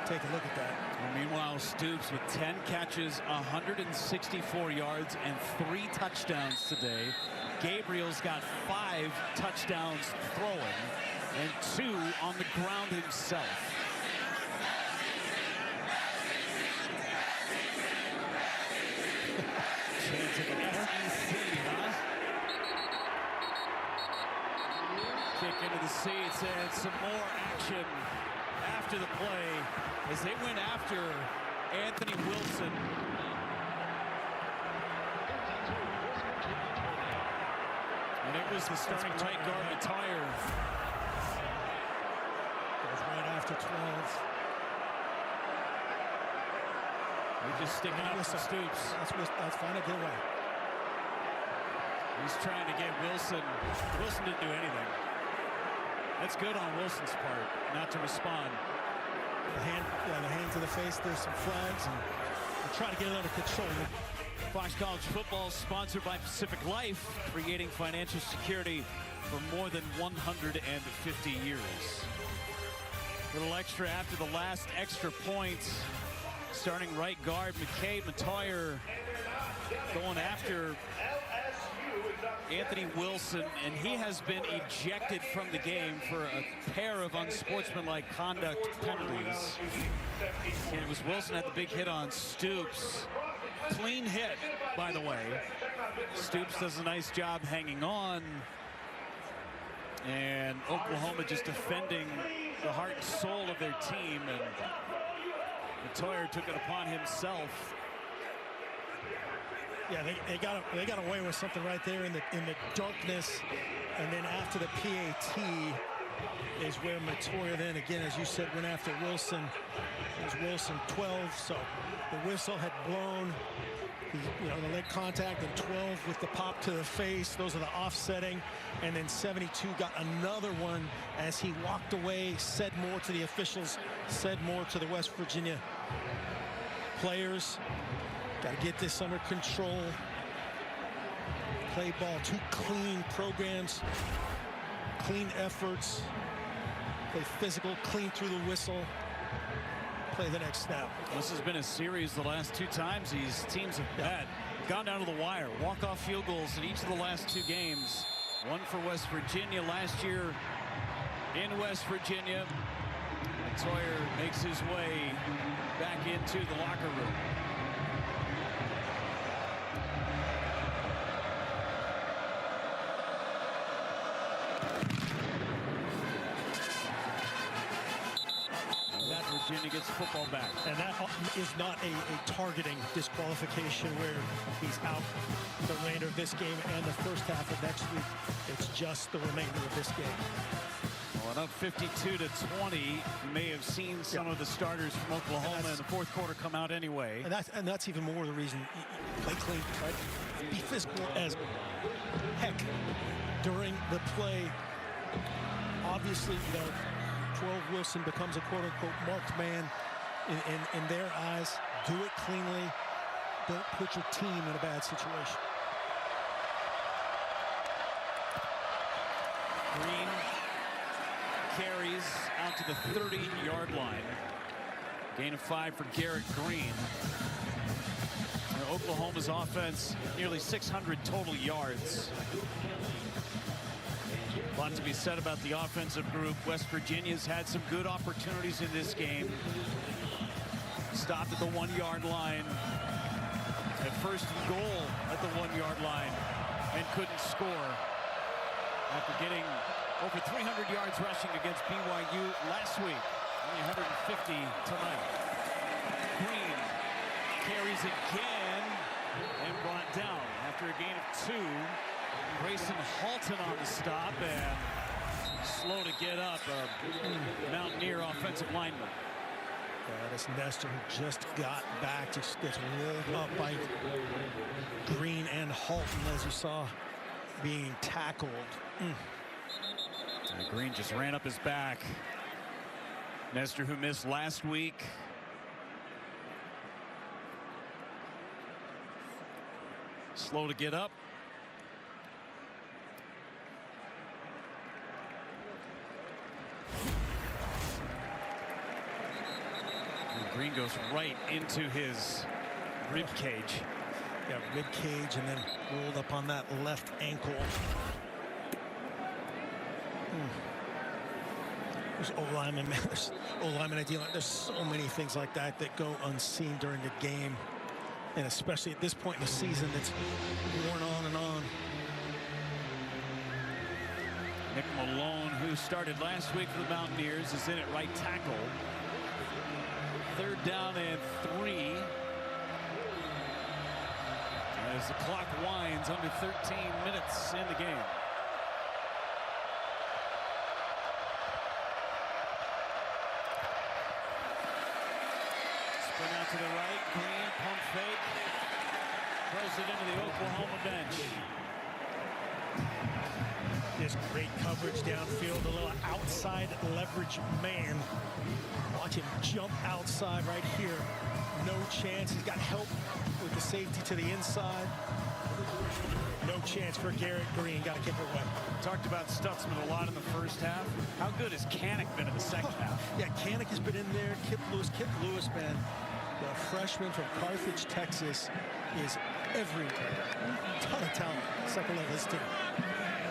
take a look at that. And meanwhile, Stoops with 10 catches, 164 yards, and 3 touchdowns today. Gabriel's got 5 touchdowns throwing and 2 on the ground himself. Chance of an SEC, huh? Kick into the seats and some more action after the play as they went after Anthony Wilson. And it was the starting right guard, Mountaineers. Goes right after 12. They're just sticking up with Stoops. That's fine, a good way. He's trying to get Wilson. Wilson didn't do anything. That's good on Wilson's part, not to respond. The hand to the face, there's some flags, and we'll try to get it under control. Fox College Football sponsored by Pacific Life, creating financial security for more than 150 years. A little extra after the last extra point. Starting right guard, McCabe Mountaineers going after Anthony Wilson, and he has been ejected from the game for a pair of unsportsmanlike conduct penalties. And it was Wilson had the big hit on Stoops. Clean hit, by the way. Stoops does a nice job hanging on. And Oklahoma just defending the heart and soul of their team. And Mountaineers took it upon himself. Yeah, they got away with something right there in the darkness. And then after the PAT is where Mountaineers then again, as you said, went after Wilson. It was Wilson 12, so the whistle had blown. The leg contact, and 12 with the pop to the face. Those are the offsetting. And then 72 got another one as he walked away, said more to the officials, said more to the West Virginia players. Got to get this under control. Play ball, 2 clean programs, clean efforts. Play physical, clean through the whistle. Play the next snap. This has been a series the last 2 times these teams have gone down to the wire. Walk-off field goals in each of the last 2 games. One for West Virginia last year in West Virginia. Mountaineers makes his way back into the locker room. Virginia gets the football back. And that is not a targeting disqualification where he's out the remainder of this game and the first half of next week. It's just the remainder of this game. Well, up 52-20. You may have seen some of the starters from Oklahoma in the fourth quarter come out anyway. And that's even more the reason. Play clean, right? Be physical as heck during the play. Obviously, 12 Wilson becomes a quote-unquote marked man in their eyes. Do it cleanly. Don't put your team in a bad situation. Green carries out to the 30-yard line. Gain of 5 for Garrett Green. Oklahoma's offense, nearly 600 total yards. A lot to be said about the offensive group. West Virginia's had some good opportunities in this game. Stopped at the 1-yard line. At first and goal at the 1-yard line and couldn't score. After getting over 300 yards rushing against BYU last week. Only 150 tonight. Green carries again and brought down after a gain of 2. Grayson Halton on the stop and slow to get up. A Mountaineer offensive lineman. This Nestor just got back, just gets rolled up by Green and Halton, as you saw, being tackled. Green just ran up his back. Nestor, who missed last week. Slow to get up. Green goes right into his rib cage. Yeah, rib cage, and then rolled up on that left ankle. There's O-lineman, man. There's O-lineman at D-line. There's so many things like that that go unseen during the game, and especially at this point in the season, that's worn on and on. Nick Malone, who started last week for the Mountaineers, is in at right tackle. 3rd down and 3. As the clock winds, under 13 minutes in the game. Spin out to the right. Green, pump fake. Throws it into the Oklahoma bench. Just great coverage downfield, a little outside leverage man. Watch him jump outside right here. No chance. He's got help with the safety to the inside. No chance for Garrett Green. Got to kick it away. Talked about Stutzman a lot in the first half. How good has Kanik been in the second half? Yeah, Kanik has been in there. Kip Lewis, man, the freshman from Carthage, Texas, is everywhere. Ton of talent. Second level of his team.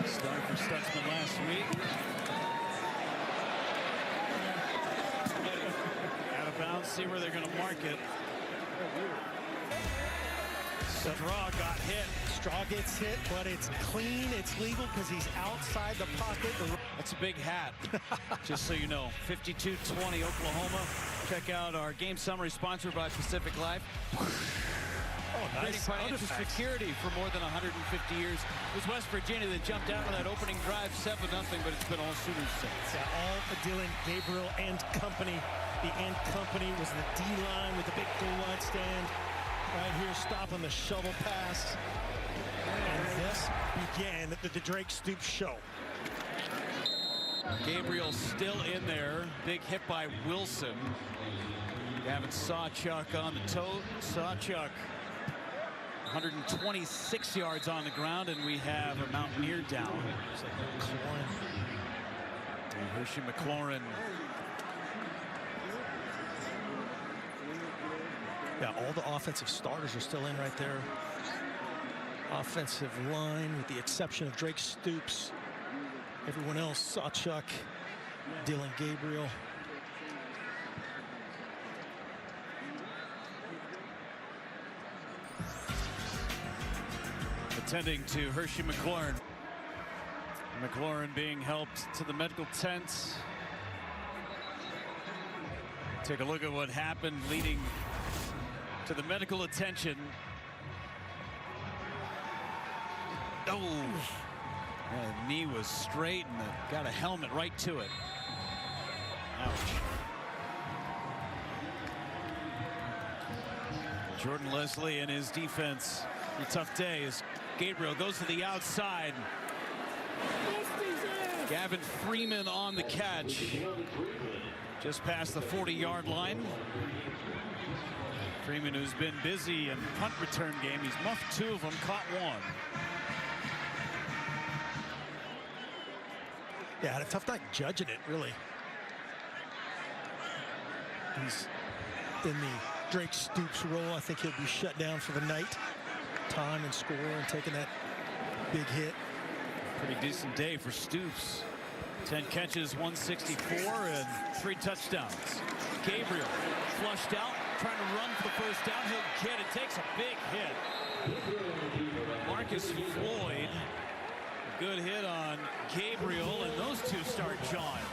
Start for Stutzman last week. Out of bounds, see where they're going to mark it. Straw got hit. Straw gets hit, but it's clean. It's legal because he's outside the pocket. That's a big hat, just so you know. 52-20 Oklahoma. Check out our game summary sponsored by Pacific Life. Creating financial security for more than 150 years. It was West Virginia that jumped out on that opening drive 7-0, but it's been all Sooners since. Yeah, all Dylan Gabriel and company. The and company was the D-line with the big goal line stand. Right here, stopping the shovel pass. And this began the Drake Stoops show. Gabriel still in there. Big hit by Wilson. Gavin Sawchuk on the toe. Sawchuk 126 yards on the ground, and we have a Mountaineer down. Hershey McLaurin. Yeah, all the offensive starters are still in right there. Offensive line, with the exception of Drake Stoops. Everyone else, Sawchuk, Dylan Gabriel. Attending to Hershey McLaurin. McLaurin being helped to the medical tent. Take a look at what happened leading to the medical attention. Oh, the knee was straight and got a helmet right to it. Ouch. Jordan Leslie and his defense. A tough day as Gabriel goes to the outside. Gavin Freeman on the catch. Just past the 40-yard line. Freeman, who's been busy in punt return game. He's muffed 2 of them, caught 1. Yeah, had a tough night judging it, really. He's in the Drake Stoops role. I think he'll be shut down for the night. Time and score and taking that big hit. Pretty decent day for Stoops. 10 catches, 164, and 3 touchdowns. Gabriel flushed out, trying to run for the first down. He'll get it, takes a big hit. Marcus Floyd, a good hit on Gabriel, and those two start jawing.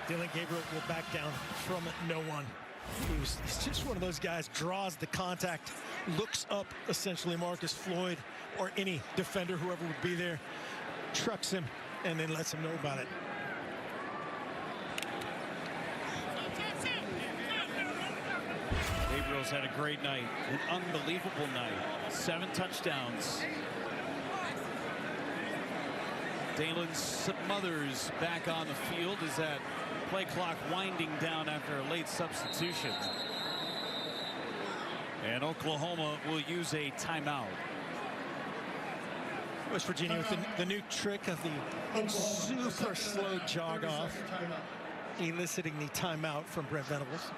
Dylan Gabriel will back down from no one. He's just one of those guys, draws the contact, looks up essentially Marcus Floyd or any defender, whoever would be there, trucks him, and then lets him know about it. Gabriel's had a great night, an unbelievable night. 7 touchdowns. Dalen Smothers back on the field as that play clock winding down after a late substitution. And Oklahoma will use a timeout. West Virginia with the new trick of the super slow jog off, eliciting the timeout from Brent Venables.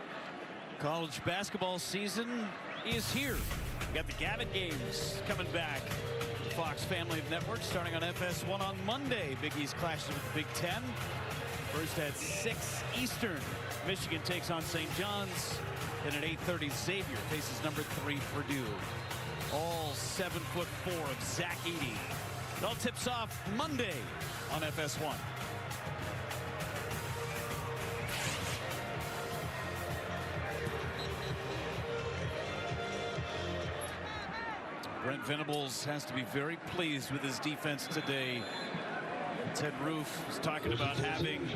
College basketball season is here. We got the Gavitt games coming back. The Fox family of networks starting on FS1 on Monday. Big East clashes with the Big Ten. First at 6 Eastern. Michigan takes on St. John's. Then at 8:30, Xavier faces number 3 Purdue. All 7'4" of Zach Edey. It all tips off Monday on FS1. Brent Venables has to be very pleased with his defense today. Ted Roof was talking about having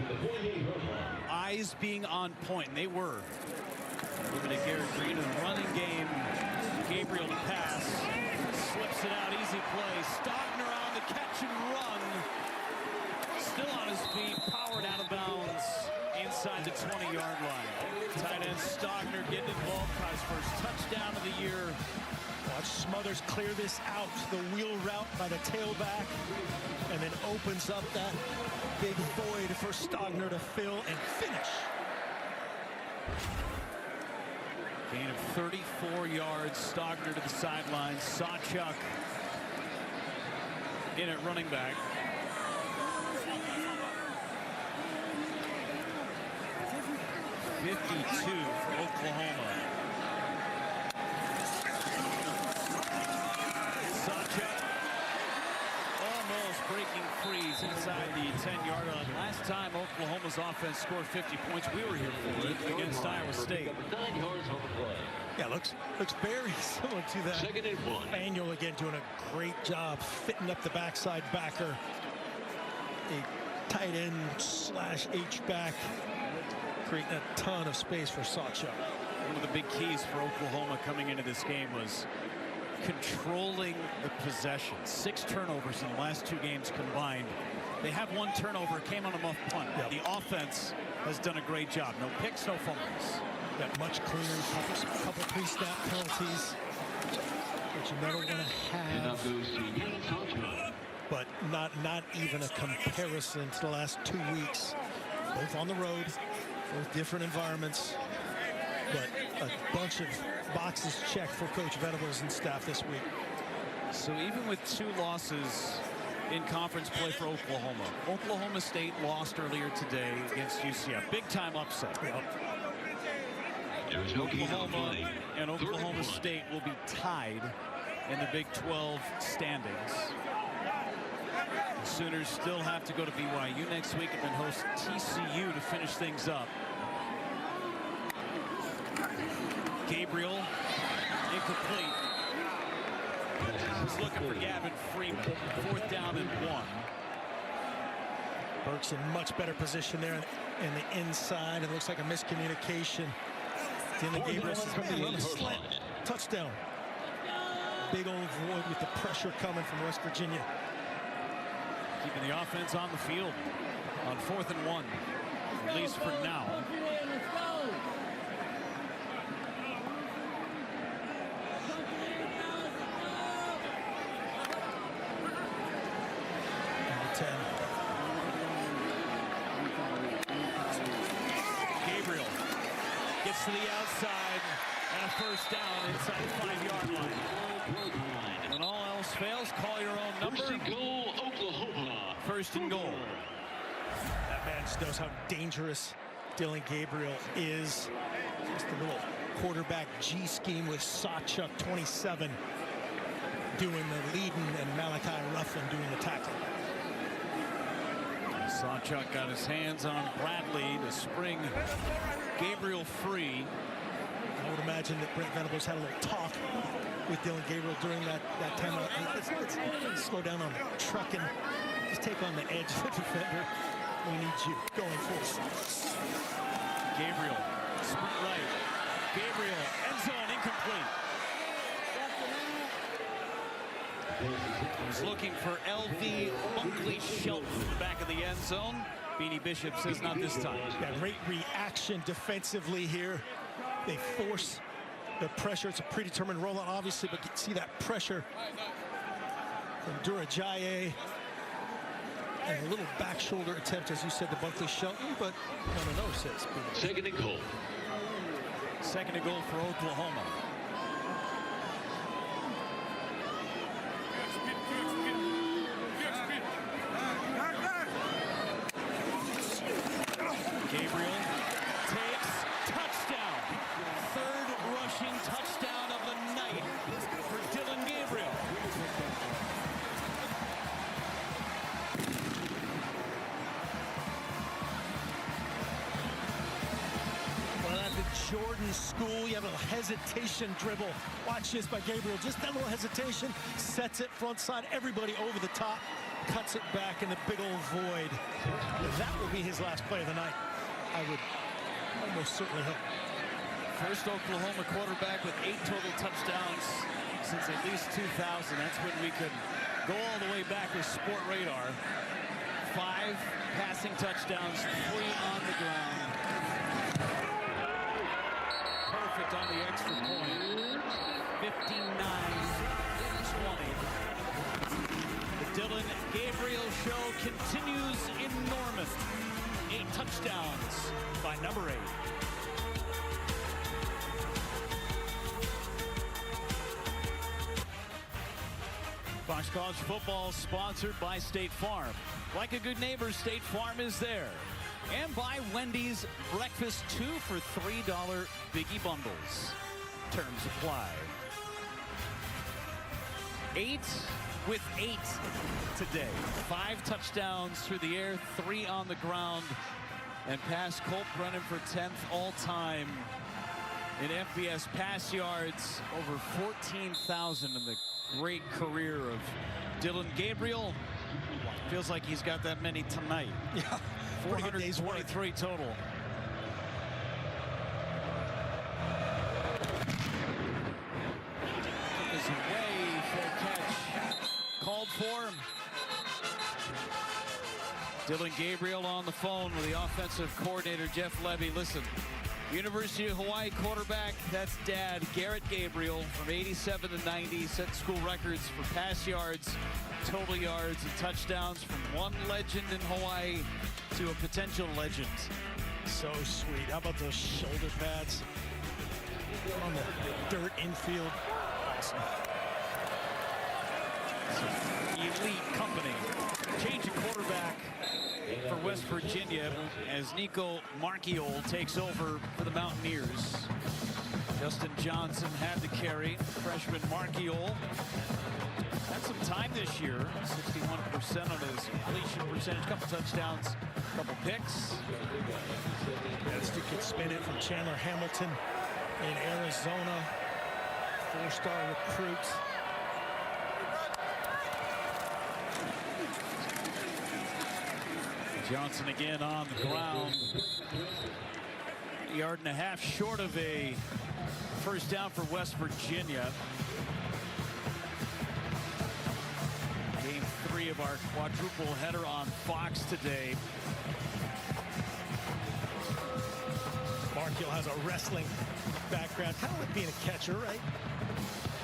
eyes being on point, and they were. Moving to Garrett Green in the running game. Gabriel to pass. Slips it out, easy play. Stogner on the catch and run. Still on his feet, powered out of bounds inside the 20-yard line. Tight end Stogner getting involved, caught his first touchdown of the year. Watch Smothers clear this out, the wheel route by the tailback, and then opens up that big void for Stogner to fill and finish. Gain of 34 yards. Stogner to the sideline. Sawchuk in at running back. .52 for Oklahoma. last time Oklahoma's offense scored 50 points, we were here for it against Iowa State. 9 yards on the play. Yeah, looks very similar to that. 2nd and 1. Manuel again doing a great job fitting up the backside backer. A tight end / H-back, creating a ton of space for Sawchuk. One of the big keys for Oklahoma coming into this game was controlling the possession. 6 turnovers in the last 2 games combined. They have 1 turnover. It came on a muff punt. Yep. The offense has done a great job. No picks, no fumbles. Got much cleaner, couple pre-snap penalties, which you never want to have. But not even a comparison to the last 2 weeks. Both on the road, both different environments. But a bunch of boxes checked for Coach Venables and staff this week. So even with 2 losses in conference play for Oklahoma, Oklahoma State lost earlier today against UCF. Big time upset. Oklahoma and Oklahoma State will be tied in the Big 12 standings. The Sooners still have to go to BYU next week and then host TCU to finish things up. Gabriel, incomplete. Was looking for Gavin Freeman. 4th down and 1. Burke's in much better position there in the inside. It looks like a miscommunication. Dylan Gabriel is going to run a slant. Touchdown. Big old void with the pressure coming from West Virginia. Keeping the offense on the field on 4th and 1, at least for now. Gabriel gets to the outside and a 1st down inside the 5-yard line. When all else fails, call your own number. 1st and goal, Oklahoma. 1st and goal. That man just knows how dangerous Dylan Gabriel is. Just a little quarterback G scheme with Sawchuk 27 doing the leading and Malachi Ruffin doing the tackling. Sawchuk got his hands on Bradley to spring Gabriel free. I would imagine that Brent Venables had a little talk with Dylan Gabriel during that time. Let's slow down on the truck and just take on the edge of the defender. We need you going forward. Gabriel, sprint right. Gabriel, end zone, incomplete. He's looking for LV Bunkley Shelton in the back of the end zone. Beanie Bishop says not this time. Got great reaction defensively here. They force the pressure. It's a predetermined rollout, obviously, but you see that pressure from Durajaye. And a little back shoulder attempt, as you said, to Bunkley Shelton, but no, says. 2nd and goal. 2nd and goal for Oklahoma. Gabriel takes touchdown. 3rd rushing touchdown of the night for Dylan Gabriel. Well, at the Jordan school, you have a little hesitation dribble. Watch this by Gabriel. Just that little hesitation, sets it front side, everybody over the top, cuts it back in the big old void. That will be his last play of the night. I would almost certainly hope. First Oklahoma quarterback with 8 total touchdowns since at least 2000. That's when we could go all the way back with Sport Radar. 5 passing touchdowns, 3 on the ground. Perfect on the extra point. 59-20. The Dylan Gabriel show continues in Norman. 8 touchdowns by number 8. Fox College football sponsored by State Farm. Like a good neighbor, State Farm is there. And by Wendy's breakfast 2 for $3 Biggie Bundles. Terms apply. 8 with 8 today. 5 touchdowns through the air, 3 on the ground, and passed Colt Brennan for 10th all-time in FBS pass yards, over 14,000 in the great career of Dylan Gabriel. Feels like he's got that many tonight. Yeah, 423 total. Is away for a catch. Called for. Dylan Gabriel on the phone with the offensive coordinator, Jeff Levy. Listen, University of Hawaii quarterback, that's Dad, Garrett Gabriel, from 87 to 90, set school records for pass yards, total yards, and touchdowns, from one legend in Hawaii to a potential legend. So sweet. How about those shoulder pads on the dirt infield? Awesome. Elite company. Change of quarterback for West Virginia as Nico Marchiol takes over for the Mountaineers. Justin Johnson had to carry. Freshman Marchiol had some time this year. 61% on his completion percentage. Couple touchdowns, couple picks. This dude could spin it from Chandler Hamilton in Arizona. 4-star recruit. Johnson again on the ground. A yard and a half short of a first down for West Virginia. Game 3 of our quadruple header on Fox today. Marchiol has a wrestling background, kind of like being a catcher, right?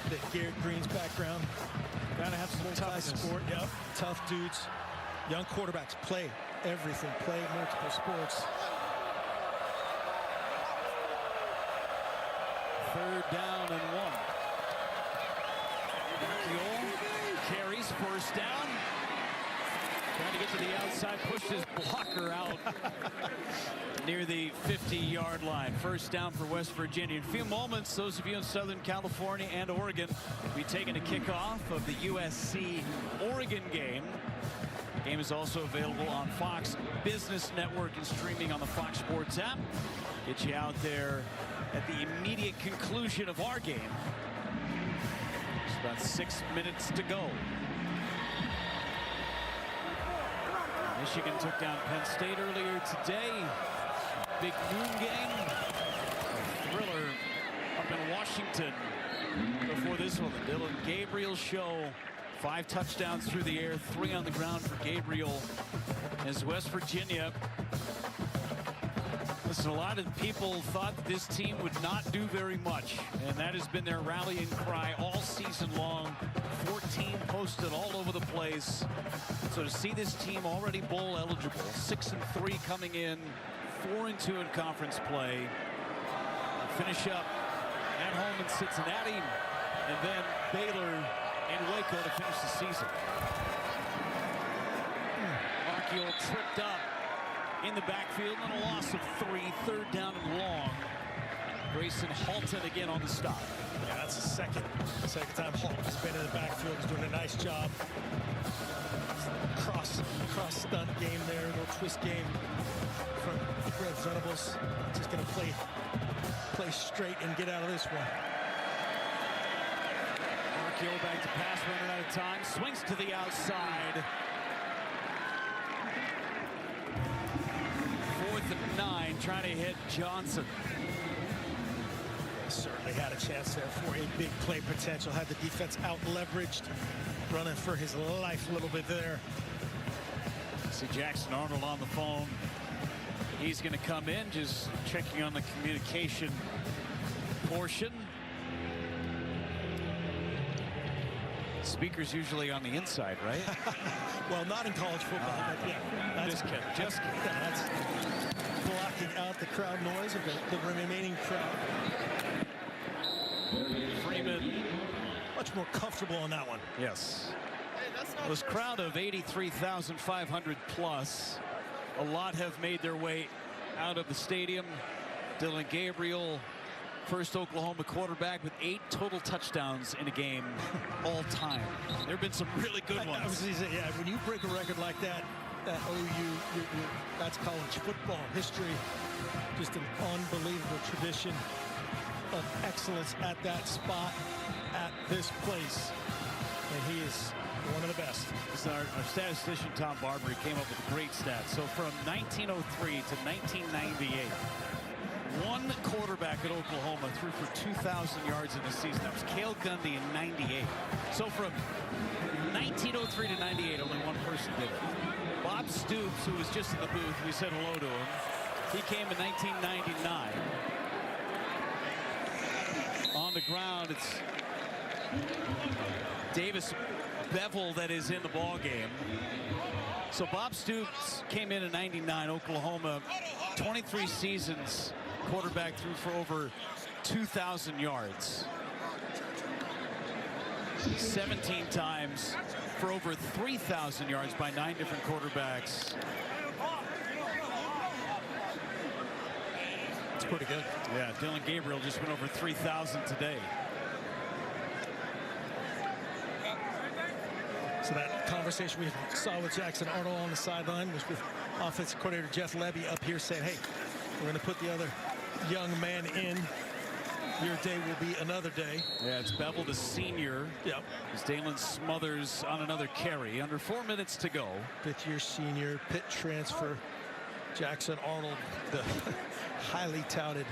That Garrett Green's background. Gotta have some toughness. Sport, yep. Tough dudes. Young quarterbacks play everything, play multiple sports. 3rd down and 1. Marchiol carries, first down. Trying to get to the outside, pushed his blocker out near the 50-yard line. First down for West Virginia. In a few moments, those of you in Southern California and Oregon will be taking a kickoff of the USC-Oregon game. The game is also available on Fox Business Network and streaming on the Fox Sports app. Get you out there at the immediate conclusion of our game. It's about 6 minutes to go. Michigan took down Penn State earlier today. Big noon game. A thriller up in Washington before this one. The Dylan Gabriel show. 5 touchdowns through the air, 3 on the ground for Gabriel. As West Virginia, listen, a lot of people thought that this team would not do very much, and that has been their rallying cry all season long. 14 posted all over the place. So to see this team already bowl eligible, 6-3 coming in, 4-2 in conference play. Finish up at home in Cincinnati, and then Baylor and Waco to finish the season. Marchiol tripped up in the backfield and a loss of 3, 3rd down and long. Grayson Halton again on the stop. Yeah, that's the second time Halton's been in the backfield. He's doing a nice job. Cross stunt game there, little twist game from Red Venables. Just gonna play straight and get out of this one. Marchiol back to pass, running out of time, swings to the outside. 4th and 9, trying to hit Johnson. Certainly had a chance there for a big play potential. Had the defense out leveraged, running for his life a little bit there. See Jackson Arnold on the phone. He's going to come in, just checking on the communication portion. Speaker's usually on the inside, right? Well, not in college football, but yeah. Just kidding. That's blocking out the crowd noise of the remaining crowd. Freeman. Much more comfortable on that one. Yes. This crowd of 83,500 plus. A lot have made their way out of the stadium. Dylan Gabriel first Oklahoma quarterback with 8 total touchdowns in a game all time. There have been some really good ones. I was gonna say, yeah, when you break a record like that, that OU, that's college football history. Just an unbelievable tradition of excellence at that spot, at this place. And he is one of the best. Our statistician, Tom Barber, came up with a great stat. So from 1903 to 1998, one quarterback at Oklahoma threw for 2,000 yards in the season. That was Cale Gundy in 98. So from 1903 to 98, only one person did it. Bob Stoops, who was just in the booth, we said hello to him. He came in 1999. On the ground, it's Davis Bevel that is in the ball game. So Bob Stoops came in 99, Oklahoma, 23 seasons, quarterback threw for over 2,000 yards. 17 times for over 3,000 yards by 9 different quarterbacks. It's pretty good. Yeah, Dylan Gabriel just went over 3,000 today. So that conversation we saw with Jackson Arnold on the sideline was with offensive coordinator Jeff Levy up here saying, hey, we're going to put the other young man in. Your day will be another day. Yeah, it's Bevel, the senior. Yep. As Dalen Smothers on another carry. Under 4 minutes to go. Fifth-year senior, Pitt transfer. Jackson Arnold, the highly touted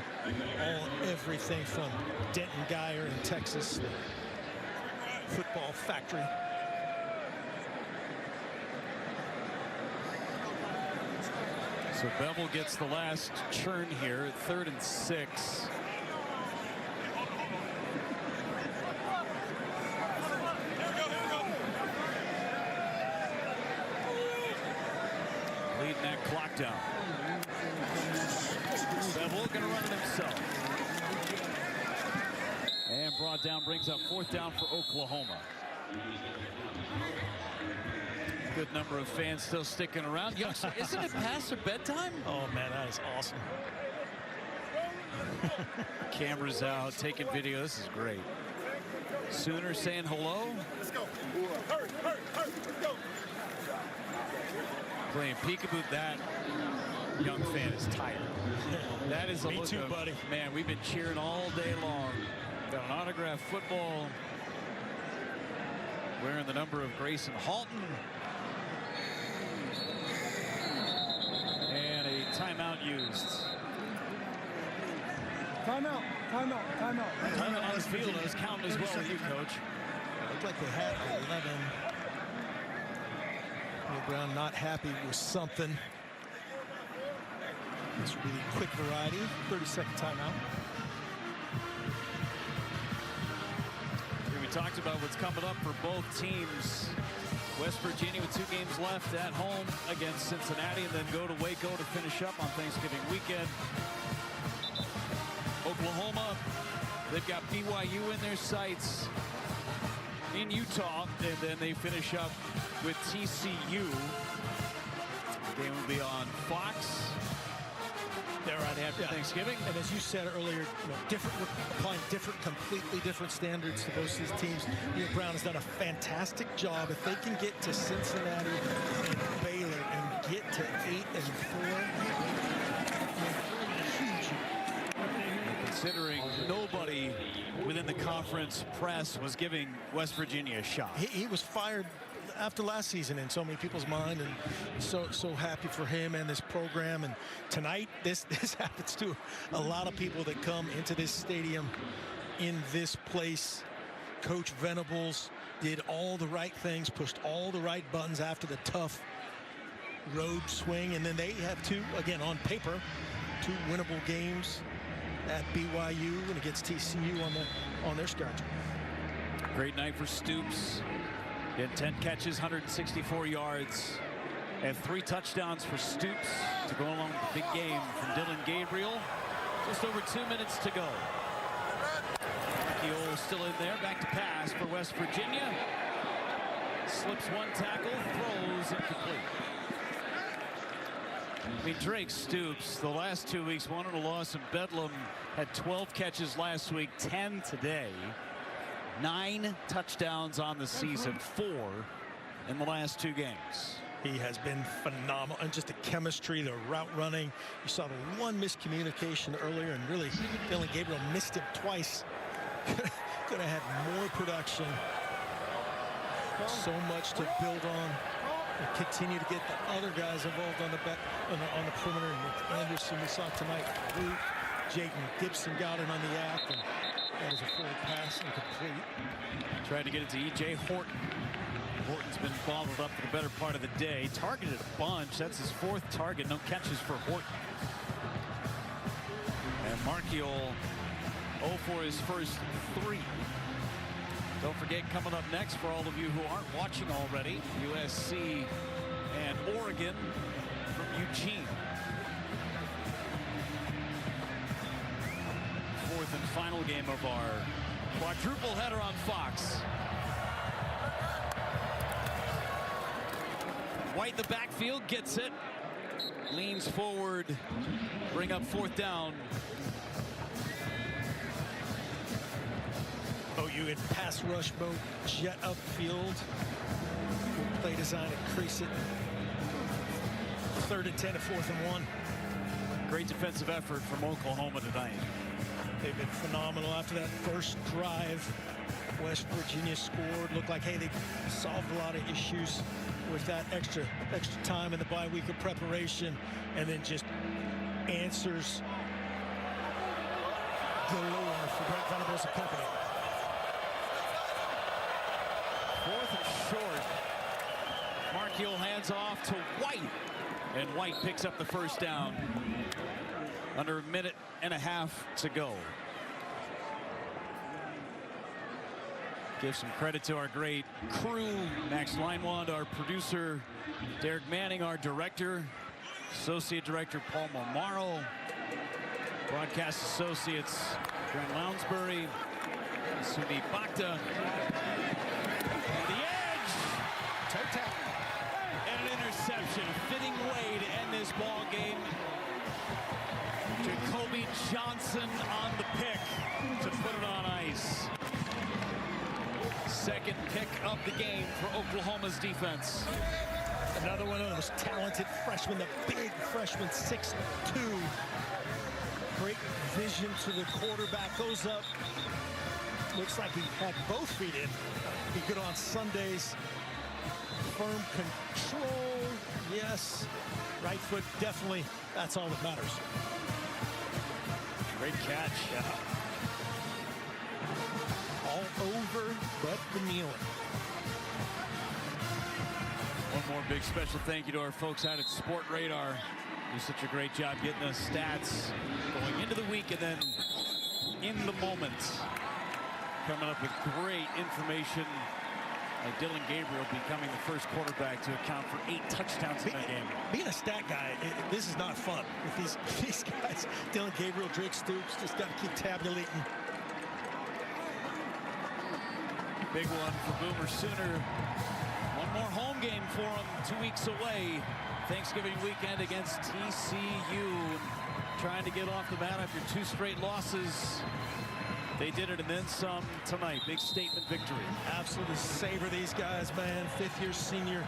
everything from Denton Geyer in Texas, the football factory. So Bevel gets the last churn here at 3rd and 6. Leading that clock down. Bevel going to run it himself. And brought down, brings up 4th down for Oklahoma. Good number of fans still sticking around. Youngster, isn't it past their bedtime? Oh, man, that is awesome. Cameras out, taking video. This is great. Sooner saying hello. Let's go. Hurry, hurry, hurry. Let's go. Playing peekaboo. That young fan is tired. That is a Me look too, of, buddy. Man, we've been cheering all day long. Got an autographed football. Wearing the number of Grayson Halton. And a timeout used. Timeout, timeout, timeout. Timeout on the field. I was counting as well with you, Coach. Looked like they had 11. Neil Brown not happy with something. This will be the quick variety. 30-second timeout. Here we talked about what's coming up for both teams. West Virginia with 2 games left at home against Cincinnati, and then go to Waco to finish up on Thanksgiving weekend. Oklahoma, they've got BYU in their sights in Utah, and then they finish up with TCU. The game will be on Fox. They're right after Thanksgiving. And as you said earlier, we're applying completely different standards to both these teams. Neil Brown has done a fantastic job. If they can get to Cincinnati and Baylor and get to 8-4, huge. Considering nobody within the conference press was giving West Virginia a shot. He was fired after last season in so many people's mind, and so happy for him and this program. And tonight, this happens to a lot of people that come into this stadium in this place. Coach Venables did all the right things, pushed all the right buttons after the tough road swing, and then they have 2, again on paper, 2 winnable games at BYU and against TCU on their schedule. Great night for Stoops. He had 10 catches, 164 yards, and 3 touchdowns for Stoops to go along with the big game from Dylan Gabriel. Just over 2 minutes to go. Keough still in there, back to pass for West Virginia. Slips 1 tackle, throws incomplete. I mean, Drake Stoops, the last 2 weeks, one in a loss in Bedlam, had 12 catches last week, 10 today. 9 touchdowns on the season, 4 in the last 2 games. He has been phenomenal, and just the chemistry, the route running. You saw the one miscommunication earlier, and really Dylan Gabriel missed him twice. Could have had more production. So much to build on. And continue to get the other guys involved on the back, on the perimeter. And Anderson, we saw tonight. Jayden Gibson got it on the act, and that was a full pass incomplete. Tried to get it to E.J. Horton. Horton's been bottled up for the better part of the day. Targeted a bunch. That's his 4th target. No catches for Horton. And Markiol 0 for his first 3. Don't forget, coming up next, for all of you who aren't watching already, USC and Oregon from Eugene. 4th and final game of our quadruple header on Fox. White in the backfield, gets it, leans forward, bring up 4th down. OU in pass rush mode, jet upfield. Play design, increase it. 3rd and 10 to 4th and 1. Great defensive effort from Oklahoma tonight. They've been phenomenal after that first drive. West Virginia scored. Looked like, hey, they solved a lot of issues with that extra time in the bye week of preparation, and then just answers galore for Brent Venables and company. 4th and short. Markiol hands off to White, and White picks up the first down. Under a minute and a half to go. Give some credit to our great crew. Max Leinwand, our producer. Derek Manning, our director. Associate director Paul Momaro. Broadcast associates Grant Lounsbury. Suni Bakta. The edge. Toe tap. And an interception. A fitting way to end this ball game. Jacoby Johnson on the pick to put it on ice. 2nd pick of the game for Oklahoma's defense. Another one of those talented freshmen, the big freshman, 6'2". Great vision to the quarterback. Goes up. Looks like he had both feet in. Be good on Sundays. Firm control. Yes. Right foot, definitely. That's all that matters. Great catch. Yeah. All over but the kneeling. One more big special thank you to our folks out at Sport Radar. Do such a great job getting us stats going into the week and then in the moment. Coming up with great information. Dylan Gabriel becoming the first quarterback to account for 8 touchdowns in that game. Being a stat guy, this is not fun with these guys. Dylan Gabriel, Drake Stoops, just got to keep tabulating. Big one for Boomer Sooner. One more home game for him 2 weeks away. Thanksgiving weekend against TCU. Trying to get off the mat after 2 straight losses. They did it and then some tonight. Big statement victory. Absolutely savor these guys, man. 5th-year senior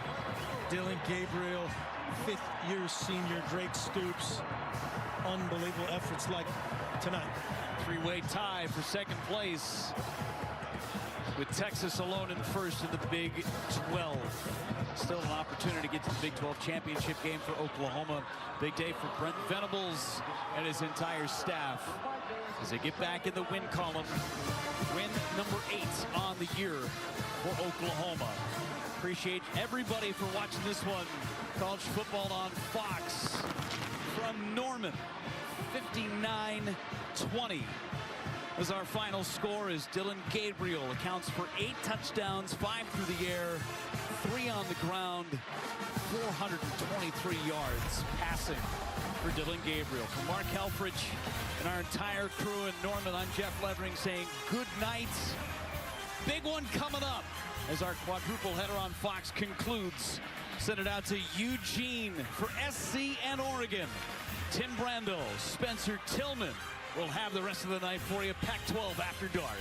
Dylan Gabriel. 5th-year senior Drake Stoops. Unbelievable efforts like tonight. 3-way tie for 2nd place, with Texas alone in 1st in the Big 12. Still an opportunity to get to the Big 12 championship game for Oklahoma. Big day for Brent Venables and his entire staff as they get back in the win column. Win number 8 on the year for Oklahoma. Appreciate everybody for watching this one. College football on Fox from Norman. 59-20 was our final score as Dylan Gabriel accounts for 8 touchdowns, 5 through the air, 3 on the ground, 423 yards passing for Dylan Gabriel. For Mark Helfrich and our entire crew in Norman, I'm Jeff Levering saying good night. Big one coming up as our quadruple header on Fox concludes Send it out to Eugene for SC and Oregon. Tim Brandel, Spencer Tillman will have the rest of the night for you. Pac-12 After Dark.